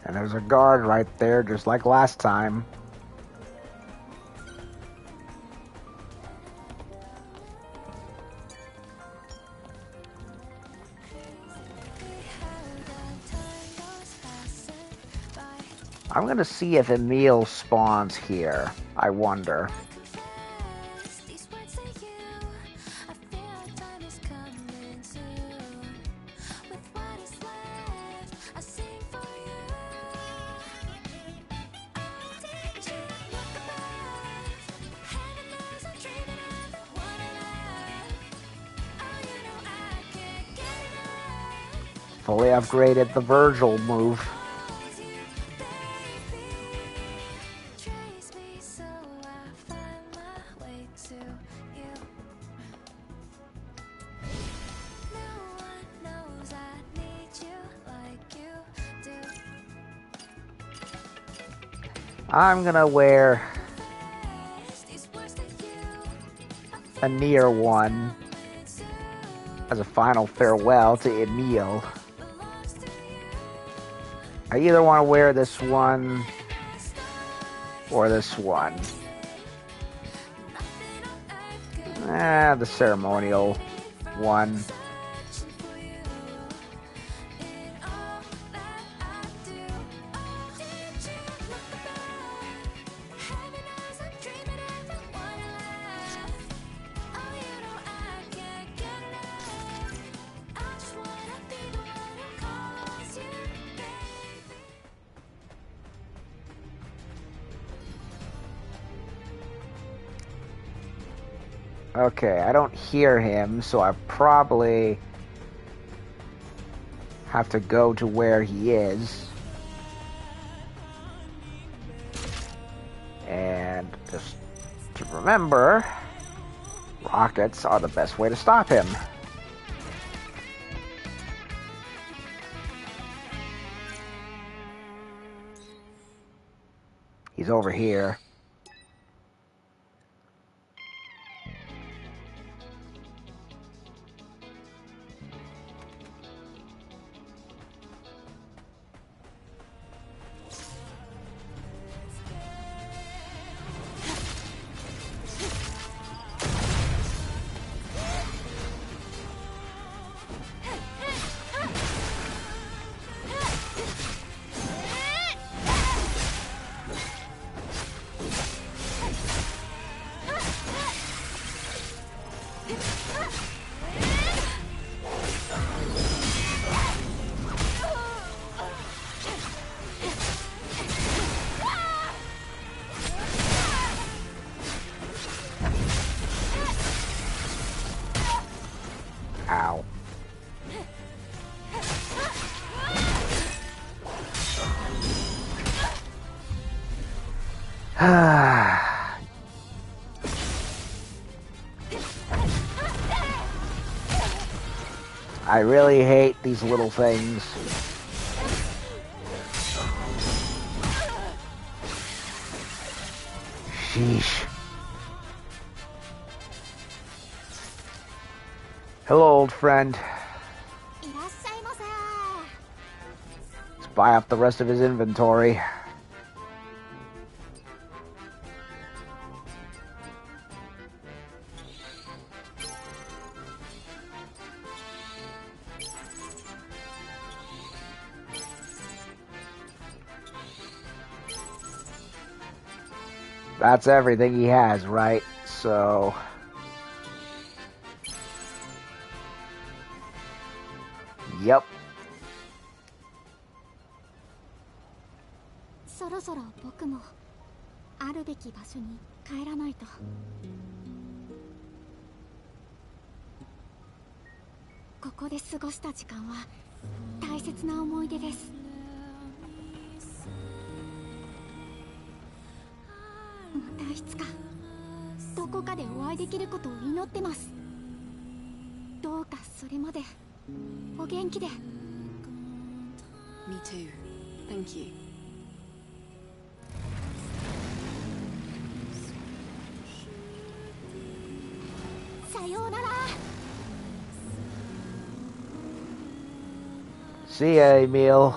A: And there's a guard right there, just like last time. I'm gonna see if Emil spawns here. I wonder. Fully upgraded the Virgil move. I'm gonna wear a near one as a final farewell to Emil. I either want to wear this one or this one. The ceremonial one. Okay, I don't hear him, so I probably have to go to where he is. And just to remember, rockets are the best way to stop him. He's over here. Ow. I really hate these little things. Sheesh. Hello, old friend. Let's buy up the rest of his inventory. That's everything he has, right? So... Yep.
E: そろそろ僕もあるべき場所に帰らないと。ここで過ごした時間は大切な思い出です。またいつかどこかでお会いできることを祈ってます。どうかそれまでお元気で。
B: Me too. Thank you.
A: See ya, Emil.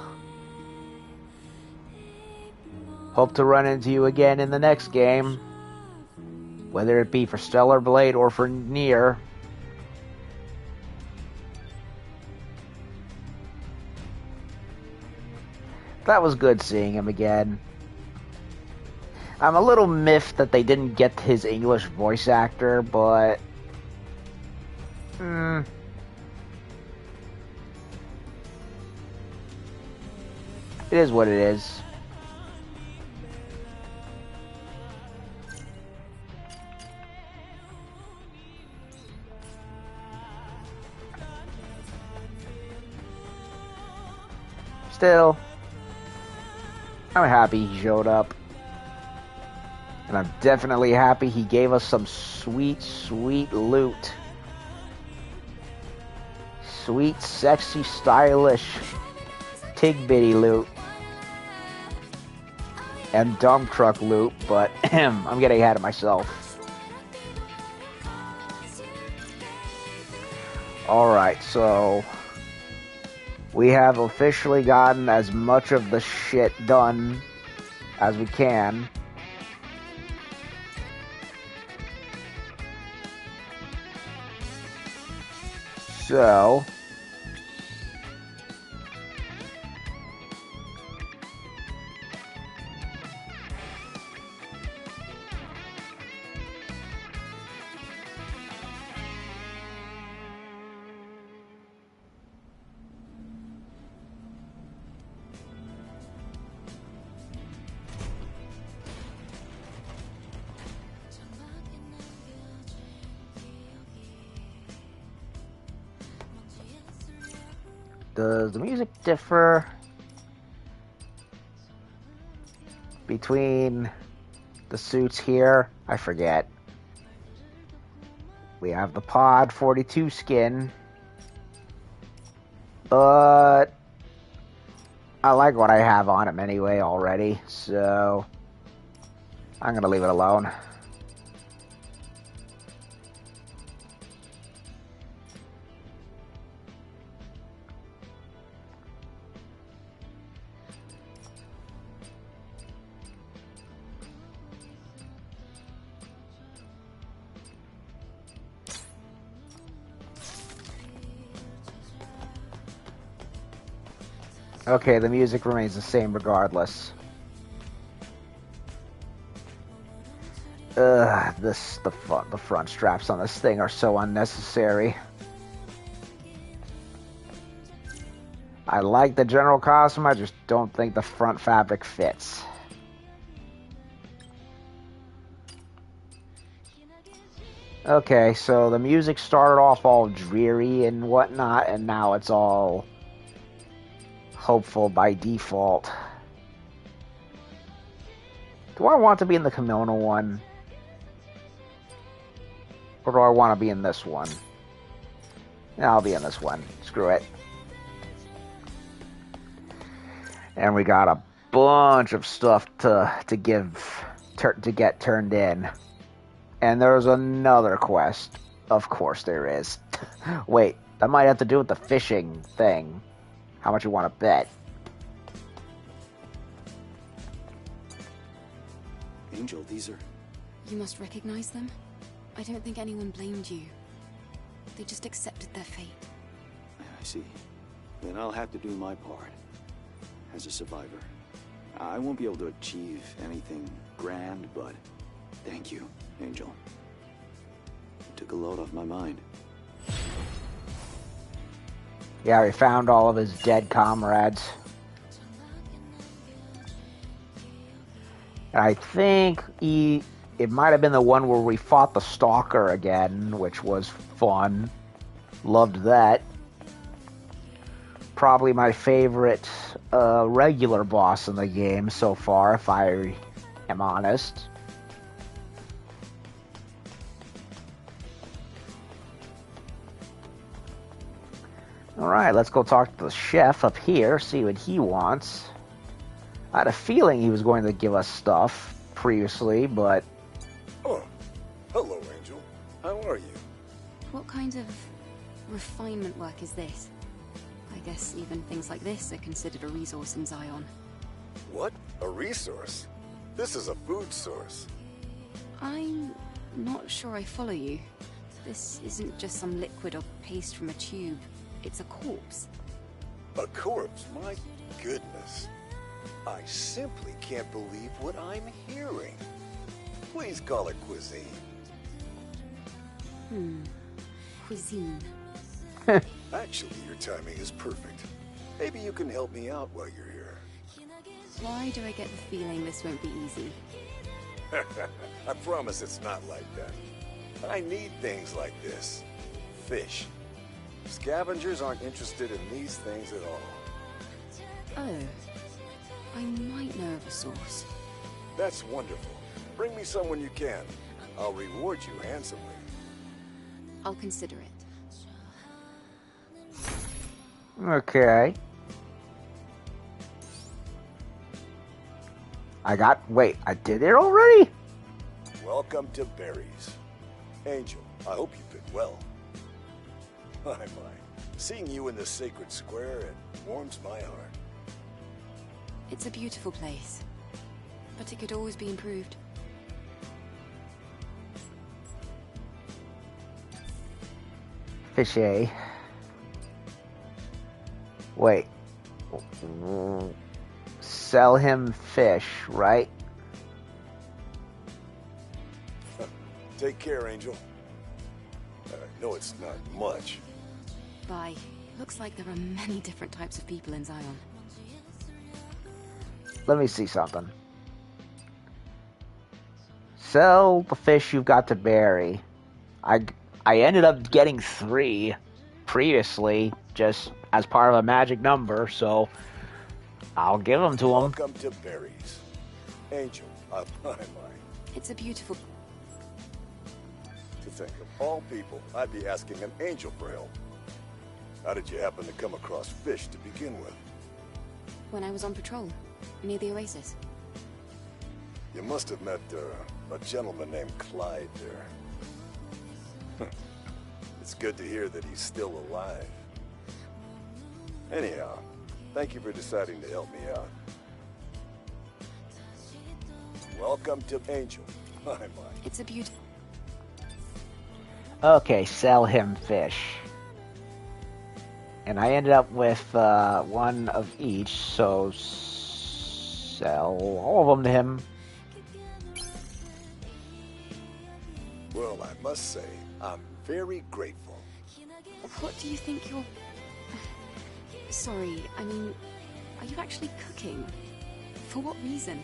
A: Hope to run into you again in the next game. Whether it be for Stellar Blade or for Nier. That was good seeing him again. I'm a little miffed that they didn't get his English voice actor, but... it is what it is. Still, I'm happy he showed up. And I'm definitely happy he gave us some sweet, sweet loot. Sweet, sexy, stylish, tig-bitty loot. And dump truck loot, but I'm getting ahead of myself. Alright, so... we have officially gotten as much of the shit done as we can. So... does the music differ between the suits here? I forget. We have the Pod 42 skin, but I like what I have on him anyway already, so I'm gonna leave it alone. Okay, the music remains the same regardless. Ugh, the front straps on this thing are so unnecessary. I like the general costume, I just don't think the front fabric fits. Okay, so the music started off all dreary and whatnot, and now it's all hopeful by default. Do I want to be in the kimono one? Or do I want to be in this one? Yeah, I'll be in this one. Screw it. And we got a bunch of stuff to get turned in. And there's another quest. Of course there is. Wait, that might have to do with the fishing thing. How much you want to bet?
F: Angel, these are...
B: You must recognize them? I don't think anyone blamed you. They just accepted their fate.
F: I see. Then I'll have to do my part. As a survivor. I won't be able to achieve anything grand, but thank you, Angel. You took a load off my mind.
A: Yeah, we found all of his dead comrades. And I think it might have been the one where we fought the Stalker again, which was fun. Loved that. Probably my favorite regular boss in the game so far, if I am honest. Alright, let's go talk to the chef up here, see what he wants. I had a feeling he was going to give us stuff previously, but...
G: Oh, hello, Angel. How are you?
B: What kind of refinement work is this? I guess even things like this are considered a resource in Zion.
G: What? A resource? This is a food source.
B: I'm not sure I follow you. This isn't just some liquid or paste from a tube. It's a corpse.
G: A corpse? My goodness. I simply can't believe what I'm hearing. Please call it cuisine.
B: Cuisine.
G: Actually, your timing is perfect. Maybe you can help me out while you're here.
B: Why do I get the feeling this won't be easy?
G: I promise it's not like that. I need things like this. Fish. Scavengers aren't interested in these things at all.
B: Oh. I might know of a source.
G: That's wonderful. Bring me someone you can. I'll reward you handsomely.
B: I'll consider it.
A: Okay. Wait, I did it already?
G: Welcome to Berries. Angel, I hope you've been well. My. Seeing you in this sacred square, it warms my heart.
B: It's a beautiful place, but it could always be improved.
A: Fishy. Wait. Sell him fish, right?
G: Take care, Angel. I know it's not much.
B: Bye. Looks like there are many different types of people in Zion.
A: Let me see something. Sell the fish you've got to bury. I ended up getting 3 previously, just as part of a magic number, so I'll give them to him.
G: Welcome to Berries. Angel, my.
B: It's a beautiful...
G: To think of all people, I'd be asking an angel for help. How did you happen to come across fish to begin with?
B: When I was on patrol, near the oasis.
G: You must have met a gentleman named Clyde there. It's good to hear that he's still alive. Anyhow, thank you for deciding to help me out. Welcome to Angel. My.
B: It's a beautiful...
A: Okay, sell him fish. And I ended up with 1 of each, so sell all of them to him.
G: Well, I must say, I'm very grateful.
B: What do you think you're... Sorry, I mean, are you actually cooking? For what reason?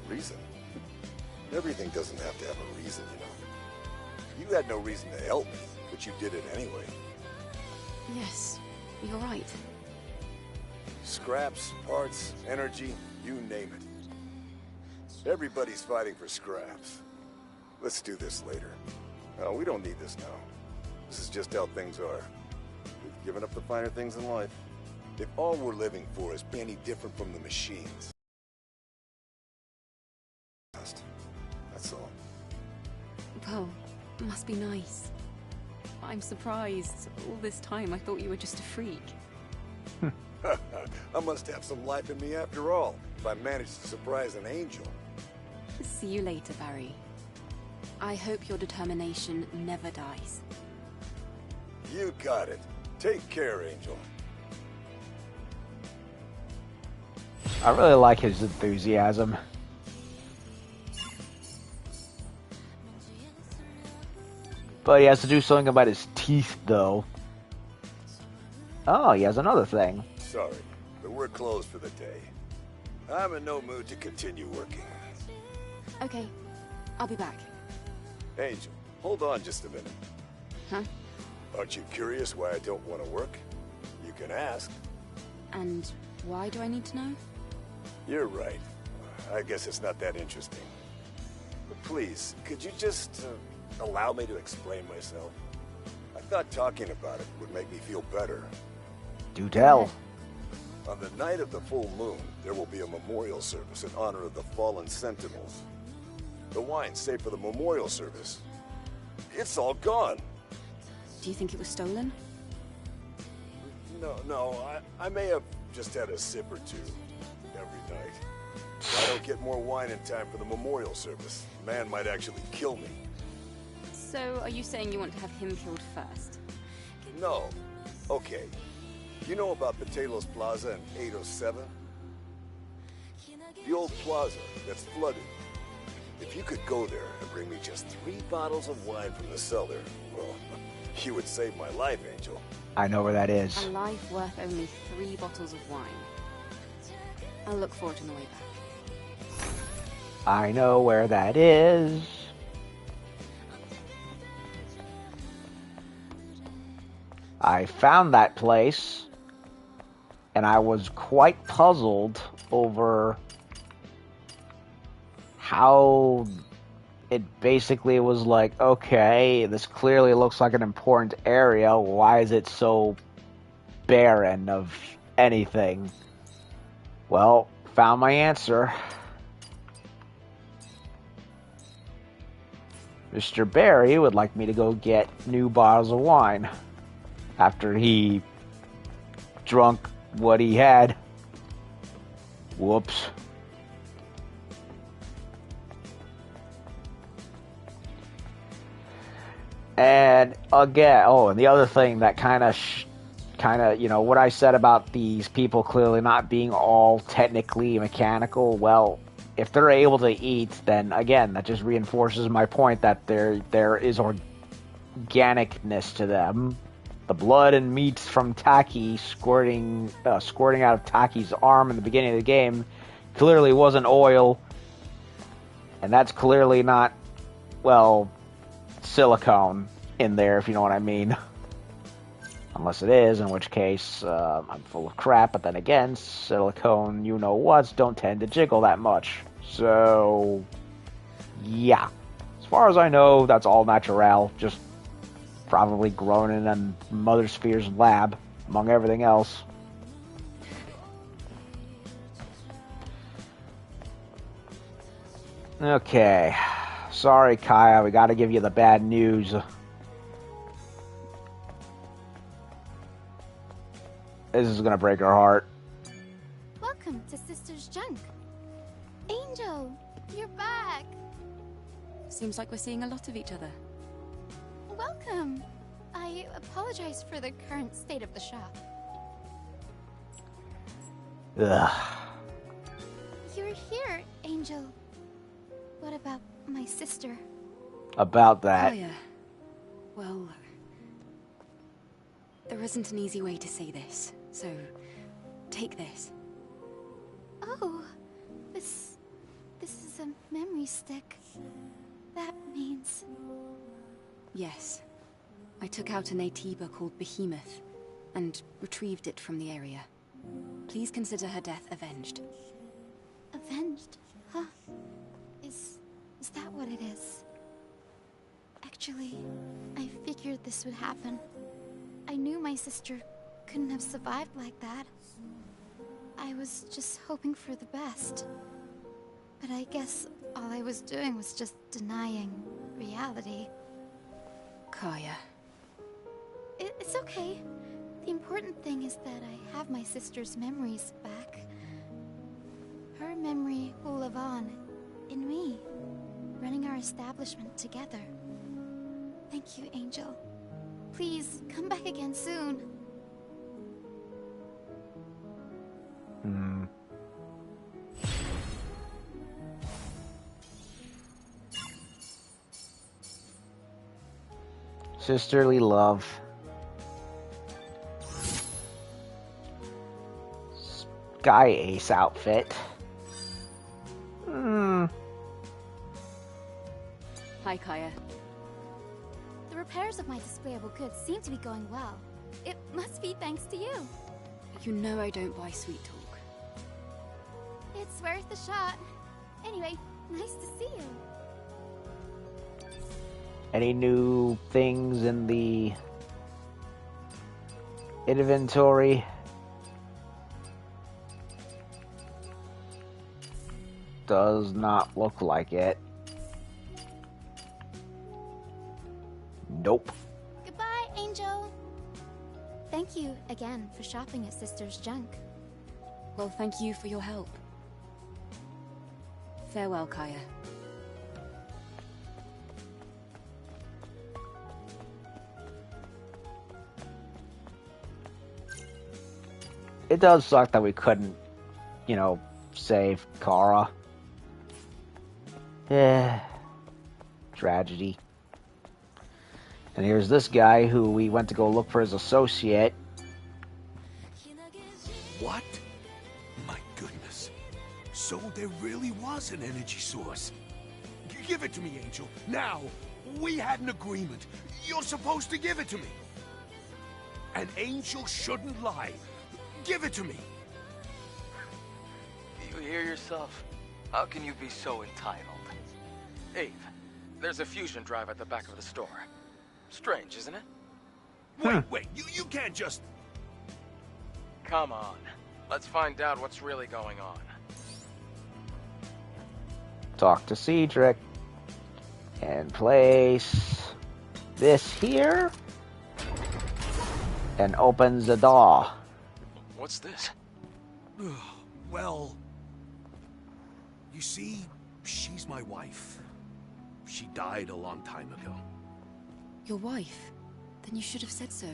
G: Reason? Everything doesn't have to have a reason, you know. You had no reason to help me, but you did it anyway.
B: Yes, you're right.
G: Scraps, parts, energy, you name it. Everybody's fighting for scraps. Let's do this later. No, we don't need this now. This is just how things are. We've given up the finer things in life. If all we're living for is any different from the machines. That's all.
B: Well, must be nice. I'm surprised. All this time I thought you were just a freak.
G: I must have some life in me after all, if I managed to surprise an angel.
B: See you later, Barry. I hope your determination never dies.
G: You got it. Take care, Angel.
A: I really like his enthusiasm. But he has to do something about his teeth, though. Oh, he has another thing.
G: Sorry, but we're closed for the day. I'm in no mood to continue working.
B: Okay, I'll be back.
G: Angel, hold on just a minute.
B: Huh?
G: Aren't you curious why I don't want to work? You can ask.
B: And why do I need to know?
G: You're right. I guess it's not that interesting. But please, could you just allow me to explain myself? I thought talking about it would make me feel better.
A: Do tell.
G: On the night of the full moon, there will be a memorial service in honor of the fallen Sentinels. The wine saved for the memorial service. It's all gone.
B: Do you think it was stolen?
G: No, I may have just had a sip or two every night. If I don't get more wine in time for the memorial service, the man might actually kill me.
B: So, are you saying you want to have him killed first?
G: No. Okay. You know about Patelos Plaza in 807? The old plaza that's flooded. If you could go there and bring me just 3 bottles of wine from the cellar, well, you would save my life, Angel.
A: I know where that is.
B: A life worth only 3 bottles of wine. I'll look for it on the way back.
A: I know where that is. I found that place, and I was quite puzzled over how it basically was like, okay, this clearly looks like an important area. Why is it so barren of anything? Well, found my answer. Mr. Barry would like me to go get new bottles of wine after he drunk what he had. Whoops. And again, and the other thing that kind of, what I said about these people clearly not being all technically mechanical, well, if they're able to eat, then again, that just reinforces my point that there is organicness to them. The blood and meat from Taki squirting out of Taki's arm in the beginning of the game clearly wasn't oil, and that's clearly not, silicone in there, if you know what I mean. Unless it is, in which case I'm full of crap, but then again, silicone you-know-whats don't tend to jiggle that much. So, yeah. As far as I know, that's all natural, just probably grown in a Mother Sphere's lab, among everything else. Okay. Sorry, Kaya, we gotta give you the bad news. This is gonna break her heart.
E: Welcome to Sister's Junk. Angel, you're back.
B: Seems like we're seeing a lot of each other.
E: Welcome. I apologize for the current state of the shop.
A: Ugh.
E: You're here, Angel. What about my sister?
A: About that.
B: Oh, yeah. Well, there isn't an easy way to say this, so take this.
E: Oh, this is a memory stick. That means...
B: Yes. I took out an Atiba called Behemoth, and retrieved it from the area. Please consider her death avenged.
E: Avenged? Huh? Is that what it is? Actually, I figured this would happen. I knew my sister couldn't have survived like that. I was just hoping for the best. But I guess all I was doing was just denying reality.
B: Kaya.
E: It's okay. The important thing is that I have my sister's memories back. Her memory will live on in me, running our establishment together. Thank you, Angel. Please, come back again soon.
A: Sisterly love. Sky Ace outfit.
B: Hi, Kaya.
E: The repairs of my displayable goods seem to be going well. It must be thanks to you.
B: You know I don't buy sweet talk.
E: It's worth a shot. Anyway, nice to see you.
A: Any new things in the inventory? Does not look like it. Nope.
E: Goodbye, Angel. Thank you again for shopping at Sister's Junk.
B: Well, thank you for your help. Farewell, Kaya.
A: It does suck that we couldn't, save Kara. Tragedy. And here's this guy who we went to go look for his associate.
H: What? My goodness. So there really was an energy source. Give it to me, Angel. Now. We had an agreement. You're supposed to give it to me. An angel shouldn't lie. Give it to me.
C: You hear yourself? How can you be so entitled? Eve, there's a fusion drive at the back of the store. Strange, isn't it?
H: Wait, you can't just...
C: Come on. Let's find out what's really going on.
A: Talk to Cedric. And place this here. And opens the door.
C: What's this?
H: Well... You see, she's my wife. She died a long time ago.
B: Your wife? Then you should have said so.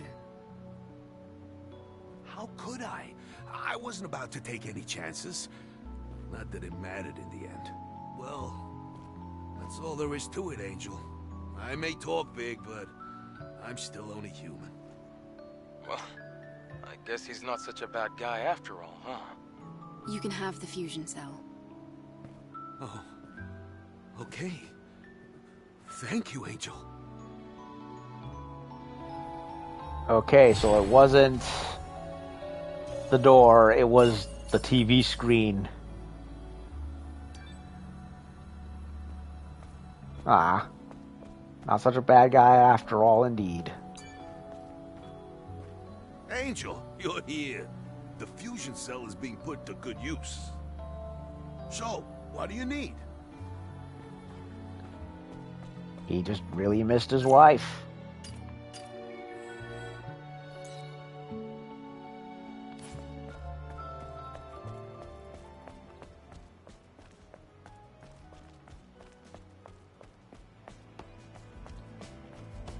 H: How could I? I wasn't about to take any chances. Not that it mattered in the end. Well, that's all there is to it, Angel. I may talk big, but I'm still only human.
C: Well, I guess he's not such a bad guy after all, huh?
B: You can have the fusion cell.
H: Oh, okay. Thank you, Angel.
A: Okay, so it wasn't the door, it was the TV screen. Ah, not such a bad guy after all, indeed.
H: Angel, you're here. The fusion cell is being put to good use. So, what do you need?
A: He just really missed his wife.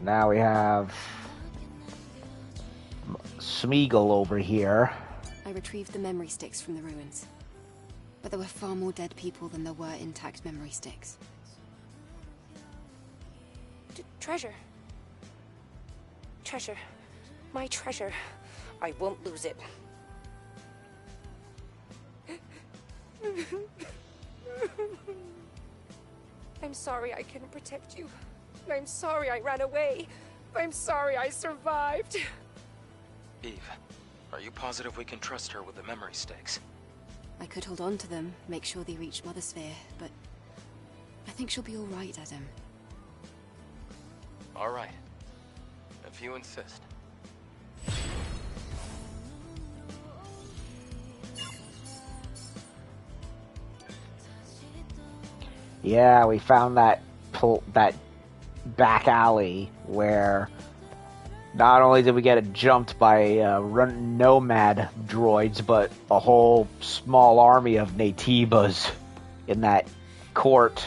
A: Now we have Smeagol over here.
B: I retrieved the memory sticks from the ruins. But there were far more dead people than there were intact memory sticks.
I: Treasure. Treasure. My treasure. I won't lose it. I'm sorry I couldn't protect you. I'm sorry I ran away. I'm sorry I survived.
C: Eve, are you positive we can trust her with the memory sticks?
B: I could hold on to them, make sure they reach Mother Sphere, but I think she'll be all right, Adam.
C: All right. If you insist.
A: Yeah, we found that back alley where not only did we get it jumped by nomad droids, but a whole small army of Natibas in that court.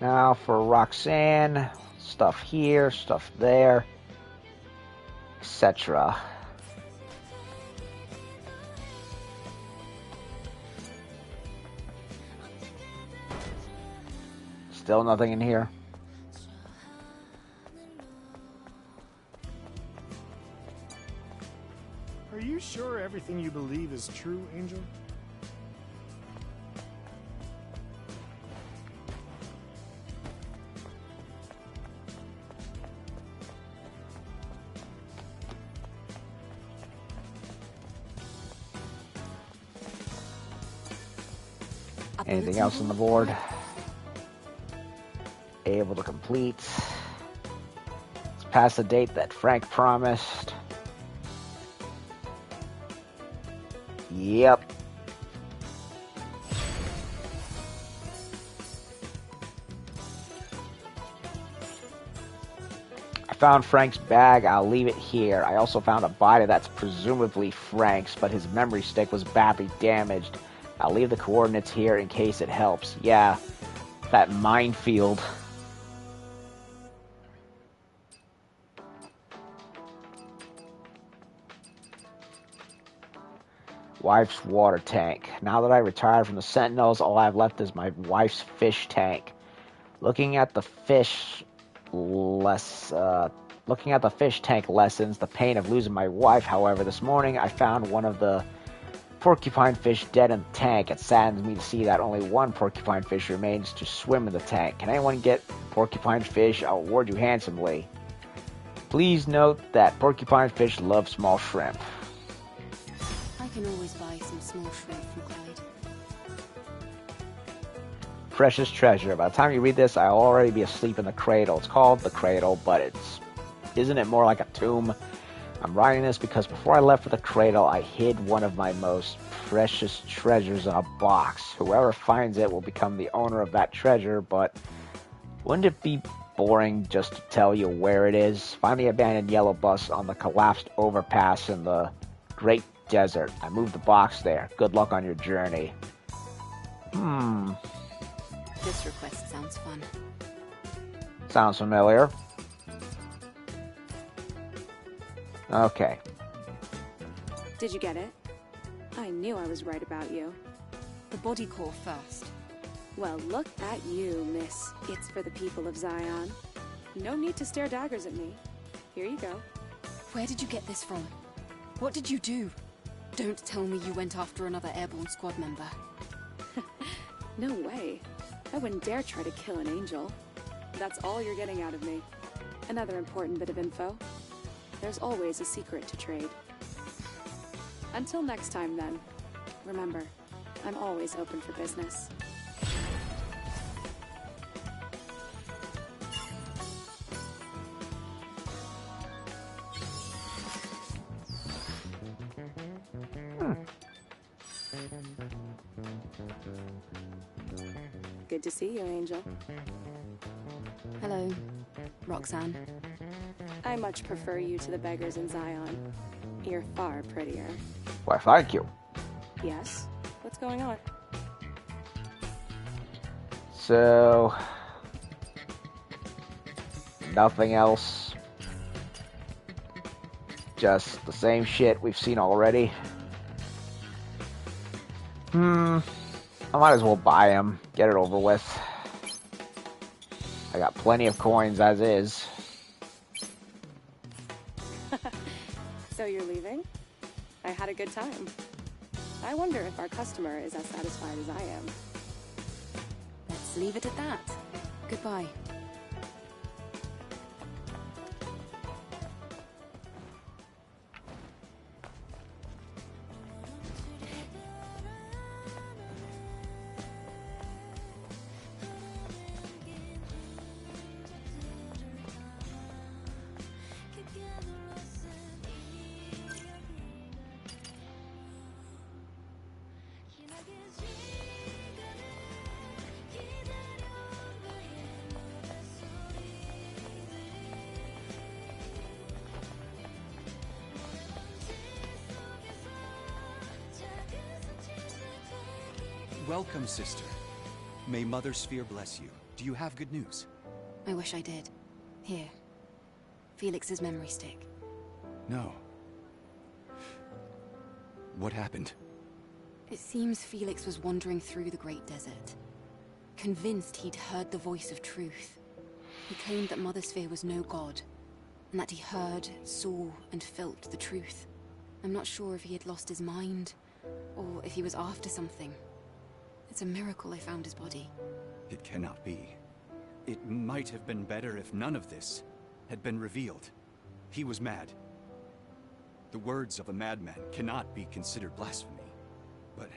A: Now for Roxanne, stuff here, stuff there, etc. Still nothing in here.
J: Are you sure everything you believe is true, Angel?
A: Anything else on the board? Able to complete. It's past the date that Frank promised. Yep. I found Frank's bag. I'll leave it here. I also found a body that's presumably Frank's, but his memory stick was badly damaged. I'll leave the coordinates here in case it helps. Yeah, that minefield. Wife's water tank. Now that I retired from the Sentinels, all I have left is my wife's fish tank. Looking at the fish tank lessens the pain of losing my wife. However, this morning I found one of the porcupine fish dead in the tank. It saddens me to see that only one porcupine fish remains to swim in the tank. Can anyone get porcupine fish? I'll reward you handsomely. Please note that porcupine fish love small shrimp.
B: I can always buy some small shrimp from Clyde.
A: Precious treasure. By the time you read this, I'll already be asleep in the cradle. It's called the cradle, but isn't it more like a tomb? I'm writing this because before I left for the cradle, I hid one of my most precious treasures in a box. Whoever finds it will become the owner of that treasure, but wouldn't it be boring just to tell you where it is? Find the abandoned yellow bus on the collapsed overpass in the Great Desert. I moved the box there. Good luck on your journey.
B: This request sounds fun.
A: Sounds familiar. Okay.
K: Did you get it? I knew I was right about you.
B: The body core first.
K: Well, look at you, miss. It's for the people of Zion. No need to stare daggers at me. Here you go.
B: Where did you get this from? What did you do? Don't tell me you went after another airborne squad member.
K: No way. I wouldn't dare try to kill an angel. That's all you're getting out of me. Another important bit of info. There's always a secret to trade. Until next time, then. Remember, I'm always open for business. Good to see you, Angel.
B: Hello, Roxanne.
K: I much prefer you to the beggars in Zion. You're far prettier.
A: Why, thank you.
K: Yes? What's going on?
A: So, nothing else. Just the same shit we've seen already. I might as well buy him. Get it over with. I got plenty of coins as is.
K: So you're leaving? I had a good time. I wonder if our customer is as satisfied as I am.
B: Let's leave it at that. Goodbye.
L: Welcome, sister. May Mother Sphere bless you. Do you have good news?
B: I wish I did. Here. Felix's memory stick.
L: No. What happened?
B: It seems Felix was wandering through the Great Desert, convinced he'd heard the voice of truth. He claimed that Mother Sphere was no god, and that he heard, saw, and felt the truth. I'm not sure if he had lost his mind, or if he was after something. It's a miracle I found his body.
L: It cannot be. It might have been better if none of this had been revealed. He was mad. The words of a madman cannot be considered blasphemy. But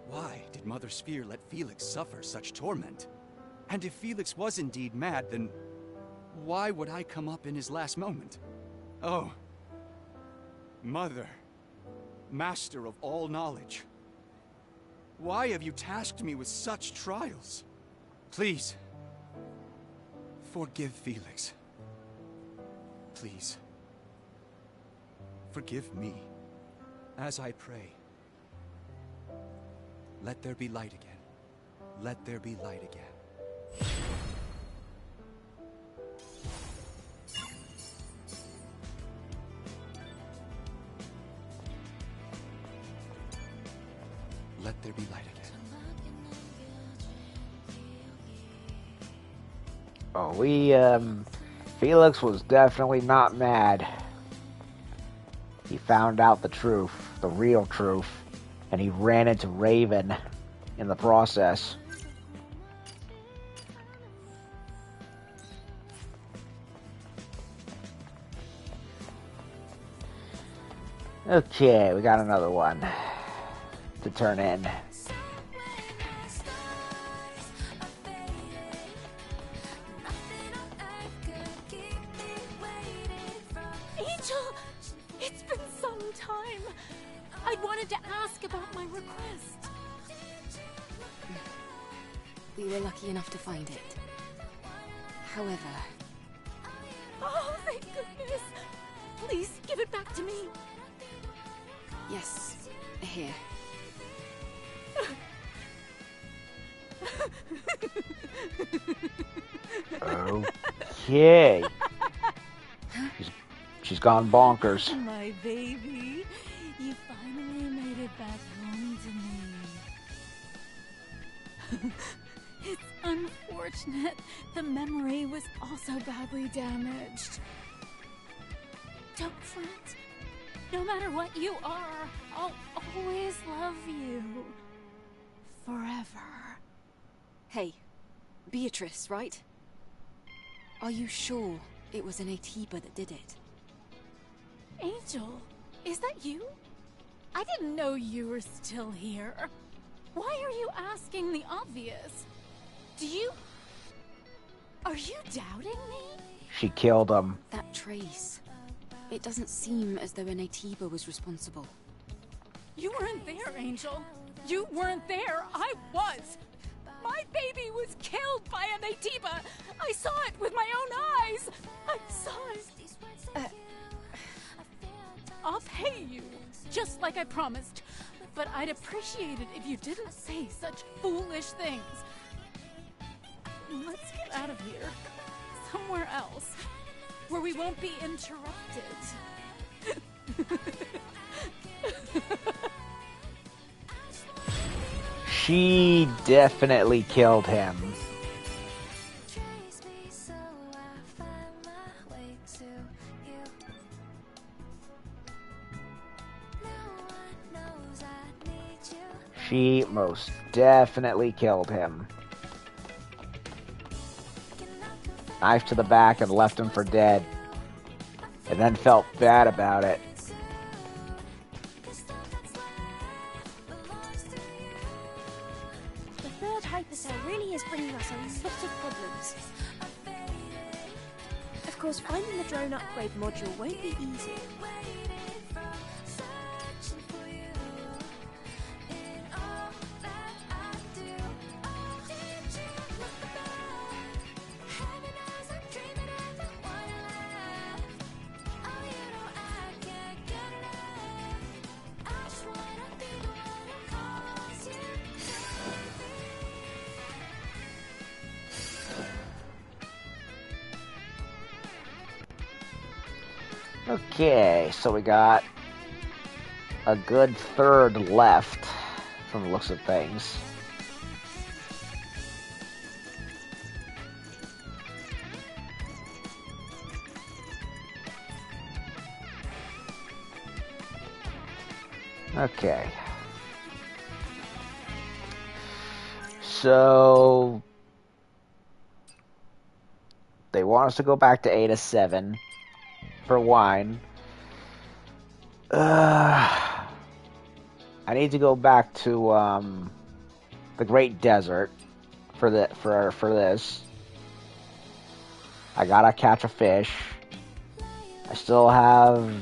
L: why did Mother Sphere let Felix suffer such torment? And if Felix was indeed mad, then why would I come up in his last moment? Oh, Mother, Master of all knowledge, why have you tasked me with such trials? Please, forgive Felix. Please, forgive me as I pray. Let there be light again. Let there be light again. let there be light again.
A: Oh, Felix was definitely not mad. He found out the truth, the real truth, and he ran into Raven in the process. Okay, we got another one to turn in.
M: Angel! It's been some time. I wanted to ask about my request.
B: We were lucky enough to find it. However...
M: Oh, thank goodness! Please, give it back to me.
B: Yes, here.
A: Okay. She's gone bonkers.
M: My baby, you finally made it back home to me. It's unfortunate the memory was also badly damaged. Don't fret. No matter what you are, I'll always love you. Forever.
B: Hey, Beatrice, right? Are you sure it was an Atiba that did it?
M: Angel, is that you? I didn't know you were still here. Why are you asking the obvious? Are you doubting me?
A: She killed him.
B: That trace. It doesn't seem as though an Atiba was responsible.
M: You weren't there, Angel. You weren't there. I was. My baby was killed by an Atiba. I saw it with my own eyes. I saw it. I'll pay you, just like I promised. But I'd appreciate it if you didn't say such foolish things. Let's get out of here. Somewhere else. Where we won't be interrupted.
A: She definitely killed him. She most definitely killed him. Knife to the back and left him for dead. And then felt bad about it.
N: The third hypercell really is bringing us a lot of problems. Of course, finding the drone upgrade module won't be easy.
A: Okay, so we got a good third left from the looks of things. Okay. So they want us to go back to Ada 7 for wine. I need to go back to the Great Desert for this. I gotta catch a fish. I still have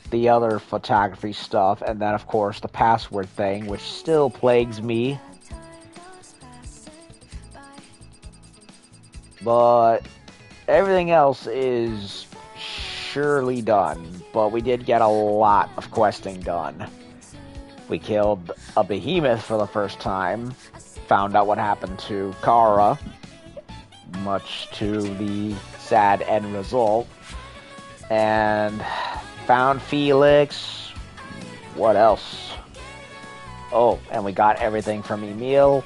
A: the other photography stuff, and then of course the password thing, which still plagues me. But everything else is surely done, but we did get a lot of questing done. We killed a behemoth for the first time, found out what happened to Kara, much to the sad end result, and found Felix. What else? Oh, and we got everything from Emil,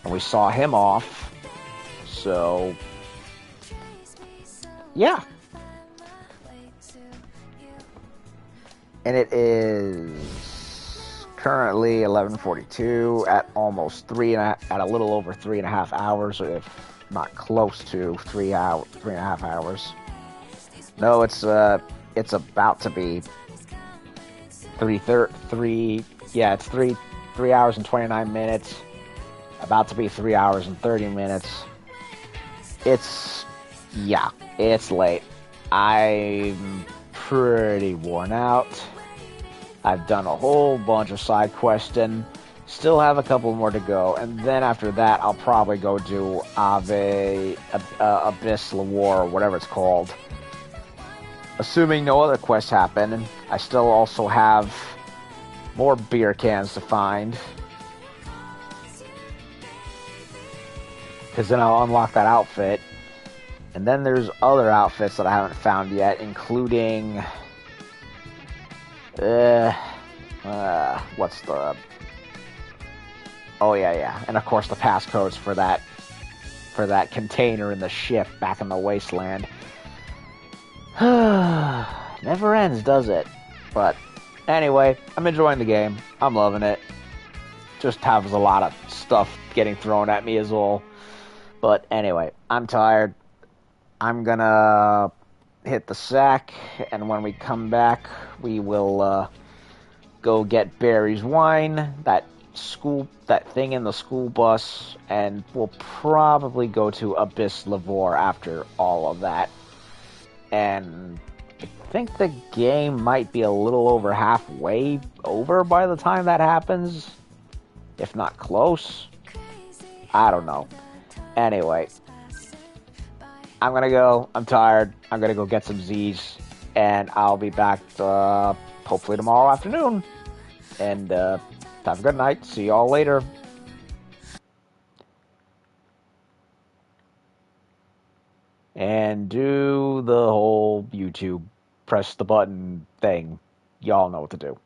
A: and we saw him off. So, yeah. And it is currently 11:42 at almost at a little over 3.5 hours, if not close to 3.5 hours. No, it's about to be 3. Yeah, it's 3 hours and 29 minutes. About to be 3 hours and 30 minutes. It's late. I'm pretty worn out. I've done a whole bunch of side questing. Still have a couple more to go, and then after that, I'll probably go do Abyss War, or whatever it's called. Assuming no other quests happen, I still also have more beer cans to find. Because then I'll unlock that outfit. And then there's other outfits that I haven't found yet, including... what's the... Oh, yeah. And of course the passcodes for that container in the ship back in the wasteland. Never ends, does it? But anyway, I'm enjoying the game. I'm loving it. Just has a lot of stuff getting thrown at me is all. But anyway, I'm tired. I'm gonna hit the sack, and when we come back, we will go get Barry's wine, that thing in the school bus, and we'll probably go to Abyss Lavore after all of that. And I think the game might be a little over halfway over by the time that happens, if not close. I don't know. Anyway, I'm gonna go. I'm tired. I'm gonna go get some Z's, and I'll be back hopefully tomorrow afternoon. And have a good night. See y'all later. And do the whole YouTube press the button thing. Y'all know what to do.